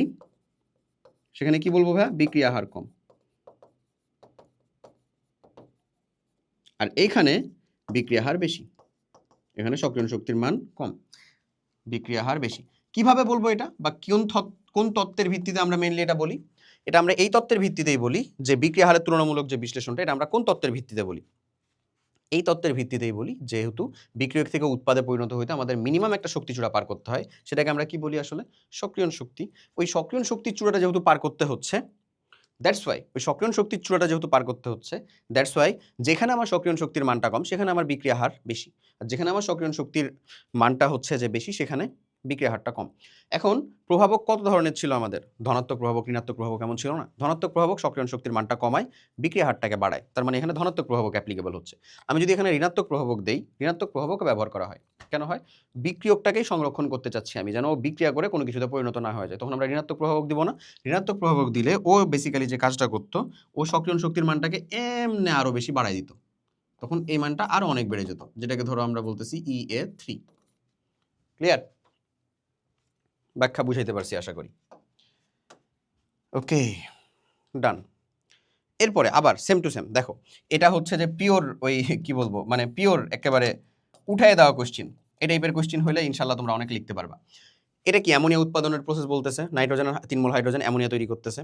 সেখানে কি বলবো ভাই, বিক্রিয়া হার কম। আর এইখানে বিক্রিয়া হার বেশি, এখানে সক্রিয়ণ শক্তির মান কম, বিক্রিয়া হার বেশি। কিভাবে বলবো এটা, বা কোন তত্ত্বের ভিত্তিতে আমরা মেইনলি এটা বলি? এটা আমরা এই তত্ত্বের ভিত্তিতেই বলি যে বিক্রিয়া হারের তুলনামূলক যে বিশ্লেষণটা, এটা আমরা কোন তত্ত্বের ভিত্তিতে বলি? এই তত্ত্বের ভিত্তিতেই বলি, যেহেতু বিক্রিয়ক থেকে উৎপাদে পরিণত হইতে আমাদের মিনিমাম একটা শক্তি চূড়া পার করতে হয়, সেটাকে আমরা কি বলি আসলে, সক্রিয়ণ শক্তি। ওই সক্রিয়ণ শক্তির চূড়াটা যেহেতু পার করতে হচ্ছে, দ্যাটস ওয়াই ওই সক্রিয়ণ শক্তির চূড়াটা যেহেতু পার করতে হচ্ছে, দ্যাটস ওয়াই যেখানে আমার সক্রিয়ণ শক্তির মানটা কম সেখানে আমার বিক্রিয়া হার বেশি, আর যেখানে আমার সক্রিয়ণ শক্তির মানটা হচ্ছে যে বেশি সেখানে বিক্রিয়া হারটা কম। এখন প্রভাবক কত ধরনের ছিল আমাদের? ধনাত্মক প্রভাবক, ঋণাত্মক প্রভাবক এমন ছিল না? ধনাত্মক প্রভাবক সক্রিয়ণ শক্তির মানটা কমায়, বিক্রিয়া হারটাকে বাড়ায়, তার মানে এখানে ধনাত্মক প্রভাবক অ্যাপ্লিকেবল হচ্ছে। আমি যদি এখানে ঋণাত্মক প্রভাবক দেই, ঋণাত্মক প্রভাবক ব্যবহার করা হয় কেন হয়? বিক্রিয়কটাকেই সংরক্ষণ করতে চাচ্ছি আমি, যেন ও বিক্রিয়া করে কোনো কিছুতে পরিণত না হয়ে যায়, তখন আমরা ঋণাত্মক প্রভাবক দিব না। ঋণাত্মক প্রভাবক দিলে ও বেসিক্যালি যে কাজটা করতো, ও সক্রিয়ণ শক্তির মানটাকে এমনি আরো বেশি বাড়ায় দিত, তখন এই মানটা আরো অনেক বেড়ে যেত, যেটাকে ধরো আমরা বলতেছি EA3। ক্লিয়ার? ব্যাখ্যা বুঝাইতে পারছি আশা করি। ওকে, ডান। এরপরে আবার সেম টু সেম দেখো, এটা হচ্ছে যে পিওর ওই কি বলবো, মানে পিওর একেবারে উঠায় দেওয়া কোশ্চিন। এই টাইপের কোশ্চিন হলে ইনশাল্লাহ তোমরা অনেক লিখতে পারবা। এটা কি অ্যামোনিয়া উৎপাদনের প্রসেস বলতেছে, নাইট্রোজেনের 3 মোল হাইড্রোজেন অ্যামোনিয়া তৈরি করতেছে।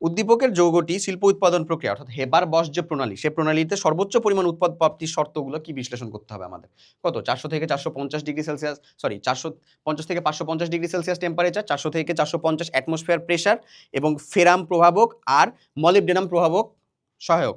উদ্দীপকের যৌগটি শিল্প উৎপাদন প্রক্রিয়া অর্থাৎ হেবার বস যে প্রণালী, সে প্রণালীতে সর্বোচ্চ পরিমাণ উৎপাদ প্রাপ্তির শর্তগুলো কি বিশ্লেষণ করতে হবে আমাদের? কত? 400 থেকে 450 ডিগ্রি সেলসিয়াস, সরি 450 থেকে 550 ডিগ্রি সেলসিয়াস টেম্পারেচার, 400 থেকে 450 অ্যাটমসফিয়ার প্রেসার, এবং ফেরাম প্রভাবক আর মলিবডেনাম প্রভাবক সহায়ক।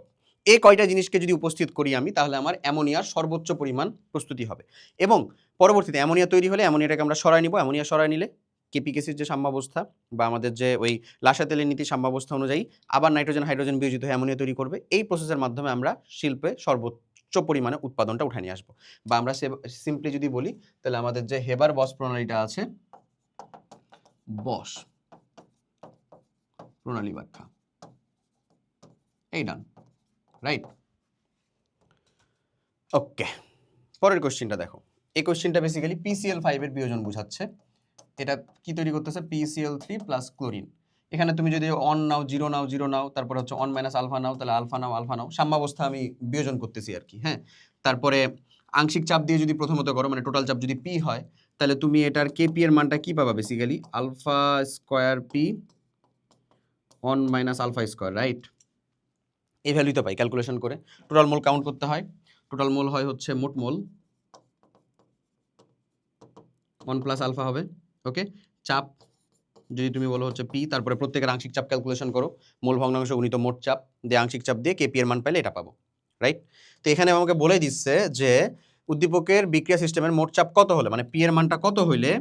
এই কয়টা জিনিসকে যদি উপস্থিত করি আমি, তাহলে আমার অ্যামোনিয়ার সর্বোচ্চ পরিমাণ প্রস্তুতি হবে। এবং পরবর্তীতে অ্যামোনিয়া তৈরি হলে অ্যামোনিয়াটাকে আমরা সরাই নিব। অ্যামোনিয়া সরাই নিলে কেপিকেসির যে সাম্যাবস্থা বা আমাদের যে ওই লাসা তেলের নীতি সাম্যাবস্থা অনুযায়ী আবার নাইট্রোজেন হাইড্রোজেন বিয়োজিত হয়ে অ্যামোনিয়া তৈরি করবে। এই প্রসেসের মাধ্যমে আমরা শিল্পে সর্বোচ্চ পরিমাণে উৎপাদনটা উঠে নিয়ে আসবো। বা আমরা সিম্পলি যদি বলি, তাহলে আমাদের যে হেবার বস প্রণালীটা আছে, বস প্রণালী ব্যাখ্যা, এই ডান, রাইট? ওকে, পরের কোশ্চেনটা দেখো। এই কোশ্চেনটা বেসিক্যালি PCl5 এর বিয়োজন বোঝাচ্ছে। এটা কি তৈরি করতেছে? PCl3 plus chlorine. এখানে তুমি যদি অন নাও, জিরো নাও, জিরো নাও, তারপরে হচ্ছে অন মাইনাস আলফা নাও, তাহলে আলফা নাও, আলফা নাও, সাম্যাবস্থা আমি বিয়োজন করতেছি আর কি। হ্যাঁ, তারপরে আংশিক চাপ দিয়ে যদি প্রথমত করো, মানে টোটাল চাপ যদি P হয়, তাহলে তুমি এটার Kp এর মানটা কি পাবা? Basically alpha square P on minus alpha square, right? এই ভ্যালুই তো পাই ক্যালকুলেশন করে। টোটাল মোল কাউন্ট করতে হয়, টোটাল মোল হয় হচ্ছে মোট মোল 1 প্লাস আলফা হবে। ওকে, চাপ যদি তুমি বলো হচ্ছে পি, তারপরে প্রত্যেকের আংশিক চাপ ক্যালকুলেশন করো, মোল ভগ্নাংশ গুণিত মোট চাপ দিয়ে আংশিক চাপ দিয়ে কেপি এর মান পাইলে এটা পাবো, রাইট? তো এখানে আমাকে বলে দিচ্ছে যে উদ্দীপকের বিক্রিয়া সিস্টেমের মোট চাপ কত হলে, মানে পি এর মানটা কত হইলে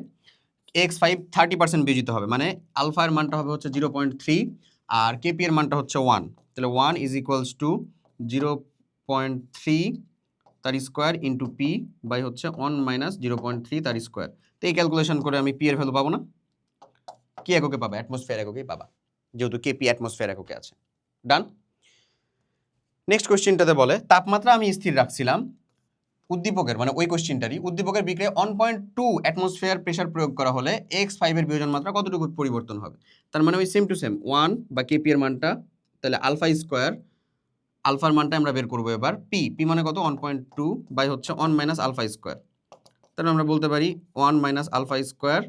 X5 30% বিয়োজিত হবে, মানে আলফা এর মানটা হবে হচ্ছে 0.3 আর কেপি এর মানটা হচ্ছে 1, তাহলে 1 ইজ ইকুয়ালস টু 0.3 তার স্কোয়ার ইন্টু পি বাই হচ্ছে 1 মাইনাস 0.3 তার স্কোয়ার। তো এই ক্যালকুলেশন করে আমি পি এর ভ্যালু পাবো না? কি এককে পাবা? অ্যাটমসফিয়ার এককেই পাবা, যেহেতু কেপি অ্যাটমসফিয়ার এককে আছে। ডান। নেক্সট কোশ্চেনটাতে বলে তাপমাত্রা আমি স্থির রাখছিলাম উদ্দীপকের, মানে ওই কোশ্চেনটারই, উদ্দীপকের বিক্রিয়ায় 1.2 অ্যাটমসফিয়ার প্রেসার প্রয়োগ করা হলে X5 এর বিয়োজন মাত্রা কতটুকু পরিবর্তন হবে? তার মানে ওই সেম টু সেম 1 বা কেপি এর মানটা, তাহলে আলফা স্কোয়ার, আলফার মানটা আমরা বের করবো এবার, পি মানে কত? 1.2 বাই হচ্ছে 1 মাইনাস আলফা স্কোয়ার। তাহলে আমরা বলতে পারি 1 minus alpha square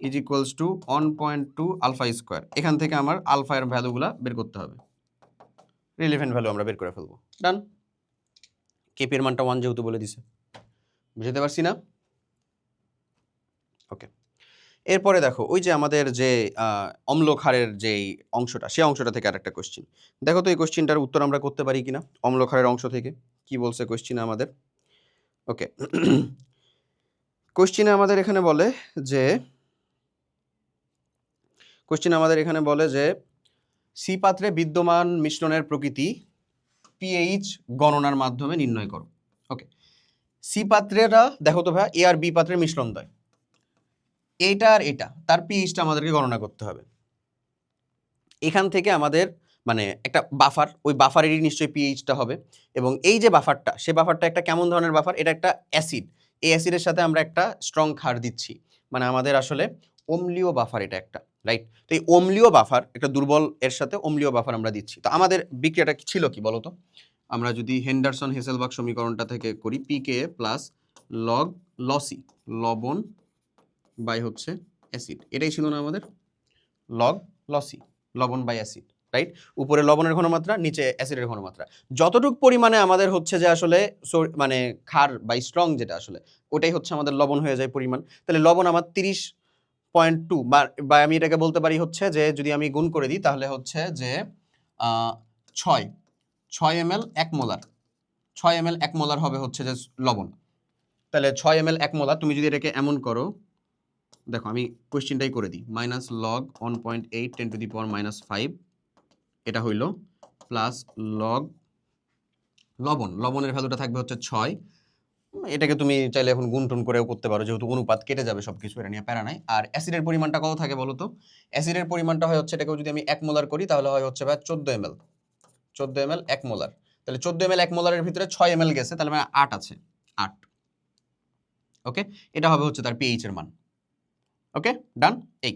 is equals to 1.2 alpha square. এখান থেকে আমার আলফা এর ভ্যালুগুলা বের করতে হবে, রিলেভেন্ট ভ্যালু আমরা বের করে ফেলবো। ডান। কেপি এর মানটা 1 যেহেতু বলে দিছে, বুঝতে পারছি না? ওকে, এরপরে দেখো ওই যে আমাদের যে অম্ল ক্ষারের যেই অংশটা, সেই অংশটা থেকে আরেকটা কোশ্চিন দেখো তো, এই কোশ্চিনটার উত্তর আমরা করতে পারি কিনা। অম্ল ক্ষারের অংশ থেকে কি বলছে কোশ্চিনে আমাদের? ওকে, কোশ্চিনে আমাদের এখানে বলে যে সি পাত্রে বিদ্যমান মিশ্রণের প্রকৃতি পিএইচ গণনার মাধ্যমে নির্ণয় করো। ওকে, সি পাত্রেরা দেখো তো ভাই, এ আর বি পাত্রের মিশ্রণ দ্বয়, এইটা আর এটা, তার পিএইচটা আমাদেরকে গণনা করতে হবে। এখান থেকে আমাদের মানে একটা বাফার, ওই বাফারেরই নিশ্চয়ই পিএইচটা হবে, এবং এই যে বাফারটা, সে বাফারটা একটা কেমন ধরনের বাফার? এটা একটা অ্যাসিড, এই অ্যাসিডের সাথে আমরা একটা স্ট্রং ক্ষার দিচ্ছি, মানে আমাদের আসলে অম্লীয় বাফার এটা একটা, রাইট? তো এই অম্লীয় বাফার, একটা দুর্বল এর সাথে অম্লীয় বাফার আমরা দিচ্ছি। তো আমাদের বিক্রিয়াটা ছিল কি বলতো? আমরা যদি হেন্ডারসন হেসেলবাগ সমীকরণটা থেকে করি, পিকে প্লাস লগ লসি, লবণ বাই হচ্ছে অ্যাসিড, এটাই ছিল না আমাদের? লগ লসি, লবণ বাই অ্যাসিড, রাইট? উপরে লবণের ঘনমাত্রা, নিচে অ্যাসিডের ঘনমাত্রা, যতটুকু পরিমাণে আমাদের হচ্ছে যে আসলে মানে ক্ষার বা স্ট্রং যেটা আসলে, ওটাই হচ্ছে আমাদের লবণ হয়ে যায় পরিমাণ। তাহলে লবণ আমার 30.2, বা আমি এটাকে বলতে পারি হচ্ছে যে যদি আমি গুণ করে দিই, তাহলে হচ্ছে যে ছয় 6 ml 1 মোলার, 6 ml 1 মোলার হবে হচ্ছে যে লবণ। তাহলে 6 ml 1 মোলার, তুমি যদি এটাকে এমন করো, দেখো আমি কোয়েশ্চেনটাই করে দিই, মাইনাস লগ 1.8 10⁻⁻5, এটা হইল প্লাস লগ লবণের ভ্যালুটা থাকবে হচ্ছে 6। এটাকে তুমি চাইলে এখন গুণটুন করেও করতে পারো, যেহেতু অনুপাত কেটে যাবে সবকিছু, এটা নিয়ে প্যারা নাই। আর অ্যাসিডের পরিমাণটা কত থাকে বলো তো? অ্যাসিডের পরিমাণটা হয় হচ্ছে, এটাকেও যদি আমি 1 মোলার করি তাহলে হয় হচ্ছে ভাই 14 ml 1 মোলার। তাহলে 14 ml 1 মোলারের ভিতরে 6 ml গেছে, তাহলে মানে 8 আছে, 8। ওকে, এটা হবে হচ্ছে তার পিএইচ এর মান। ওকে, ডান। এই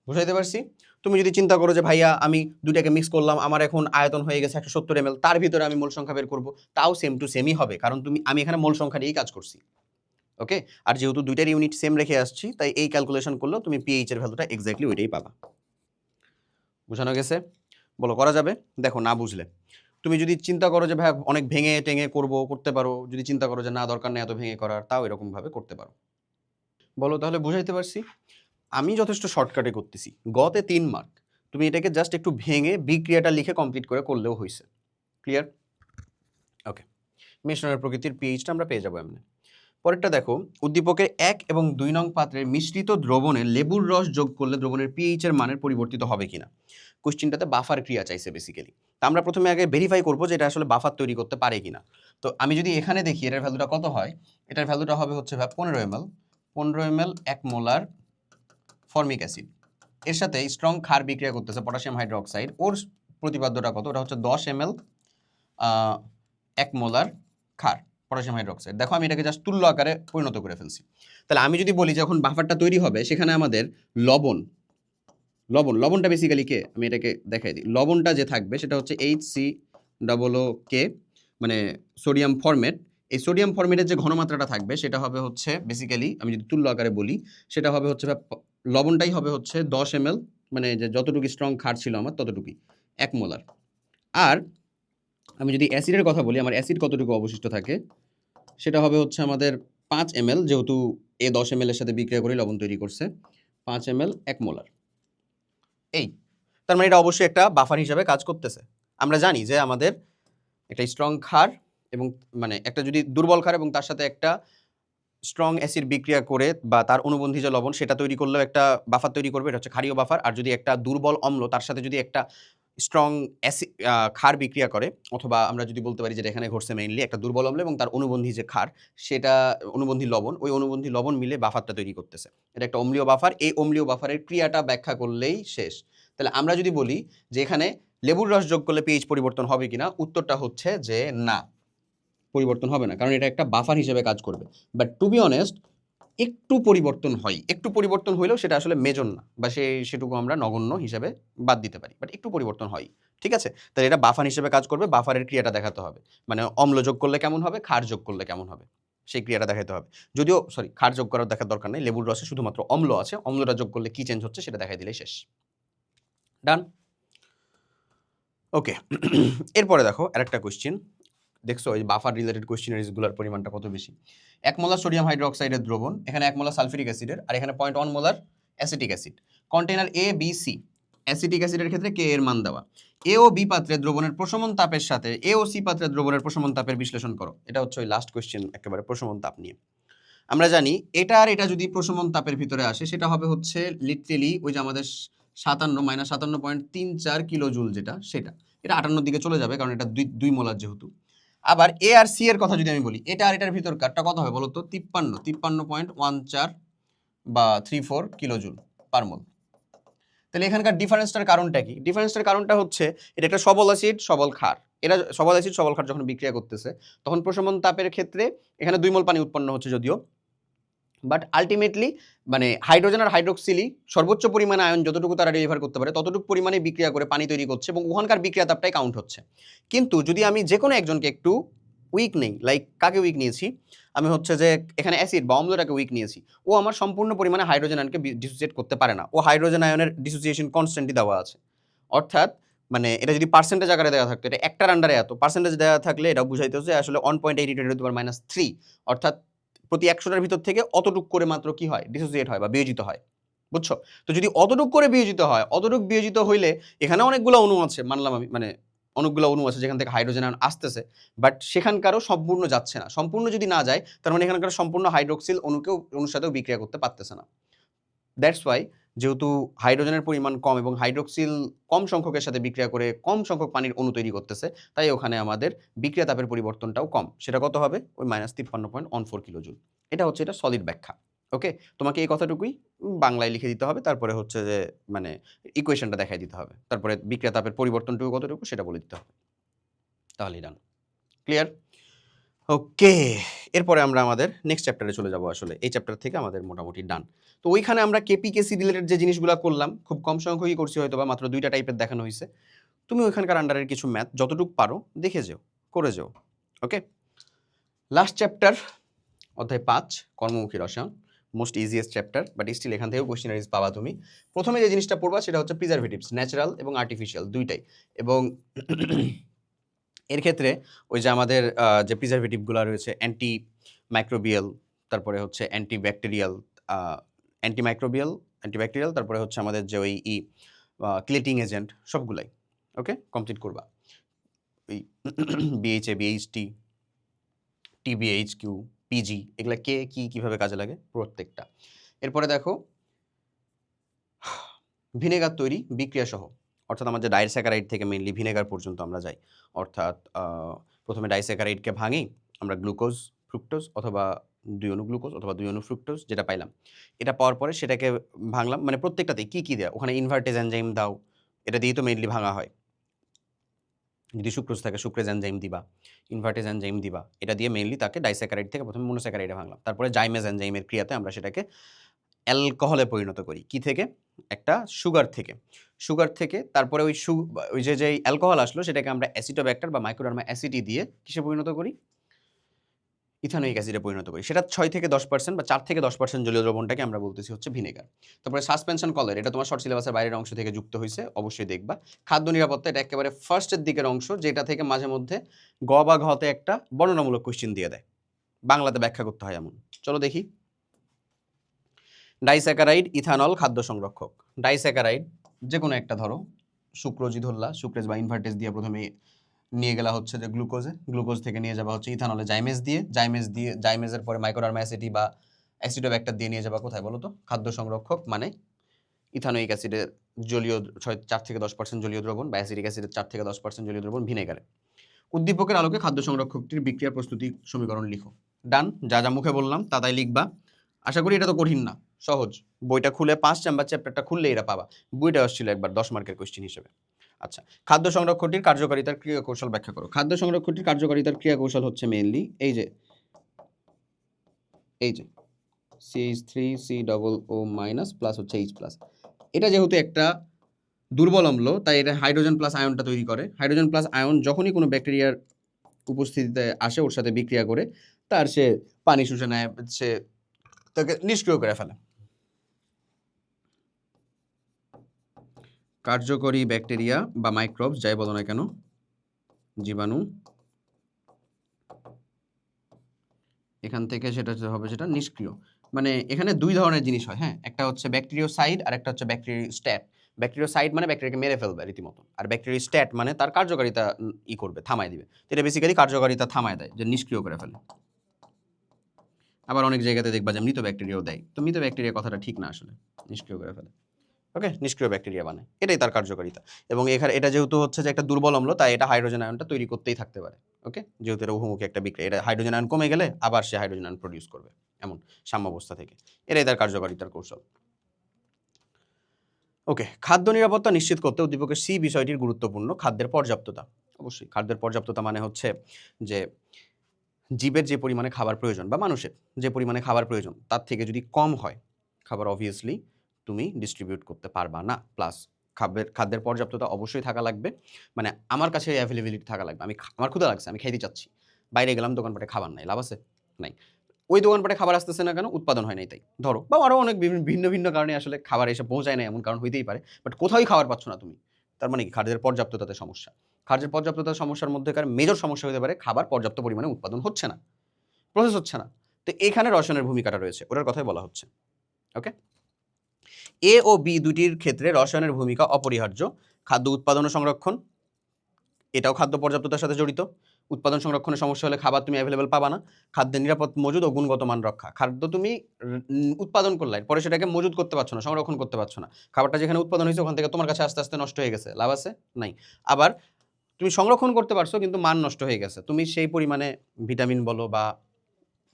বুঝাইতে পারছি? তুমি যদি চিন্তা করো যে ভাইয়া আমি দুটাকে মিক্স করলাম, আমার এখন আয়তন হয়ে গেছে 170 ml, তার ভিতরে আমি মোল সংখ্যা বের করব, তাও সেম টু সেমই হবে, কারণ আমি এখানে মোল সংখ্যা নিয়েই কাজ করছি। ওকে, আর যেহেতু দুইটার ইউনিট সেম রেখে আসছি, তাই এই ক্যালকুলেশন করলেও তুমি পিএইচ এর ভ্যালুটা এক্স্যাক্টলি ওইটাই পাবা। বোঝানো গেছে? বলো, করা যাবে? দেখো, না বুঝলে তুমি যদি চিন্তা করো যে ভাই অনেক ভেঙে টেঙে করতে পারো, যদি চিন্তা করো যে না দরকার নেই এত ভেঙে করার, তাও এরকম ভাবে করতে পারো। বলো তাহলে, বুঝাইতে পারছি? আমি যথেষ্ট শর্টকাটে করতেছি, গতে 3 মার্ক, তুমি এটাকে জাস্ট একটু ভেঙে বিক্রিয়াটা লিখে কমপ্লিট করলেও হয়েছে। ক্লিয়ার? ওকে, মিশ্রণের প্রকৃতির পিএইচটা আমরা পেয়ে যাবো এমনি। পরেরটা দেখো, উদ্দীপকের 1 এবং 2 নং পাত্রের মিশ্রিত দ্রবণে লেবুর রস যোগ করলে দ্রবণের পিএইচ এর মানের পরিবর্তিত হবে কিনা। কোশ্চেনটাতে বাফার ক্রিয়া চাইছে বেসিক্যালি। তা আমরা প্রথমে আগে ভেরিফাই করবো যে এটা আসলে বাফার তৈরি করতে পারে কিনা। তো আমি যদি এখানে দেখি এটার ভ্যালুটা কত হয়, এটার ভ্যালুটা হবে হচ্ছে 15 ml 1 মোলার ফর্মিক অ্যাসিড, এর সাথে স্ট্রং ক্ষার বিক্রিয়া করতেছে পটাশিয়াম হাইড্রোক্সাইড, ওর প্রতিপাদ্যটা কত, ওটা হচ্ছে 10 ml 1 মোলার ক্ষার পটাশিয়াম হাইড্রোক্সাইড। দেখো আমি এটাকে জাস্ট তুল্য আকারে পরিণত করে ফেলছি। তাহলে আমি যদি বলি যখন বাফারটা তৈরি হবে, সেখানে আমাদের লবণটা বেসিক্যালি কে, আমি এটাকে দেখাই দিই। লবণটা যে থাকবে সেটা হচ্ছে HCOO, মানে সোডিয়াম ফরমেট। এই সোডিয়াম ফরমেটের যে ঘনমাত্রাটা থাকবে সেটা হবে হচ্ছে বেসিক্যালি, আমি যদি তুল্য আকারে বলি, সেটা হবে হচ্ছে লবণটাই হবে হচ্ছে 10 ml, মানে যে যতটুকু স্ট্রং ক্ষার ছিল আমার ততটুকুই 1 মোলার। আর আমি যদি অ্যাসিডের কথা বলি, আমার অ্যাসিড কতটুকু অবশিষ্ট থাকে, সেটা হবে হচ্ছে আমাদের 5 ml, যেহেতু এ 10 ml এর সাথে বিক্রিয়া করে লবণ তৈরি করছে, 5 ml 1 মোলার। এই তার মানে এটা অবশ্যই একটা বাফার হিসাবে কাজ করতেছে। আমরা জানি যে আমাদের একটা স্ট্রং ক্ষার এবং মানে একটা যদি দুর্বল ক্ষার এবং তার সাথে একটা স্ট্রং অ্যাসিড বিক্রিয়া করে বা তার অনুবন্ধী যে লবণ সেটা তৈরি করলেও একটা বাফার তৈরি করবে, এটা হচ্ছে ক্ষারীয় বাফার। আর যদি একটা দুর্বল অম্ল তার সাথে যদি একটা স্ট্রং ক্ষার বিক্রিয়া করে, অথবা আমরা যদি বলতে পারি যেটা এখানে ঘটছে মেইনলি একটা দুর্বল অম্ল এবং তার অনুবন্ধী যে ক্ষার, সেটা অনুবন্ধী লবণ, ওই অনুবন্ধী লবণ মিলে বাফারটা তৈরি করতেছে, এটা একটা অম্লীয় বাফার। এই অম্লীয় বাফারের ক্রিয়াটা ব্যাখ্যা করলেই শেষ। তাহলে আমরা যদি বলি যে এখানে লেবুর রস যোগ করলে পিএইচ পরিবর্তন হবে কিনা, উত্তরটা হচ্ছে যে না, পরিবর্তন হবে না, কারণ এটা একটা বাফার হিসেবে কাজ করবে। বাট টু বি অনেস্ট, একটু পরিবর্তন হইলেও সেটা আসলে মেজর না, বা সেটুকু আমরা নগণ্য হিসেবে বাদ দিতে পারি, বাট একটু পরিবর্তন হয়। ঠিক আছে, তাহলে এটা বাফার হিসেবে কাজ করবে, বাফারের ক্রিয়াটা দেখাতে হবে, মানে অম্ল যোগ করলে কেমন হবে, ক্ষার যোগ করলে কেমন হবে, সেই ক্রিয়াটা দেখাতে হবে। যদিও ক্ষার যোগ করার দেখার দরকার নেই, লেবুর রসে শুধুমাত্র অম্ল আছে, অম্লটা যোগ করলে কি চেঞ্জ হচ্ছে সেটা দেখাই দিলেই শেষ। ডান। ওকে, এরপরে দেখো আরেকটা কোশ্চেন। দেখছো এই বাফার রিলেটেড কোশ্চেনারিজগুলোর পরিমাণটা কত বেশি। 1 মোলার সোডিয়াম হাইড্রোক্সাইডের দ্রবণ, এখানে 1 মোলার সালফিউরিক অ্যাসিডের, আর এখানে 0.1 molar acetic acid. Container A B C, acetic অ্যাসিডের ক্ষেত্রে কে এর মান দেওয়া। এ ও বি পাত্রের দ্রবণের প্রশমন তাপের সাথে এ ও সি পাত্রের দ্রবণের প্রশমন তাপের বিশ্লেষণ করো। এটা হচ্ছে ওই লাস্ট কোশ্চেন, একেবারে প্রশমন তাপ নিয়ে। আমরা জানি এটা আর এটা যদি প্রশমন তাপের ভিতরে আসে, সেটা হবে হচ্ছে লিটারেলি ওই যে আমাদের 57 কিলো জুল যেটা, সেটা এটা 58 দিকে চলে যাবে, কারণ এটা 2 মোলার যেহেতু। আবার এ আর সি এর কথা যদি আমি বলি, এটা আর এটার ভিতর কারটা কত হবে বলো তো, 53.14 বা 34 কিলো জুল পার মোল। তাহলে এখানকার ডিফারেন্সটার কারণটা কি? ডিফারেন্সটার কারণটা হচ্ছে এটা একটা সবল অ্যাসিড সবল ক্ষার, এরা সবল অ্যাসিড সবল ক্ষার যখন বিক্রিয়া করতেছে, তখন প্রশমন তাপের ক্ষেত্রে এখানে 2 মোল পানি উৎপন্ন হচ্ছে যদিও, বাট আলটিমেটলি মানে হাইড্রোজেন আর হাইড্রোক্সিলি সর্বোচ্চ পরিমাণে আয়ন যতটুকু তারা ডেলিভার করতে পারে ততটুকু পরিমাণে বিক্রিয়া করে পানি তৈরি করছে, এবং ওখানকার বিক্রিয়া তাপটাই কাউন্ট হচ্ছে। কিন্তু যদি আমি যে কোনো একজনকে একটু উইক নেই, লাইক কাকে উইক নিয়েছি আমি, হচ্ছে যে এখানে অ্যাসিড বা অম্লটাকে উইক নিয়েছি, ও আমার সম্পূর্ণ পরিমাণে হাইড্রোজেন আয়নকে ডিসোসিয়েট করতে পারে না, ও হাইড্রোজেন আয়নের ডিসোসিয়েশন কনস্ট্যান্টই দেওয়া আছে। অর্থাৎ মানে এটা যদি পার্সেন্টেজ আকারে দেওয়া থাকতো, এটা একটার আন্ডারে এত পার্সেন্টেজ দেওয়া থাকলে এটা বুঝাইতে হচ্ছে আসলে 1.80 × 10⁻³ অর্থাৎ প্রতি 100টার ভিতর থেকে অতটুক করে মাত্র কি হয়, ডিসোসিয়েট হয় বা বিয়োজিত হয়। বুঝছো? তো যদি অতটুক করে বিয়োজিত হয়, অতটুক বিয়োজিত হইলে এখানে অনেকগুলো অণু আছে মানলাম আমি, মানে অনেকগুলো অণু আছে যেখান থেকে হাইড্রোজেন আয়ন আসতেছে, বাট সেখানকারও সম্পূর্ণ যাচ্ছে না। সম্পূর্ণ যদি না যায় তার মানে এখানকার সম্পূর্ণ হাইড্রোক্সিল অণুর সাথেও বিক্রিয়া করতে পারতেছে না। দ্যাটস ওয়াই যেহেতু হাইড্রোজেনের পরিমাণ কম এবং হাইড্রোক্সিল কম সংখ্যকের সাথে বিক্রিয়া করে কম সংখ্যক পানির অণু তৈরি করতেছে, তাই ওখানে আমাদের বিক্রিয়া তাপের পরিবর্তনটাও কম। সেটা কত হবে? ওই -53.14 কিলোজুল। এটা হচ্ছে এটা সলিড ব্যাখ্যা। ওকে? তোমাকে এই কথাটুকুই বাংলায় লিখে দিতে হবে। তারপরে হচ্ছে যে মানে ইকুয়েশনটা দেখাই দিতে হবে। তারপরে বিক্রিয়া তাপের পরিবর্তনটুকু কতটুকু সেটা বলে দিতে হবে। তাহলেই ডান। ক্লিয়ার? ওকে, এরপরে আমরা আমাদের নেক্সট চ্যাপ্টারে চলে যাব। আসলে এই চ্যাপ্টার থেকে আমাদের মোটামুটি ডান। তো ওইখানে আমরা কেপিকেসি রিলেটেড যে জিনিসগুলো করলাম খুব কম সংখ্যকই করছি, হয়তো বা মাত্র 2টা টাইপের দেখানো হয়েছে। তুমি ওইখানকার আন্ডারের কিছু ম্যাথ যতটুকু পারো দেখে যেও, করে যেও। ওকে, লাস্ট চ্যাপ্টার অধ্যায় 5 কর্মমুখী রসায়ন, most easiest chapter, but still এখান থেকেও কোশ্চেনারিজ পাবা তুমি। প্রথমে যে জিনিসটা পড়বা সেটা হচ্ছে প্রিজারভেটিভস, ন্যাচারাল এবং আর্টিফিশিয়াল দুইটাই। এবং এর ক্ষেত্রে ওই যে আমাদের যে প্রিজারভেটিভগুলো রয়েছে অ্যান্টি মাইক্রোবিয়াল, তারপরে হচ্ছে অ্যান্টিব্যাকটেরিয়াল, অ্যান্টিমাইক্রোবিয়াল, অ্যান্টিব্যাকটেরিয়াল, তারপরে হচ্ছে আমাদের যে ওই ক্লেটিং এজেন্ট সবগুলাই ওকে কমপ্লিট করবা। ওই বিএইচএ, বিএইচটি, টিবিএইচকিউ, পিজি এগুলা কে কি কিভাবে কাজে লাগে প্রত্যেকটা। এরপরে দেখো ভিনেগার তৈরি বিক্রিয়া সহ, অর্থাৎ আমাদের ডাইস্যাকারাইড থেকে মেইনলি ভিনেগার পর্যন্ত আমরা যাই। অর্থাৎ প্রথমে ডাইস্যাকারাইডকে ভাঙি আমরা গ্লুকোজ, ফ্রুক্টোজ অথবা 2 অণু গ্লুকোজ অথবা 2 অণু ফ্রুক্টোজ যেটা পাইলাম। এটা পাওয়ার পরে সেটাকে ভাঙলাম, মানে প্রত্যেকটাতেই কি, কি দেয়া? ওখানে ইনভার্টেজ এনজাইম দাও, এটা দিয়েই তো মেইনলি ভাঙা হয়। যদি সুক্রোজ থাকে সুক্রেজ এনজাইম দিবা, ইনভার্টেজ এনজাইম দিবা। এটা দিয়ে মেইনলি তাকে ডাইস্যাকারাইড থেকে প্রথমে মনোস্যাকারাইডে ভাঙলাম। তারপরে জাইমেজ এনজাইমের ক্রিয়াতে আমরা সেটাকে অ্যালকোহলে পরিণত করি। কি থেকে? একটা সুগার থেকে। সুগার থেকে তারপরে ওই যে অ্যালকোহল আসলো সেটাকে আমরা অ্যাসিটোব্যাক্টার বা মাইক্রোডার্মা অ্যাসিডি দিয়ে কিসে পরিণত করি? ইথানোয়িক অ্যাসিডে পরিণত করি। সেটা 6 থেকে 10% বা 4 থেকে 10% জলীয় দ্রবণটাকে আমরা বলতেছি হচ্ছে ভিনেগার। তারপরে সাসপেনশন কলার, এটা তোমার শর্ট সিলেবাসের বাইরের অংশ থেকে যুক্ত হইছে, অবশ্যই দেখবা। খাদ্য নিরাপত্তা, এটা একেবারে ফার্স্টের দিকের অংশ, যেটা থেকে মাঝে মধ্যে গ বা ঘতে একটা বর্ণনামূলক কোয়েশ্চেন দিয়ে দেয়। বাংলাতে ব্যাখ্যা করতে হয় এমন। চলো দেখি। ডাইস্যাকারাইড, ইথানল, খাদ্য সংরক্ষক। ডাইস্যাকারাইড যেকোনো একটা ধরো, সুক্রোজই ধরলা, সুক্রেজ বা ইনভার্টেজ দিয়ে প্রথমে নিয়ে গেলা হচ্ছে যে গ্লুকোজে, গ্লুকোজ থেকে নিয়ে যাবা হচ্ছে ইথানলে জাইমেজের পরে মাইক্রোডার্মা অ্যাসিডি বা অ্যাসিডোব্যাক্টার দিয়ে নিয়ে যাবা কোথায় বলো তো? খাদ্য সংরক্ষক, মানে ইথানোয়িক অ্যাসিডের জলীয় 4 থেকে 10% জলীয় দ্রবণ বা অ্যাসিডিক অ্যাসিডের 4 থেকে 10% জলীয় দ্রবণ ভিনেগারে। উদ্দীপকের আলোকে খাদ্য সংরক্ষকটির বিক্রিয়া প্রস্তুতি সমীকরণ লিখো। ডান, যা যা মুখে বললাম তা তাই লিখবা। আশা করি এটা তো কঠিন না, সহজ। বইটা খুলে 5 নাম্বার চ্যাপ্টারটা খুললে এটা পাবা। বইটা আসছিল একবার 10 মার্কের কোশ্চেন হিসেবে। আচ্ছা, খাদ্য সংরক্ষণটির কার্যকারিতার ক্রিয়া কৌশল ব্যাখ্যা করো। খাদ্য সংরক্ষণটির কার্যকারিতার ক্রিয়া কৌশল হচ্ছে মেইনলি এই যে CH3COO- প্লাস হচ্ছে H+। এটা যেহেতু একটা দুর্বল অম্ল, তাই এটা হাইড্রোজেন প্লাস আয়নটা তৈরি করে। হাইড্রোজেন প্লাস আয়ন যখনই কোনো ব্যাকটেরিয়ার উপস্থিতিতে আসে, ওর সাথে বিক্রিয়া করে তার সে পানি শুষে নেয়, সে তাকে নিষ্ক্রিয় করে ফেলে। কার্যকরী ব্যাকটেরিয়া বা মাইক্রোবস যাই বলো না কেন, জীবাণু, এখান থেকে সেটা হবে সেটা নিষ্ক্রিয়। মানে এখানে 2 ধরনের জিনিস হয়, হ্যাঁ? একটা হচ্ছে ব্যাকটেরিওসাইড আর একটা হচ্ছে ব্যাকটেরিওস্ট্যাট। ব্যাকটেরিওসাইড মানে ব্যাকটেরিয়াকে মেরে ফেলবে রীতিমতো। আর ব্যাকটেরিওস্ট্যাট মানে তার কার্যকারিতা করবে, থামায় দিবে। তো এটা বেসিক্যালি কার্যকারিতা থামায় দেয়, যে নিষ্ক্রিয় করে ফেলে। আবার অনেক জায়গাতে দেখবা যে মৃত ব্যাকটেরিয়াও দেয়। তো মৃত ব্যাকটেরিয়া কথাটা ঠিক না আসলে, নিষ্ক্রিয় করে ফেলে। ওকে, নিষ্ক্রিয় ব্যাকটেরিয়া বানায়, এটাই তার কার্যকারিতা। এবং এখানে এটা যেহেতু হচ্ছে যে একটা দুর্বল অম্ল, তাই এটা হাইড্রোজেন আয়নটা তৈরি করতেই থাকতে পারে। ওকে, যেহেতু এটা উভমুখী একটা বিক্রিয়া, এটা হাইড্রোজেন আয়ন কমে গেলে আবার সে হাইড্রোজেন আয়ন প্রডিউস করবে, এমন সাম্যাবস্থা থেকে। এটাই তার কার্যকারিতার কৌশল। ওকে, খাদ্য নিরাপত্তা নিশ্চিত করতে উদ্দীপকের সি বিষয়টির গুরুত্বপূর্ণ। খাদ্যের পর্যাপ্ততা, অবশ্যই খাদ্যের পর্যাপ্ততা মানে হচ্ছে যে জীবের যে পরিমাণে খাবার প্রয়োজন বা মানুষের যে পরিমাণে খাবার প্রয়োজন তার থেকে যদি কম হয় খাবার, অবভিয়াসলি তুমি ডিস্ট্রিবিউট করতে পারবা না। প্লাস খাদ্যের পর্যাপ্ততা অবশ্যই থাকা লাগবে, মানে আমার কাছে অ্যাভেলেবিলিটি থাকা লাগবে। আমার ক্ষুধা লাগছে, আমি খাইতে চাচ্ছি, বাইরে গেলাম দোকানপাটে খাবার নাই, লাভ আছে? নাই। ওই দোকানপাটে খাবার আসতেছে না কেন? উৎপাদন হয় নাই তাই ধরো, বা আরও অনেক ভিন্ন ভিন্ন কারণে আসলে খাবার এসে পৌঁছায় না, এমন কারণ হইতেই পারে। বাট কোথাওই খাবার পাচ্ছ না তুমি, তার মানে কি খাদ্যের পর্যাপ্ততাতে সমস্যা। খাদ্যের পর্যাপ্ততার সমস্যার মধ্যেকার মেজর সমস্যা হতে পারে খাবার পর্যাপ্ত পরিমাণে উৎপাদন হচ্ছে না, প্রসেস হচ্ছে না। তো এখানে রসায়নের ভূমিকাটা রয়েছে, ওটার কথাই বলা হচ্ছে। ওকে, এ ও বি দুটির ক্ষেত্রে রসায়নের ভূমিকা অপরিহার্য। খাদ্য উৎপাদন ও সংরক্ষণ, এটাও খাদ্য পর্যাপ্ততার সাথে জড়িত। উৎপাদন সংরক্ষণের সমস্যা হলে খাবার তুমি অ্যাভেলেবল পাবা না। খাদ্যের নিরাপদ মজুদ ও গুণগত মান রক্ষা, খাদ্য তুমি উৎপাদন করলে পরে সেটাকে মজুদ করতে পারছো না, সংরক্ষণ করতে পারছো না। খাবারটা যেখানে উৎপাদন হয়েছে ওখান থেকে তোমার কাছে আস্তে আস্তে নষ্ট হয়ে গেছে, লাভ আছে? নাই। আবার তুমি সংরক্ষণ করতে পারছো কিন্তু মান নষ্ট হয়ে গেছে, তুমি সেই পরিমাণে ভিটামিন বলো বা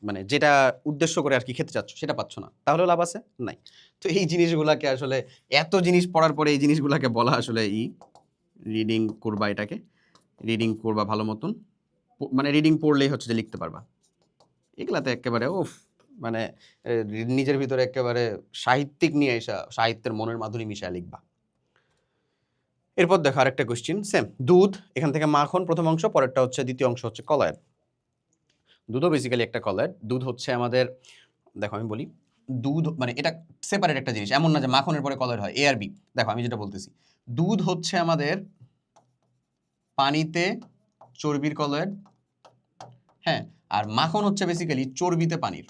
মানে যেটা উদ্দেশ্য করে আর কি খেতে চাচ্ছ সেটা পাচ্ছ না, তাহলে লাভ আছে? নাই। তো এই জিনিসগুলাকে আসলে এত জিনিস পড়ার পরে এই জিনিসগুলাকে বলা আসলে রিডিং করবা, এটাকে রিডিং করবা ভালো মতন, মানে রিডিং পড়লেই হচ্ছে যে লিখতে পারবা। এগুলাতে একেবারে মানে নিজের ভিতরে একেবারে সাহিত্যিক নিয়ে এসা সাহিত্যের মনের মাধুরী মিশায় লিখবা। এরপর দেখো আরেকটা কোশ্চিন, সেম দুধ, এখান থেকে মাখন প্রথম অংশ, পরেরটা হচ্ছে দ্বিতীয় অংশ হচ্ছে কলায়ের। দুধও বেসিক্যালি একটা কলায়ের। দুধ হচ্ছে আমাদের, দেখো আমি বলি, দুধ মানে এটা সেপারেট একটা জিনিস, এমন না যে মাখনের পরে কলায়ের হয়, এ আর বি। দেখো আমি যেটা বলতেছি, দুধ হচ্ছে আমাদের পানিতে চর্বির কলায়ের, হ্যাঁ, আর মাখন হচ্ছে বেসিক্যালি চর্বিতে পানির।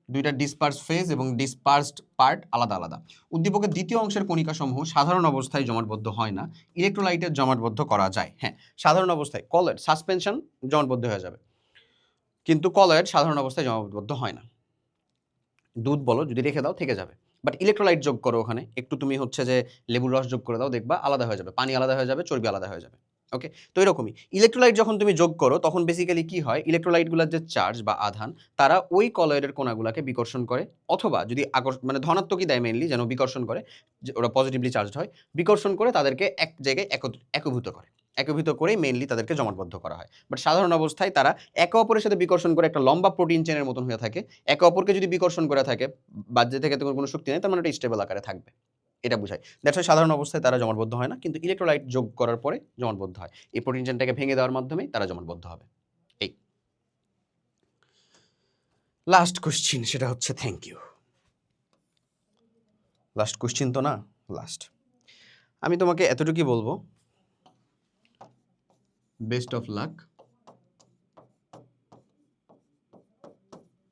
দুইটা ডিসপার্স ফেজ এবং ডিসপার্সড পার্ট আলাদা আলাদা। উদ্দীপকের দ্বিতীয় অংশের কণিকাসমূহ সাধারণ অবস্থায় জমাটবদ্ধ হয় না, ইলেকট্রোলাইটের জমাটবদ্ধ করা যায়। হ্যাঁ, সাধারণ অবস্থায় কলয়েড সাসপেনশন জমাটবদ্ধ হয়ে যাবে, কিন্তু কলয়েড সাধারণ অবস্থায় জমাটবদ্ধ হয় না। দুধ বলো যদি রেখে দাও থেকে যাবে, বাট ইলেকট্রোলাইট যোগ করো ওখানে একটু, তুমি হচ্ছে যে লেবুর রস যোগ করে দাও, দেখবা আলাদা হয়ে যাবে, পানি আলাদা হয়ে যাবে, চর্বি আলাদা হয়ে যাবে। ওকে, তো এরকমই ইলেকট্রোলাইট যখন তুমি যোগ করো তখন বেসিক্যালি কি হয়, ইলেকট্রোলাইটগুলোর যে চার্জ বা আধান তারা ওই কলয়েডের কণাগুলোকে বিকর্ষণ করে, অথবা যদি মানে ধনাত্মকই দেয় মেইনলি, যেন বিকর্ষণ করে, যে ওরা পজিটিভলি চার্জড হয়, বিকর্ষণ করে তাদেরকে এক জায়গায় একীভূত করে, একীভূত করেই মেইনলি তাদেরকে জমাটবদ্ধ করা হয়। বাট সাধারণ অবস্থায় তারা একে অপরের সাথে বিকর্ষণ করে একটা লম্বা প্রোটিন চেনের মতন হয়ে থাকে। একে অপরকে যদি বিকর্ষণ করে থাকে, বাহ্য থেকে তোমার কোনো শক্তি নেই, তার মানে এটা স্টেবল আকারে থাকবে, এটা বোঝায়। দ্যাটস ওয়াই সাধারণ অবস্থায় তারা জমাটবদ্ধ হয় না, কিন্তু ইলেকট্রোলাইট যোগ করার পরে জমাটবদ্ধ হয়। এই প্রোটিন চেনটাকে ভেঙে দেওয়ার মাধ্যমেই তারা জমাটবদ্ধ হবে। এই লাস্ট কোশ্চিন, সেটা হচ্ছে থ্যাংক ইউ। লাস্ট কোশ্চিন তো না, লাস্ট। আমি তোমাকে এতটুকুই বলবো, best of luck,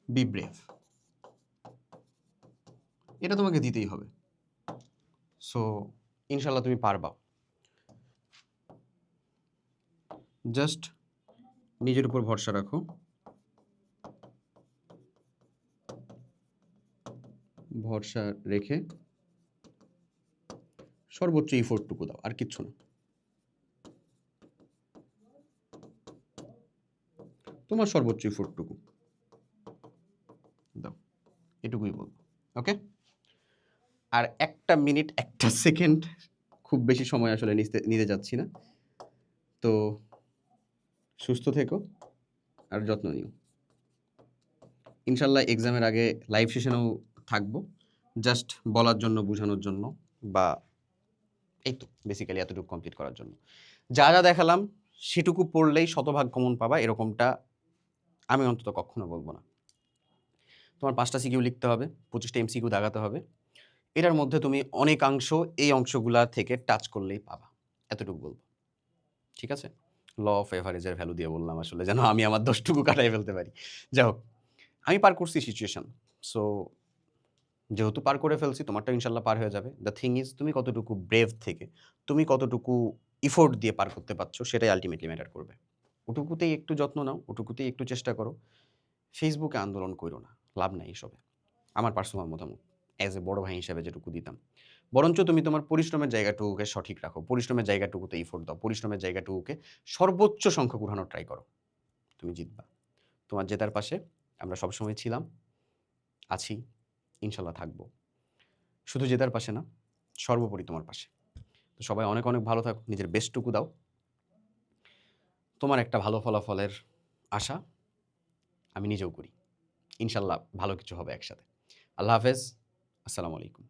B brave, এটা তোমাকে দিতেই হবে। সো ইনশাল্লাহ তুমি পারবা। জাস্ট নিজের উপর ভরসা রাখো, ভরসা রেখে সর্বোচ্চ ইফোর্টটুকু দাও, আর কিচ্ছু না। তোমার সর্বোচ্চ ইফোর্টটুকু দাও, এটুকুই বলবো। ওকে, আর একটা মিনিট একটা সেকেন্ড, খুব বেশি সময় আসলে নিতে যাচ্ছি না। তো সুস্থ থেকো আর যত্ন নিও। ইনশাল্লাহ এক্সামের আগে লাইভ সেশনেও থাকবো, জাস্ট বলার জন্য, বোঝানোর জন্য, বা এই তো বেসিক্যালি এতটুকু কমপ্লিট করার জন্য। যা যা দেখালাম সেটুকু পড়লেই শতভাগ কমন পাবা, এরকমটা আমি অন্তত কখনো বলবো না। তোমার 5টা সিকিউ লিখতে হবে, 25টা এমসিকিউ দাগাতে হবে, এটার মধ্যে তুমি অনেকাংশ এই অংশগুলা থেকে টাচ করলেই পাবা, এতটুকু বলবো। ঠিক আছে, ল অফ এভারেজের ভ্যালু দিয়ে বললাম আসলে, যেন আমি আমার দোষটুকু কাটাই ফেলতে পারি। যাই হোক, আমি পার করছি সিচুয়েশন, সো যেহেতু পার করে ফেলছি, তোমারটা ইনশাল্লাহ পার হয়ে যাবে। দ্য থিং ইজ তুমি কতটুকু ব্রেভ থেকে, তুমি কতটুকু ইফোর্ট দিয়ে পার করতে পারছো, সেটাই আলটিমেটলি ম্যাটার করবে। ওটুকুতেই একটু যত্ন নাও, ওটুকুতেই একটু চেষ্টা করো। ফেসবুকে আন্দোলন করো না, লাভ নাই এসবে। আমার পার্সোনাল মতামত অ্যাজ এ বড় ভাই হিসাবে যেটুকু দিতাম, বরঞ্চ তুমি তোমার পরিশ্রমের জায়গাটুকুকে সঠিক রাখো, পরিশ্রমের জায়গাটুকুতে ইফোর্ট দাও, পরিশ্রমের জায়গাটুকুকে সর্বোচ্চ সংখ্যক উঠানোর ট্রাই করো, তুমি জিতবা। তোমার জেতার পাশে আমরা সবসময় ছিলাম, আছি, ইনশাল্লাহ থাকবো। শুধু জেতার পাশে না, সর্বোপরি তোমার পাশে। তো সবাই অনেক অনেক ভালো থাকো, নিজের বেস্টটুকু দাও, তোমার একটা ভালো ফলাফলের আশা আমি নিজেও করি। ইনশাল্লাহ ভালো কিছু হবে একসাথে। আল্লাহ হাফেজ, আসসালামু আলাইকুম।